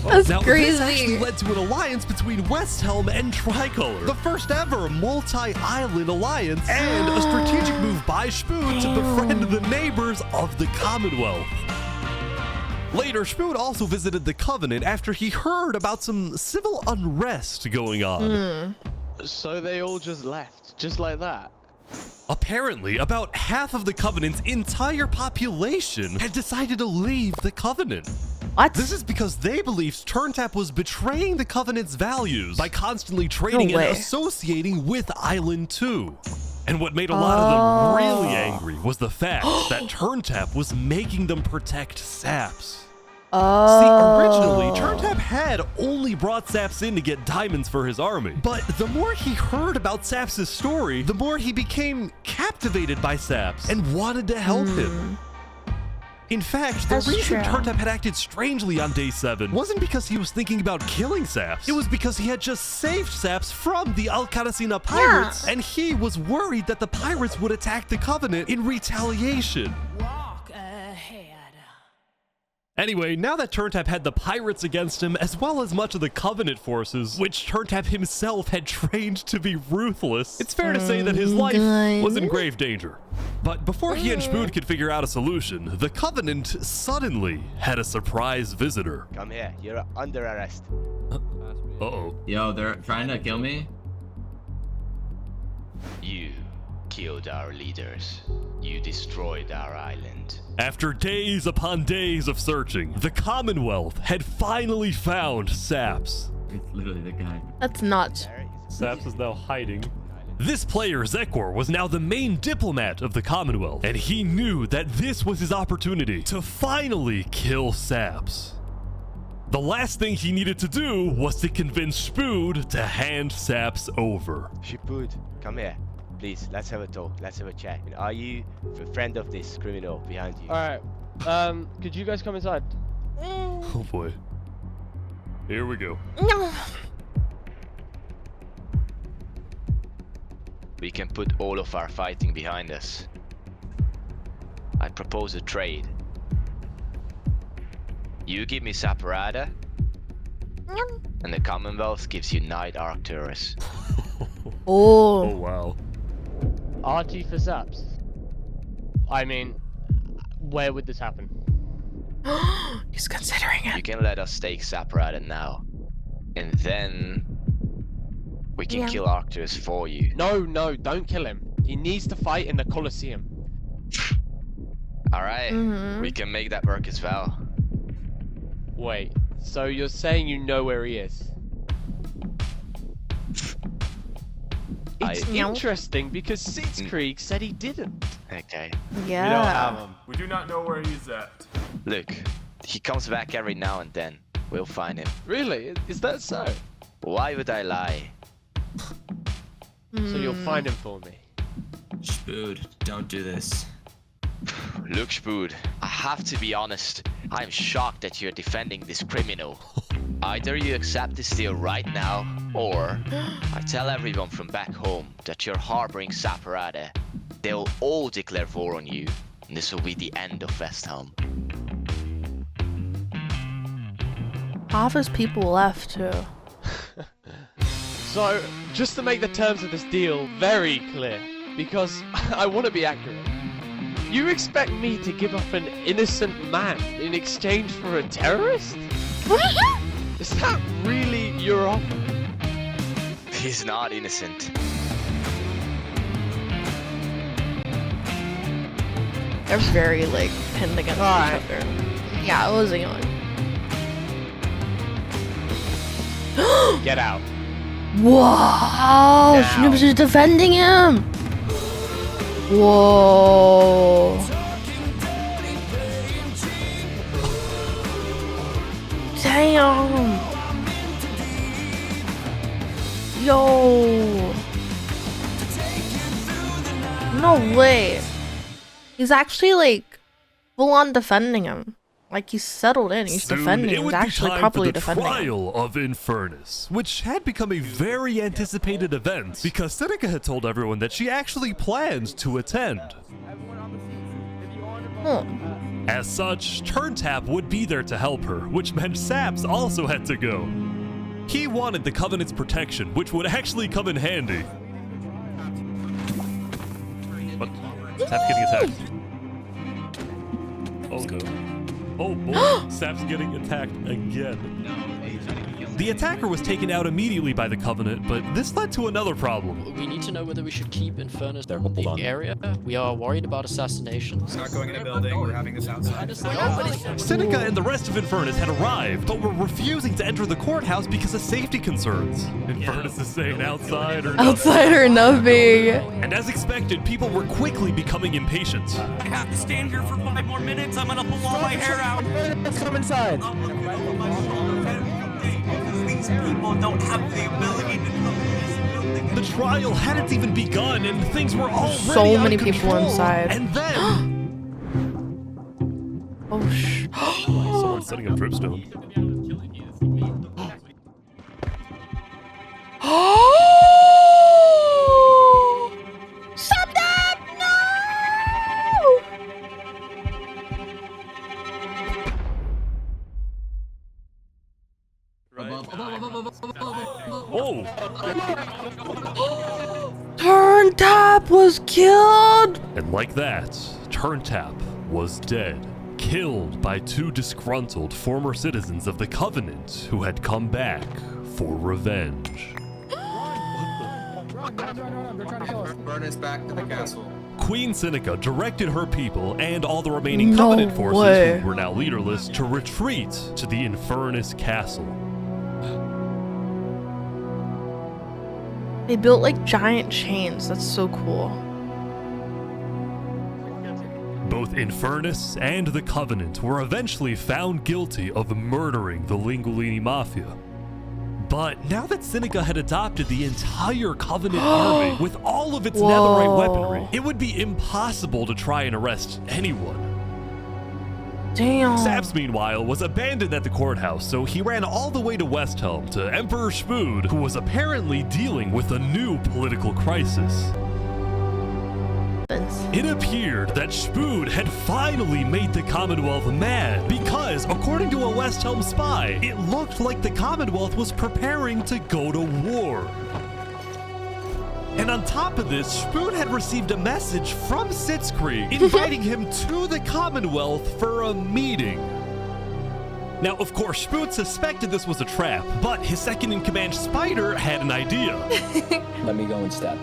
S1: That's
S2: now,
S1: crazy.
S2: This actually led to an alliance between Westhelm and Tricolor, the first ever multi-island alliance, and a strategic move by Spoon to befriend the neighbors of the Commonwealth. Later, Spoon also visited the Covenant after he heard about some civil unrest going on.
S5: So they all just left, just like that?
S2: Apparently, about half of the Covenant's entire population had decided to leave the Covenant.
S1: What?
S2: This is because they believed Turntap was betraying the Covenant's values by constantly trading and associating with Island 2. And what made a lot of them really angry was the fact that Turntap was making them protect Saps. See, originally, Turntap had only brought Saps in to get diamonds for his army. But the more he heard about Saps' story, the more he became captivated by Saps and wanted to help him. In fact, the reason Turntap had acted strangely on day 7 wasn't because he was thinking about killing Saps. It was because he had just saved Saps from the Alcaracina pirates, and he was worried that the pirates would attack the Covenant in retaliation. Anyway, now that Turntap had the pirates against him, as well as much of the Covenant forces, which Turntap himself had trained to be ruthless, it's fair to say that his life was in grave danger. But before he and Spood could figure out a solution, the Covenant suddenly had a surprise visitor.
S10: Come here, you're under arrest.
S2: Uh-oh.
S24: Yo, they're trying to kill me?
S10: You killed our leaders. You destroyed our island.
S2: After days upon days of searching, the Commonwealth had finally found Saps.
S24: It's literally the guy.
S1: That's not.
S2: Saps is now hiding. This player, Zekor, was now the main diplomat of the Commonwealth, and he knew that this was his opportunity to finally kill Saps. The last thing he needed to do was to convince Spood to hand Saps over.
S10: Spood, come here. Please, let's have a talk. Let's have a chat. Are you a friend of this criminal behind you?
S5: Alright. Could you guys come inside?
S2: Oh boy. Here we go.
S10: We can put all of our fighting behind us. I propose a trade. You give me Saparada, and the Commonwealth gives you Night Arcturus.
S2: Oh wow.
S5: RT for Saps. I mean, where would this happen?
S1: He's considering it.
S10: You can let us stake Saparada now, and then we can kill Arcturus for you.
S5: No, don't kill him. He needs to fight in the Colosseum.
S10: Alright, we can make that work as well.
S5: Wait, so you're saying you know where he is? It's interesting because Sitzkrieg said he didn't.
S10: Okay.
S1: Yeah.
S13: We don't have him. We do not know where he's at.
S10: Look, he comes back every now and then. We'll find him.
S5: Really? Is that so?
S10: Why would I lie?
S5: So you'll find him for me.
S24: Spood, don't do this.
S10: Look, Spood, I have to be honest. I'm shocked that you're defending this criminal. Either you accept this deal right now, or I tell everyone from back home that you're harboring Saparada. They'll all declare war on you, and this will be the end of Westhelm.
S1: Half his people left too.
S5: So, just to make the terms of this deal very clear, because I want to be accurate. You expect me to give up an innocent man in exchange for a terrorist? Is that really your offer?
S10: He's not innocent.
S1: They're very like pinned against each other. Yeah, it was a yawn.
S5: Get out.
S1: Whoa! Snoops is defending him! Whoa! Damn! Yo! No way! He's actually like full on defending him. Like he's settled in, he's defending him. He's actually properly defending him.
S2: Trial of Infernus, which had become a very anticipated event because Seneca had told everyone that she actually planned to attend. As such, Turntap would be there to help her, which meant Saps also had to go. He wanted the Covenant's protection, which would actually come in handy. What? Saps getting attacked. Oh no. Oh boy, Sap's getting attacked again. The attacker was taken out immediately by the Covenant, but this led to another problem.
S11: We need to know whether we should keep Infernus in the area. We are worried about assassinations.
S12: Not going in a building, we're having this outside.
S2: Seneca and the rest of Infernus had arrived, but were refusing to enter the courthouse because of safety concerns. Infernus is saying outside or nothing.
S1: Outside or nothing.
S2: And as expected, people were quickly becoming impatient.
S6: I have to stand here for 5 more minutes. I'm gonna pull all my hair out.
S5: Let's come inside.
S6: These people don't have the ability to come in this building.
S2: The trial hadn't even begun, and things were already
S1: So many
S2: out of
S1: people
S2: control.
S1: inside.
S2: And then
S1: Oh sh.
S2: someone's setting up dripstone.
S1: Stop that! No!
S2: Oh!
S1: Turntap was killed!
S2: And like that, Turntap was dead. Killed by 2 disgruntled former citizens of the Covenant who had come back for revenge.
S4: Burn us back to the castle.
S2: Queen Seneca directed her people and all the remaining
S1: No
S2: Covenant forces
S1: way.
S2: who were now leaderless to retreat to the Infernus Castle.
S1: They built like giant chains. That's so cool.
S2: Both Infernus and the Covenant were eventually found guilty of murdering the Lingolini Mafia. But now that Seneca had adopted the entire Covenant army with all of its netherite weaponry, it would be impossible to try and arrest anyone.
S1: Damn.
S2: Saps, meanwhile, was abandoned at the courthouse, so he ran all the way to Westhelm to Emperor Spvwvky, who was apparently dealing with a new political crisis. It appeared that Spvwvky had finally made the Commonwealth mad because, according to a Westhelm spy, it looked like the Commonwealth was preparing to go to war. And on top of this, Spvwvky had received a message from Sitzkrieg inviting him to the Commonwealth for a meeting. Now, of course, Spvwvky suspected this was a trap, but his second-in-command Spider had an idea.
S14: Let me go instead.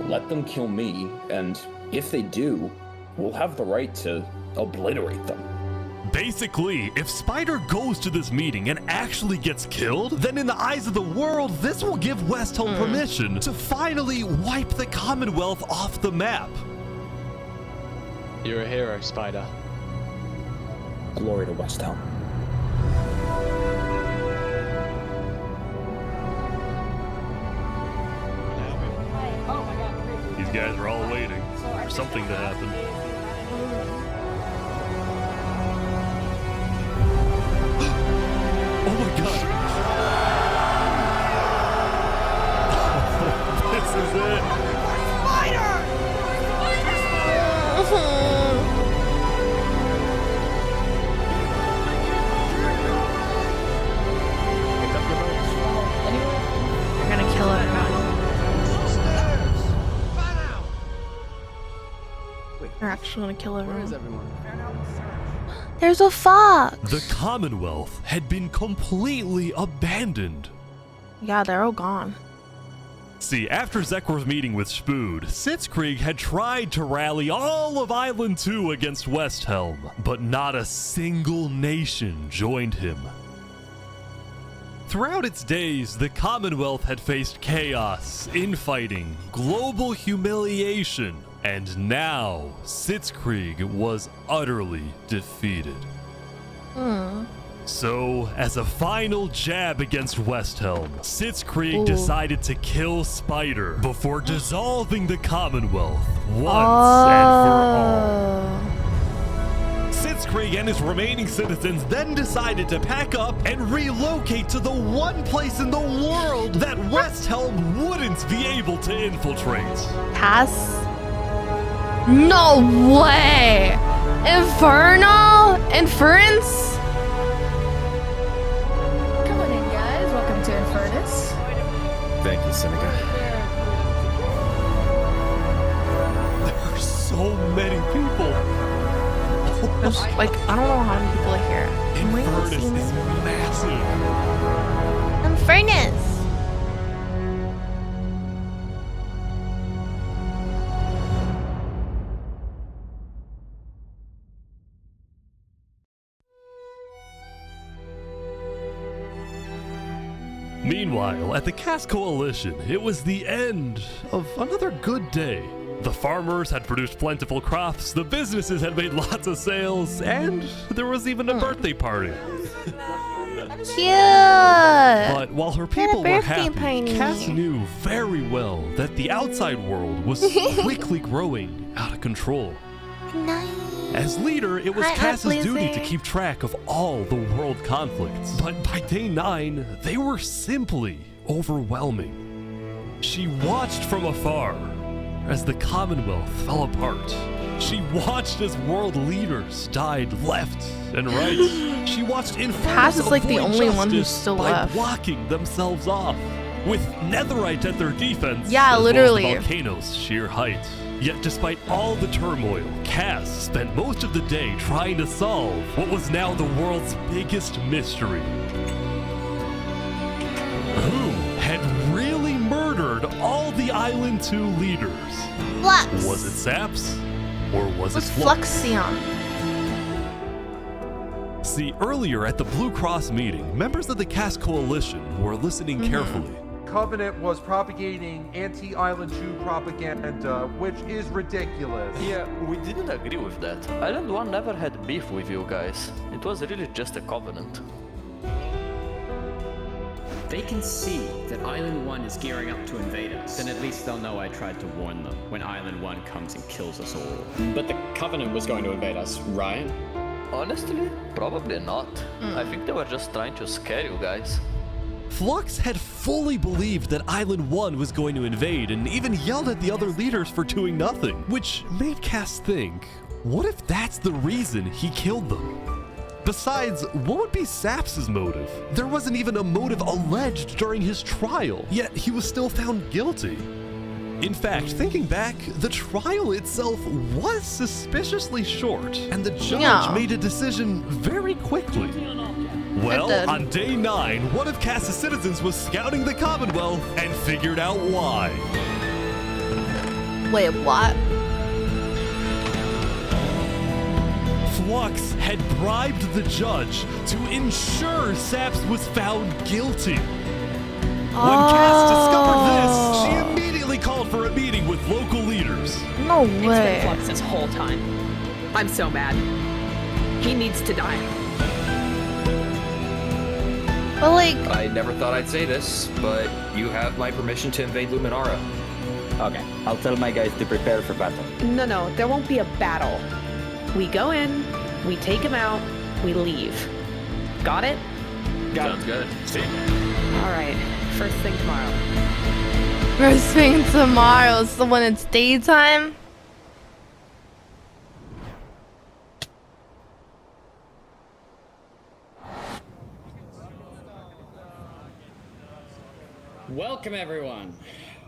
S14: Let them kill me, and if they do, we'll have the right to obliterate them.
S2: Basically, if Spider goes to this meeting and actually gets killed, then in the eyes of the world, this will give Westhelm permission to finally wipe the Commonwealth off the map.
S5: You're a hero, Spider.
S14: Glory to Westhelm.
S2: These guys are all waiting for something to happen. Oh my god! This is it!
S1: They're gonna kill her. They're actually gonna kill everyone.
S5: Where is everyone?
S1: There's a fox.
S2: The Commonwealth had been completely abandoned.
S1: Yeah, they're all gone.
S2: See, after Zekor's meeting with Spvwvky, Sitzkrieg had tried to rally all of Island 2 against Westhelm, but not a single nation joined him. Throughout its days, the Commonwealth had faced chaos, infighting, global humiliation, and now Sitzkrieg was utterly defeated. So, as a final jab against Westhelm, Sitzkrieg decided to kill Spider before dissolving the Commonwealth once and for all. Sitzkrieg and his remaining citizens then decided to pack up and relocate to the one place in the world that Westhelm wouldn't be able to infiltrate.
S1: Pass? No way! Infernal? Inference?
S15: Come on in, guys. Welcome to Infernus.
S28: Thank you, Seneca.
S2: There are so many people. Oh
S1: There's, like, I don't know how many people are here.
S2: Infernus is massive.
S1: Infernus!
S2: Meanwhile, at the Cass Coalition, it was the end of another good day. The farmers had produced plentiful crops, the businesses had made lots of sales, and there was even a birthday party.
S1: Cute!
S2: But while her people were happy, Cass knew very well that the outside world was quickly growing out of control.
S1: Nice.
S2: As leader, it was Cass's duty to keep track of all the world conflicts. But by day 9, they were simply overwhelming. She watched from afar as the Commonwealth fell apart. She watched as world leaders died left and right. She watched
S1: Cass is like the only one who's
S2: justice
S1: still
S2: by
S1: left.
S2: blocking themselves off. With netherite at their defense,
S1: Yeah,
S2: as
S1: literally.
S2: well as the volcano's sheer height. Yet despite all the turmoil, Cass spent most of the day trying to solve what was now the world's biggest mystery. Who had really murdered all the Island 2 leaders?
S1: Flux!
S2: Was it Saps? Or was it
S1: Fluxion?
S2: See, earlier at the Blue Cross meeting, members of the Cass Coalition were listening carefully.
S16: Covenant was propagating anti-Island 2 propaganda, which is ridiculous.
S17: Yeah, we didn't agree with that. Island 1 never had beef with you guys. It was really just a covenant.
S3: They can see that Island 1 is gearing up to invade us. Then at least they'll know I tried to warn them when Island 1 comes and kills us all. But the Covenant was going to invade us, right?
S17: Honestly, probably not. I think they were just trying to scare you guys.
S2: Flux had fully believed that Island 1 was going to invade and even yelled at the other leaders for doing nothing, which made Cass think, what if that's the reason he killed them? Besides, what would be Saps' motive? There wasn't even a motive alleged during his trial, yet he was still found guilty. In fact, thinking back, the trial itself was suspiciously short, and the judge made a decision very quickly. Well, on day 9, one of Cass's citizens was scouting the Commonwealth and figured out why.
S1: Wait, what?
S2: Flux had bribed the judge to ensure Saps was found guilty. When Cass discovered this, she immediately called for a meeting with local leaders.
S1: No
S19: It's
S1: way.
S19: been Flux this whole time. I'm so mad. He needs to die.
S1: But like,
S20: I never thought I'd say this, but you have my permission to invade Luminara.
S21: Okay, I'll tell my guys to prepare for battle.
S19: No, there won't be a battle. We go in, we take him out, we leave. Got it?
S20: Sounds good. See?
S19: Alright, first thing tomorrow.
S1: First thing tomorrow, so when it's daytime.
S3: Welcome, everyone.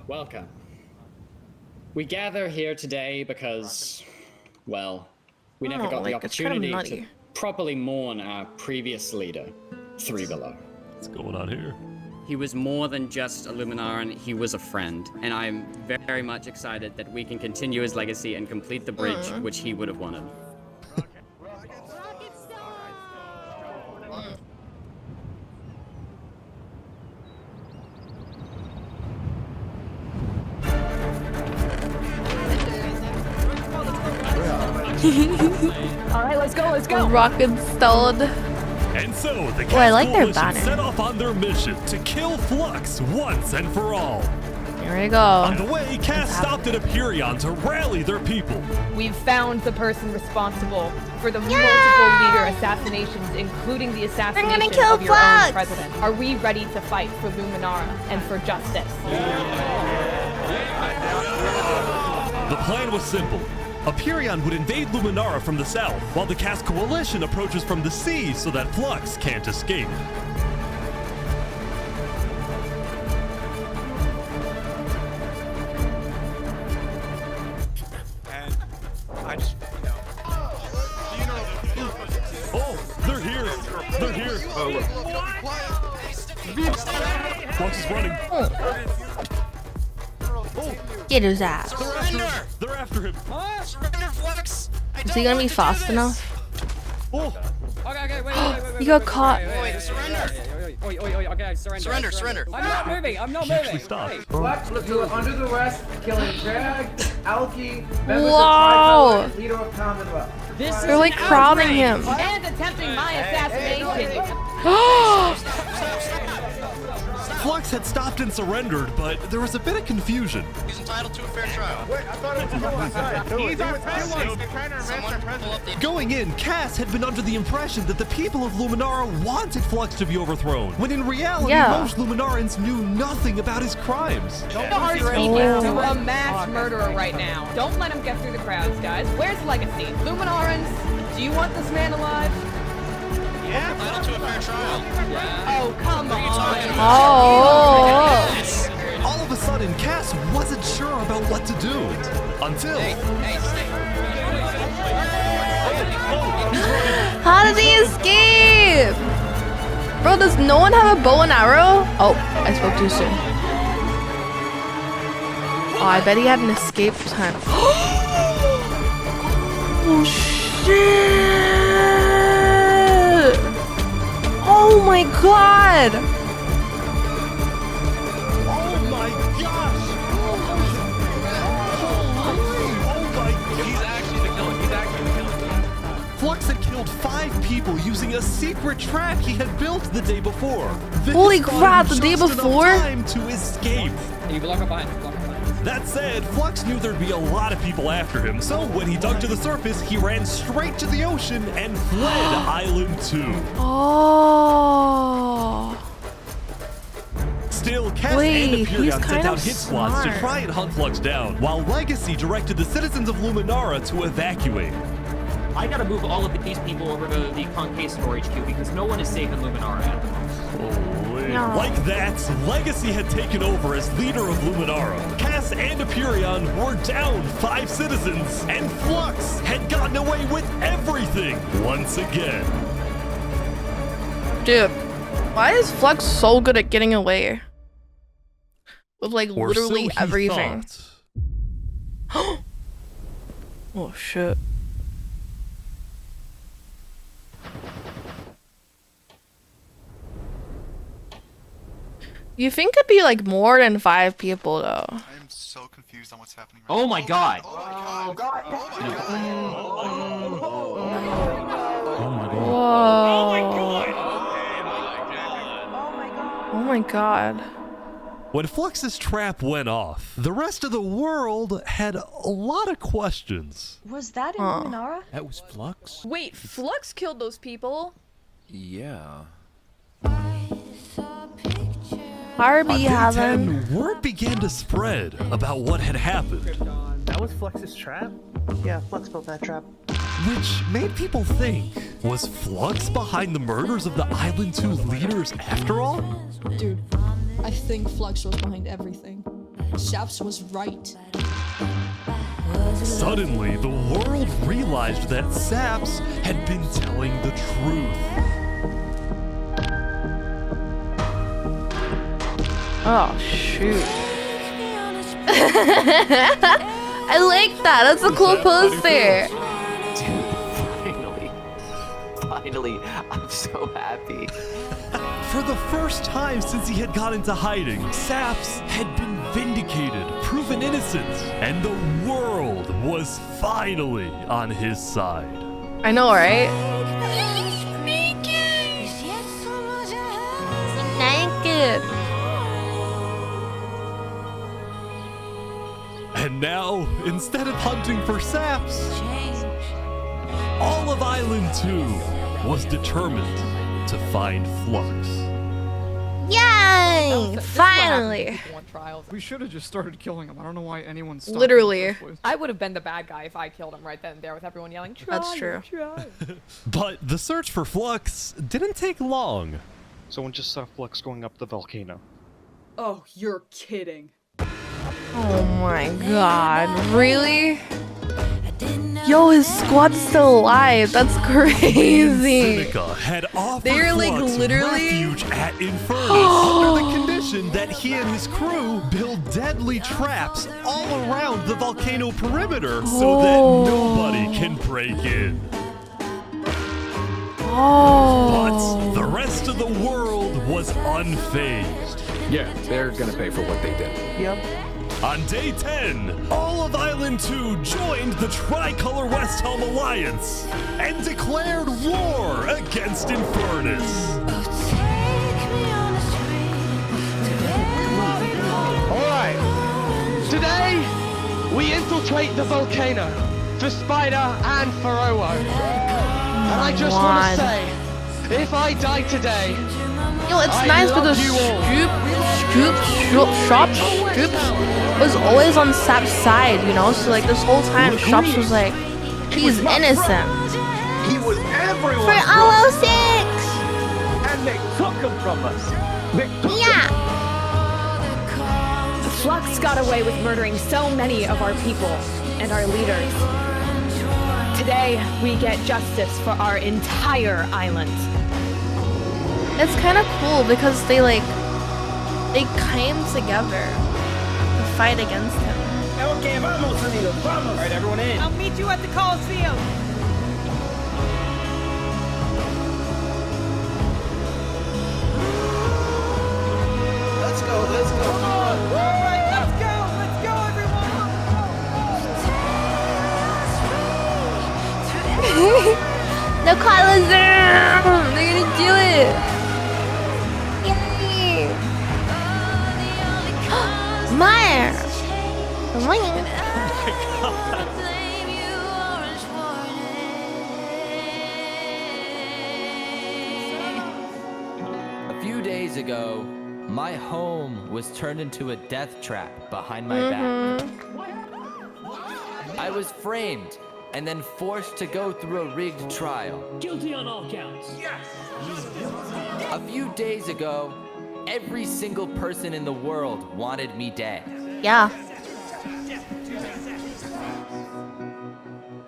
S3: Welcome. We gather here today because, well, we never got the
S1: it's kind of
S3: opportunity
S1: nutty.
S3: to properly mourn our previous leader, Three Below.
S2: What's going on here?
S3: He was more than just a Luminaran, he was a friend, and I'm very much excited that we can continue his legacy and complete the bridge which he would have wanted.
S19: Alright, let's go.
S1: Rocket stalled.
S2: And so, the
S1: Oh, I like their
S2: Coalition
S1: banner.
S2: set off on their mission to kill Flux once and for all.
S1: Here we go.
S2: On the way, Cass stopped at Aperion to rally their people.
S22: We've found the person responsible for the multiple leader assassinations, including the assassination
S1: kill
S22: of your
S1: Flux!
S22: own president. Are we ready to fight for Luminara and for justice?
S2: The plan was simple. Aperion would invade Luminara from the south, while the Cass Coalition approaches from the sea so that Flux can't escape.
S6: And I just,
S2: Flux is running.
S1: Get his ass.
S2: They're after him.
S6: Surrender, Flux!
S1: Is he gonna be fast enough?
S2: Oh.
S22: Okay, wait.
S1: He got caught.
S6: Surrender!
S22: Okay, surrender. I'm not moving.
S2: Actually stopped.
S16: Flux, you are under the arrest, killing Drag, Alki, members
S1: Whoa.
S16: of Trico, leader of Commonwealth.
S1: They're like crowding him.
S22: And attempting my assassination.
S2: Flux had stopped and surrendered, but there was a bit of confusion.
S6: He's entitled to a fair trial.
S16: Wait, I thought it was
S2: Going in, Cass had been under the impression that the people of Luminara wanted Flux to be overthrown, when in reality, most Luminarans knew nothing about his crimes.
S22: You're speaking to a mass murderer right now. Don't let him get through the crowds, guys. Where's Legacy? Luminarans, do you want this man alive?
S6: Yeah, entitled to a fair trial.
S22: Oh, come on.
S2: All of a sudden, Cass wasn't sure about what to do. Until...
S1: How did he escape? Bro, does no one have a bow and arrow? Oh, I spoke too soon. Oh, I bet he had an escape time. Oh, shit! Oh my god!
S2: Oh my gosh!
S5: He's actually the killer.
S2: Flux had killed 5 people using a secret trap he had built the day before. This
S1: Holy
S2: bought
S1: crap,
S2: him
S1: the day
S2: just enough
S1: before?
S2: time to escape.
S22: You block up behind.
S2: That said, Flux knew there'd be a lot of people after him, so when he dug to the surface, he ran straight to the ocean and fled Island 2.
S1: Oh.
S2: Still, Cass
S1: Wait,
S2: and Aperion
S1: he's
S2: sent
S1: kind
S2: out
S1: of
S2: hit squads to
S1: smart.
S2: try and hunt Flux down, while Legacy directed the citizens of Luminara to evacuate.
S7: I gotta move all of these people over to the Conquistador HQ because no one is safe in Luminara at the moment.
S1: No.
S2: Like that, Legacy had taken over as leader of Luminara. Cass and Aperion were down 5 citizens, and Flux had gotten away with everything once again.
S1: Dude, why is Flux so good at getting away? With like
S2: Or
S1: literally
S2: so he
S1: everything.
S2: thought.
S1: Oh shit. You think it'd be like more than 5 people though?
S6: I am so confused on what's happening
S7: Oh my god.
S1: Whoa. Oh my god.
S2: When Flux's trap went off, the rest of the world had a lot of questions.
S15: Was that in Luminara?
S8: That was Flux?
S22: Wait, Flux killed those people?
S8: Yeah.
S1: Barbie
S2: On
S1: having.
S2: day 10, word began to spread about what had happened,
S9: That was Flux's trap? Yeah, Flux built that trap.
S2: which made people think, was Flux behind the murders of the Island 2 leaders after all?
S18: Dude, I think Flux was behind everything. Saps was right.
S2: Suddenly, the world realized that Saps had been telling the truth.
S1: Oh shoot. I like that. That's a cool poster.
S17: Finally, I'm so happy.
S2: For the first time since he had gone into hiding, Saps had been vindicated, proven innocent, and the world was finally on his side.
S1: I know, right? Naked.
S2: And now, instead of hunting for Saps, all of Island 2 was determined to find Flux.
S1: Yay! Finally.
S4: We should have just started killing him. I don't know why anyone stopped.
S1: Literally.
S22: I would have been the bad guy if I killed him right then and there with everyone yelling, try,
S1: That's true.
S22: try.
S2: But the search for Flux didn't take long.
S23: Someone just saw Flux going up the volcano.
S18: Oh, you're kidding.
S1: Oh my god. Really? Yo, his squad's still alive. That's crazy.
S2: Seneca had offered
S1: They're like
S2: Flux
S1: literally
S2: refuge at Infernus under the condition that he and his crew build deadly traps all around the volcano perimeter so that nobody can break in. But the rest of the world was unfazed.
S4: Yeah, they're gonna pay for what they did.
S9: Yep.
S2: On day 10, all of Island 2 joined the Tricolor West Helm Alliance and declared war against Infernus.
S5: Alright, today we infiltrate the volcano for Spider and for Owo. And I just want to say, if I die today,
S1: Yo, it's nice because Shops was always on Sap's side, you know? So like this whole time Shops was like, he's innocent.
S6: He was everyone's
S1: For all 06!
S6: and they took him from us.
S1: Yeah.
S22: Flux got away with murdering so many of our people and our leaders. Today, we get justice for our entire island.
S1: It's kind of cool because they came together to fight against him.
S22: Okay, vamos, amigos, vamos. All right, everyone in. I'll meet you at the Coliseum.
S9: Let's go, let's go.
S22: All right, let's go, everyone.
S1: The Coliseum! They're gonna do it! Yay! Meyer!
S10: A few days ago, my home was turned into a death trap behind my back. I was framed and then forced to go through a rigged trial.
S7: Guilty on all counts.
S6: Yes!
S10: A few days ago, every single person in the world wanted me dead.
S1: Yeah.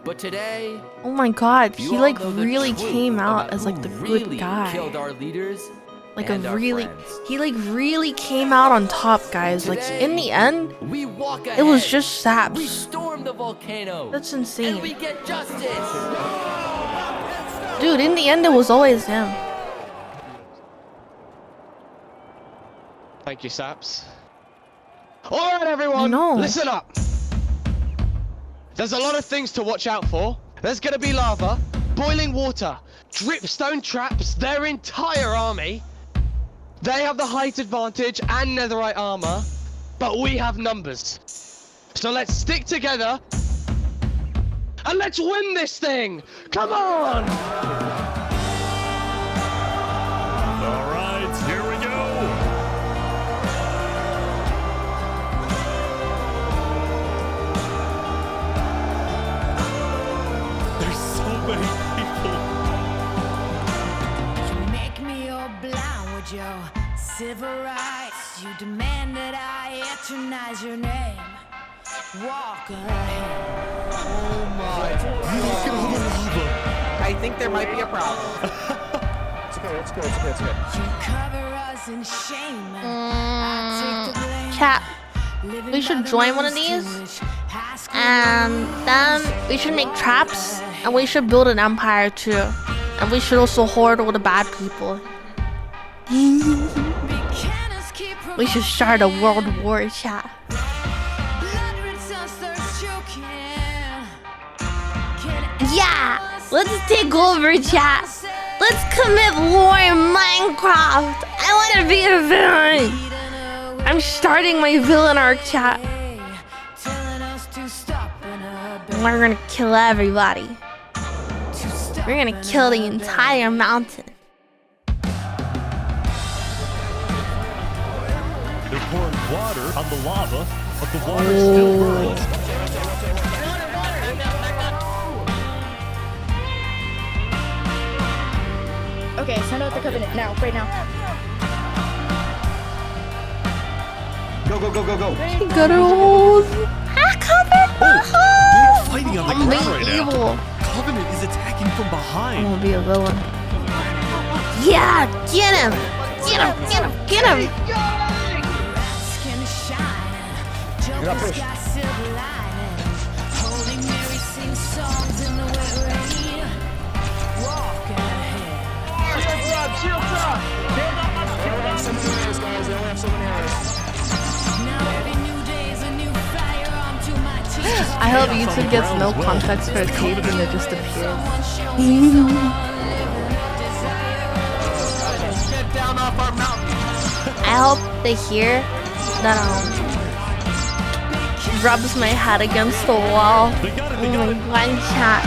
S10: But today,
S1: Oh my god,
S10: you
S1: he
S10: all
S1: like
S10: know the
S1: really
S10: truth
S1: came out
S10: about
S1: as like
S10: who
S1: the
S10: really
S1: good guy.
S10: killed our leaders
S1: Like
S10: and
S1: a
S10: our
S1: really,
S10: friends.
S1: he like really came out on top, guys. Like in the end,
S10: We walk
S1: it was
S10: ahead.
S1: just Saps.
S10: We storm the volcano.
S1: That's insane.
S10: And we get justice.
S1: Dude, in the end, it was always him.
S5: thank you, Saps. Alright, everyone, listen up. There's a lot of things to watch out for. There's gonna be lava, boiling water, dripstone traps, their entire army. They have the height advantage and netherite armor, but we have numbers. So let's stick together and let's win this thing! Come on!
S2: Alright, here we go! There's so many people.
S11: You make me all blind with your civil rights. You demand that I eternize your name. Walk ahead.
S4: Oh my God. I think there might be a problem. It's okay, it's good, it's good, it's good.
S11: You cover us in shame. I take the blame.
S1: Chat. We should join one of these, and then we should make traps, and we should build an empire too, and we should also hoard all the bad people. We should start a world war, chat. Yeah, let's take over, chat. Let's commit war in Minecraft. I want to be a villain. I'm starting my villain arc, chat. We're gonna kill everybody. We're gonna kill the entire mountain.
S2: They're pouring water on the lava, but the water still burns.
S15: Okay, send out the covenant now, right now.
S6: Go, go, go, go, go.
S1: Good old. I covered my hole.
S2: fighting on the
S1: I'm
S2: ground
S1: being
S2: right now.
S1: evil.
S2: Covenant is attacking from
S1: I'm
S2: behind.
S1: gonna be a villain. Yeah, get him! Get him! Get him! Get him!
S4: You're not pushed.
S1: I hope YouTube gets no context for a tape and it just appears.
S4: Get down off our mountain.
S1: I hope they hear that rubs my head against the wall. One chat.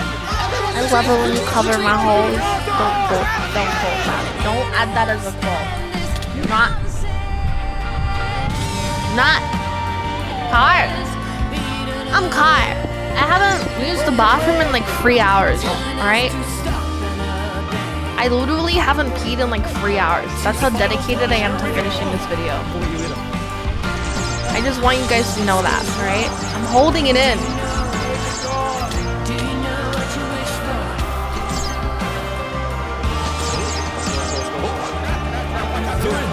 S1: I love it when you cover my holes. Don't quote that. Don't add that as a quote. Not car. I'm car. I haven't used the bathroom in like 3 hours. Alright? I literally haven't peed in like 3 hours. That's how dedicated I am to finishing this video. I just want you guys to know that, alright? I'm holding it in.
S2: They're in.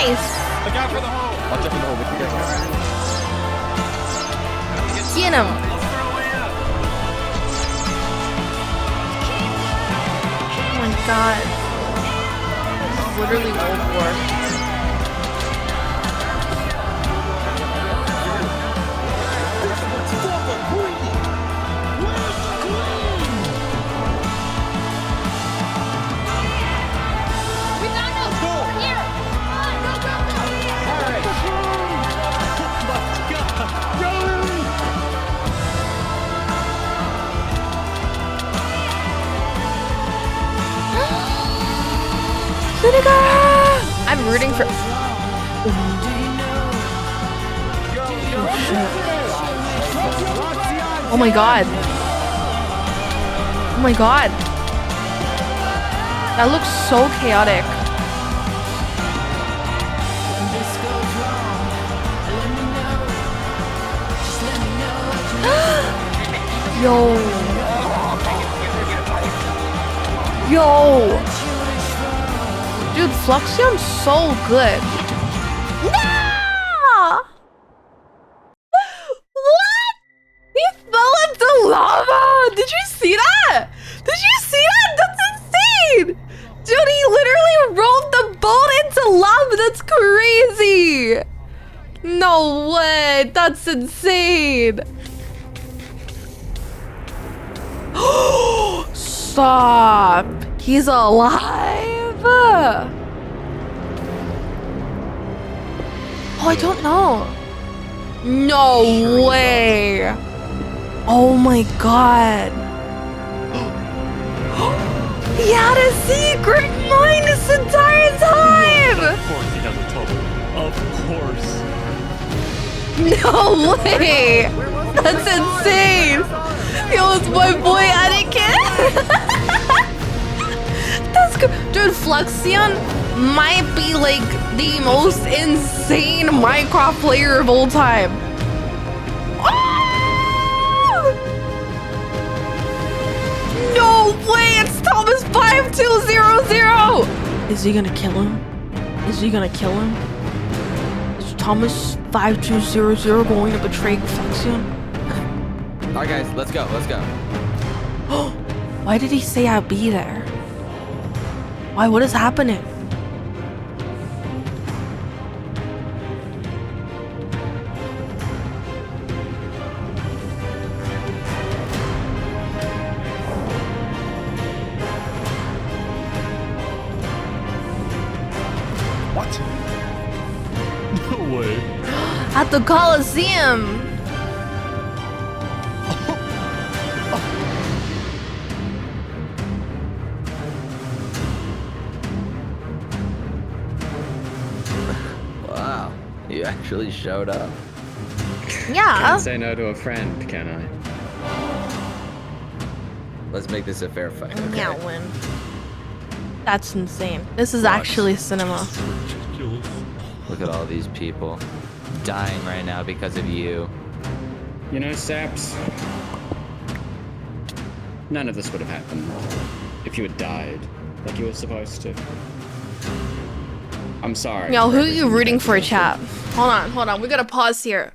S1: Nice!
S4: Look out for the hole.
S21: Watch out for the hole.
S1: Get him! Oh my god. This is literally World War. I'm rooting for. Oh my god. Oh my god. That looks so chaotic. Yo. Yo. Dude, Fluxion's so good. No! What? He fell into lava! Did you see that? Did you see that? That's insane! Dude, he literally rolled the boat into lava. That's crazy! No way! That's insane! Stop! He's alive! Oh, I don't know. No way! Oh my god! He had a secret mine this entire time!
S2: Of course he has a total. Of course.
S1: No way! That's insane! Yo, it's my boy Anakin! That's good. Dude, Fluxion might be like the most insane Minecraft player of all time. Oh! No way! It's Thomas 5200! Is he gonna kill him? Is he gonna kill him? Is Thomas 5200 going to betray Fluxion?
S10: Alright guys, let's go.
S1: Why did he say I'll be there? Why? What is happening?
S2: What? No way.
S1: At the Coliseum!
S10: Wow, you actually showed up.
S1: Yeah.
S3: Can't say no to a friend, can I?
S10: Let's make this a fair fight. Okay?
S1: Yeah, win. That's insane. This is actually cinema.
S10: Look at all these people dying right now because of you.
S3: You know, Saps, none of this would have happened if you had died like you were supposed to. I'm sorry.
S1: Yo, who are you rooting for, chat? Hold on. We gotta pause here.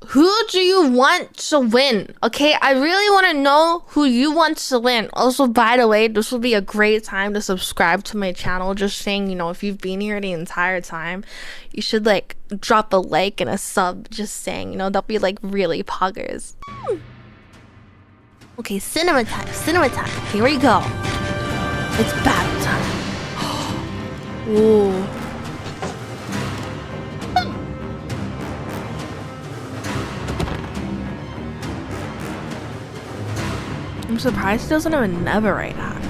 S1: Who do you want to win? Okay, I really want to know who you want to win. Also, by the way, this would be a great time to subscribe to my channel. Just saying, you know, if you've been here the entire time, you should like drop a like and a sub. Just saying, you know, that'll be like really poggers. Okay, cinema time. Here we go. It's battle time. Ooh. I'm surprised he doesn't have a Neverite axe.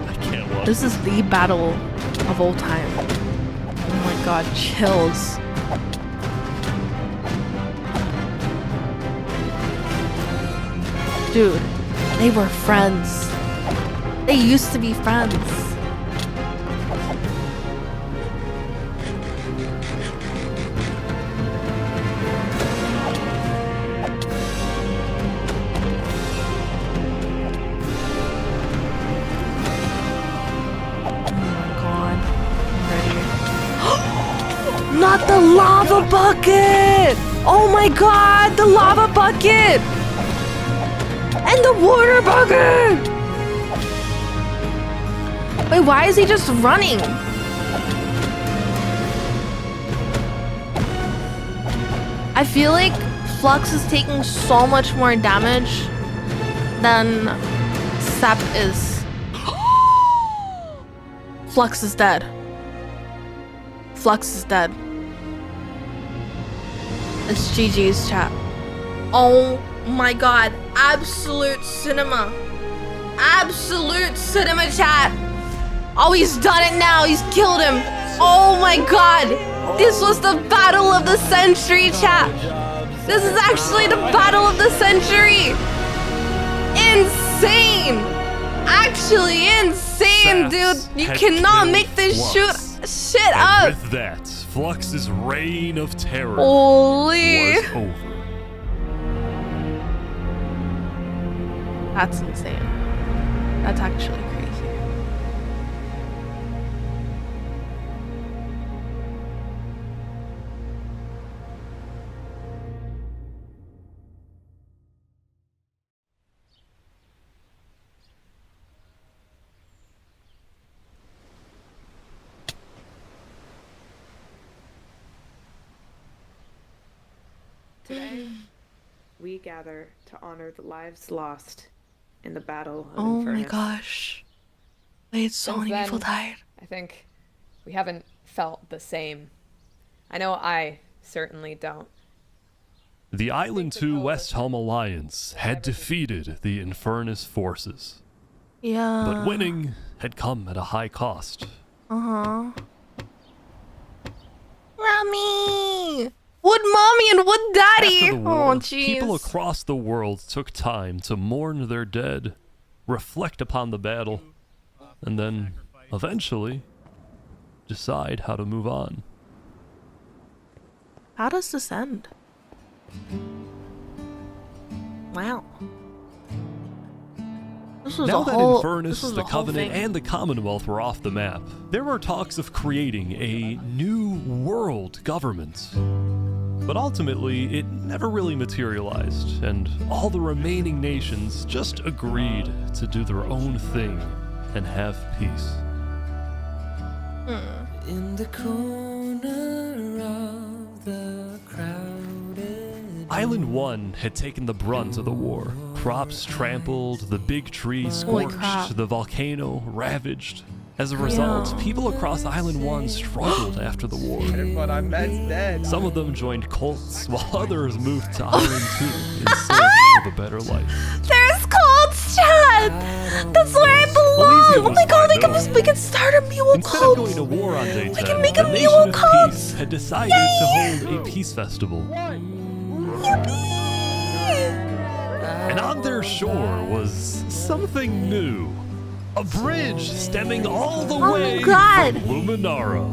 S2: I can't watch.
S1: This is the battle of all time. Oh my god, chills. Dude, they were friends. They used to be friends. Not the lava bucket! Oh my god, the lava bucket! And the water bucket! Wait, why is he just running? I feel like Flux is taking so much more damage than Sep is. Flux is dead. Flux is dead. It's GG's, chat. Oh my god. Absolute cinema. Absolute cinema, chat. Oh, he's done it now. He's killed him. Oh my god. This was the battle of the century, chat. This is actually the battle of the century. Insane. Actually insane, dude. You cannot make this shit up.
S2: With that, Flux's reign of terror
S1: Holy.
S2: was over.
S1: That's insane. That's actually crazy.
S19: Today, we gather to honor the lives lost in the Battle of
S1: Oh
S19: Infernus.
S1: my gosh. Wait, so
S22: Since
S1: many
S22: then,
S1: people died.
S22: I think we haven't felt the same. I know I certainly don't.
S2: The Island 2 West Helm Alliance had defeated the Infernus forces.
S1: Yeah.
S2: But winning had come at a high cost.
S1: Uh-huh. Rami! Wood mommy and wood daddy!
S2: After the war,
S1: Oh, jeez.
S2: people across the world took time to mourn their dead, reflect upon the battle, and then, eventually, decide how to move on.
S1: How does this end? Wow. This was
S2: Now
S1: a
S2: that
S1: whole,
S2: Infernus, the Covenant, and the Commonwealth were off the map, there were talks of creating a new world government. But ultimately, it never really materialized, and all the remaining nations just agreed to do their own thing and have peace.
S11: In the corner of the crowded
S2: Island 1 had taken the brunt of the war. Crops trampled, the big tree
S1: Holy crap.
S2: scorched, the volcano ravaged. As a result, people across Island 1 struggled after the war.
S4: But I'm dead.
S2: Some of them joined cults, while others moved to Island 2 in search of a better life.
S1: There's cults, chat! That's where I belong! Oh my god, we can start a Miwo
S2: Instead
S1: cult!
S2: of going to war on day 10,
S1: We can make a
S2: the Nation
S1: Miwo
S2: of
S1: cult!
S2: Peace had decided to hold a peace festival. And on their shore was something new. A bridge stemming all the way
S1: my God.
S2: from Luminara.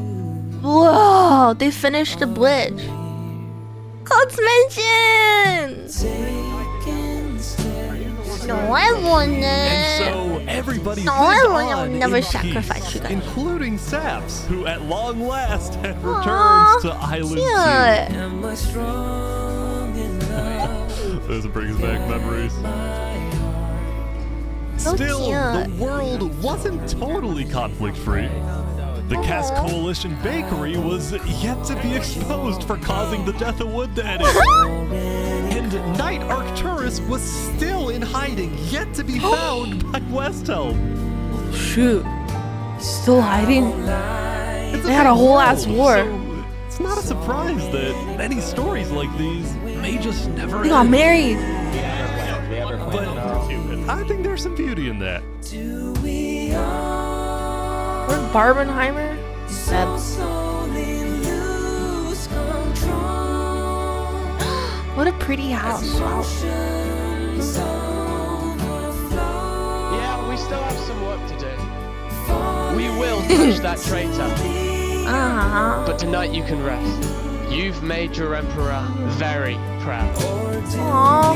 S1: Whoa, they finished the bridge. Codes mentions. No, I wouldn't.
S2: And so everybody
S1: No,
S2: lived
S1: I wouldn't. I
S2: on
S1: would never
S2: in
S1: sacrifice
S2: peace,
S1: you guys.
S2: including Saps, who at long last had returned to Island 2. Those brings back memories.
S1: So
S2: Still, the
S1: cute.
S2: world wasn't totally conflict-free. The Cass Coalition Bakery was yet to be exposed for causing the death of Wood Daddy. And Knight Arcturus was still in hiding, yet to be found by Westhelm.
S1: Shoot. Still hiding?
S2: It's
S1: They had a
S2: big
S1: whole ass
S2: world,
S1: war.
S2: so it's not a surprise that many stories like these may just never
S1: They got
S2: end.
S1: married.
S2: But I think there's some beauty in that.
S1: Where's Barbenheimer? Dead. What a pretty house. Wow.
S5: Yeah, we still have some work to do. We will touch that traitor. But tonight you can rest. You've made your emperor very proud.
S1: Aww.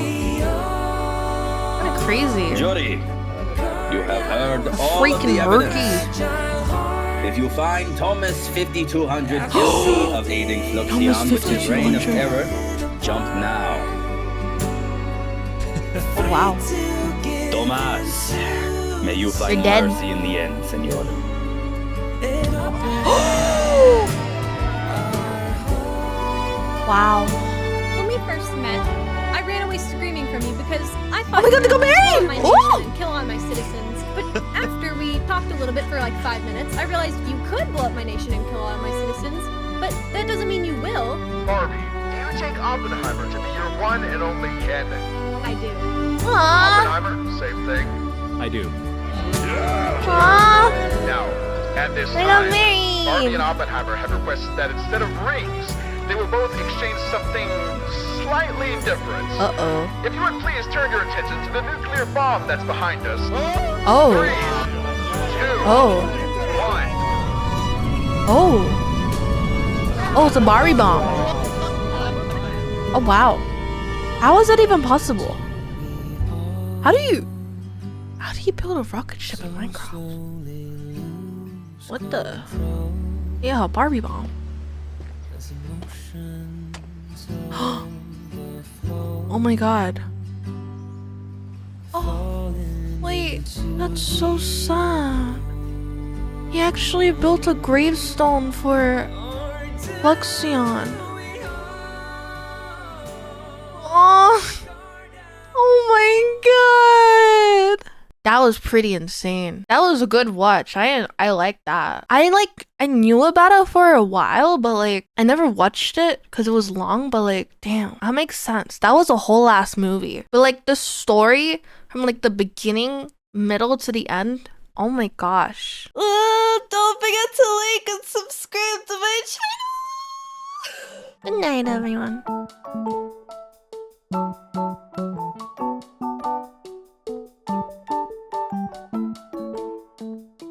S1: What a crazy.
S21: Jury, you have heard all
S1: Freaking
S21: of the
S1: murky.
S21: evidence. If you find Thomas 5200 guilty of aiding Fluxion with his reign of terror, jump now.
S1: Wow.
S21: Thomas, may you find
S1: You're dead.
S21: mercy in the end, senor.
S1: Wow.
S12: When we first met, I ran away screaming from you because I thought
S1: Oh my God, they got
S12: you were gonna blow up
S1: married!
S12: my nation
S1: Oh!
S12: and kill all my citizens. But after we talked a little bit for like 5 minutes, I realized you could blow up my nation and kill all my citizens. But that doesn't mean you will.
S13: Barbie, do you take Oppenheimer to be your one and only candidate?
S12: I do.
S1: Aww.
S13: Oppenheimer, same thing.
S20: I do.
S1: Aww.
S13: Now, at this
S1: They got
S13: time,
S1: married.
S13: Barbie and Oppenheimer have requested that instead of rings, they will both exchange something slightly different.
S1: Uh-oh.
S13: If you would please turn your attention to the nuclear bomb that's behind us.
S1: Oh.
S13: 3, 2,
S1: Oh.
S13: 1.
S1: Oh. Oh, it's a Barbie bomb. Oh, wow. How is that even possible? How do you build a rocket ship in Minecraft? What the? Yeah, a Barbie bomb. Oh my God. Oh, wait, that's so sad. He actually built a gravestone for Fluxion. Oh my God. That was pretty insane. That was a good watch. I like that. I knew about it for a while, but like I never watched it because it was long, but like damn, that makes sense. That was a whole ass movie. But like the story from like the beginning, middle to the end, oh my gosh. Don't forget to like and subscribe to my channel. Good night, everyone.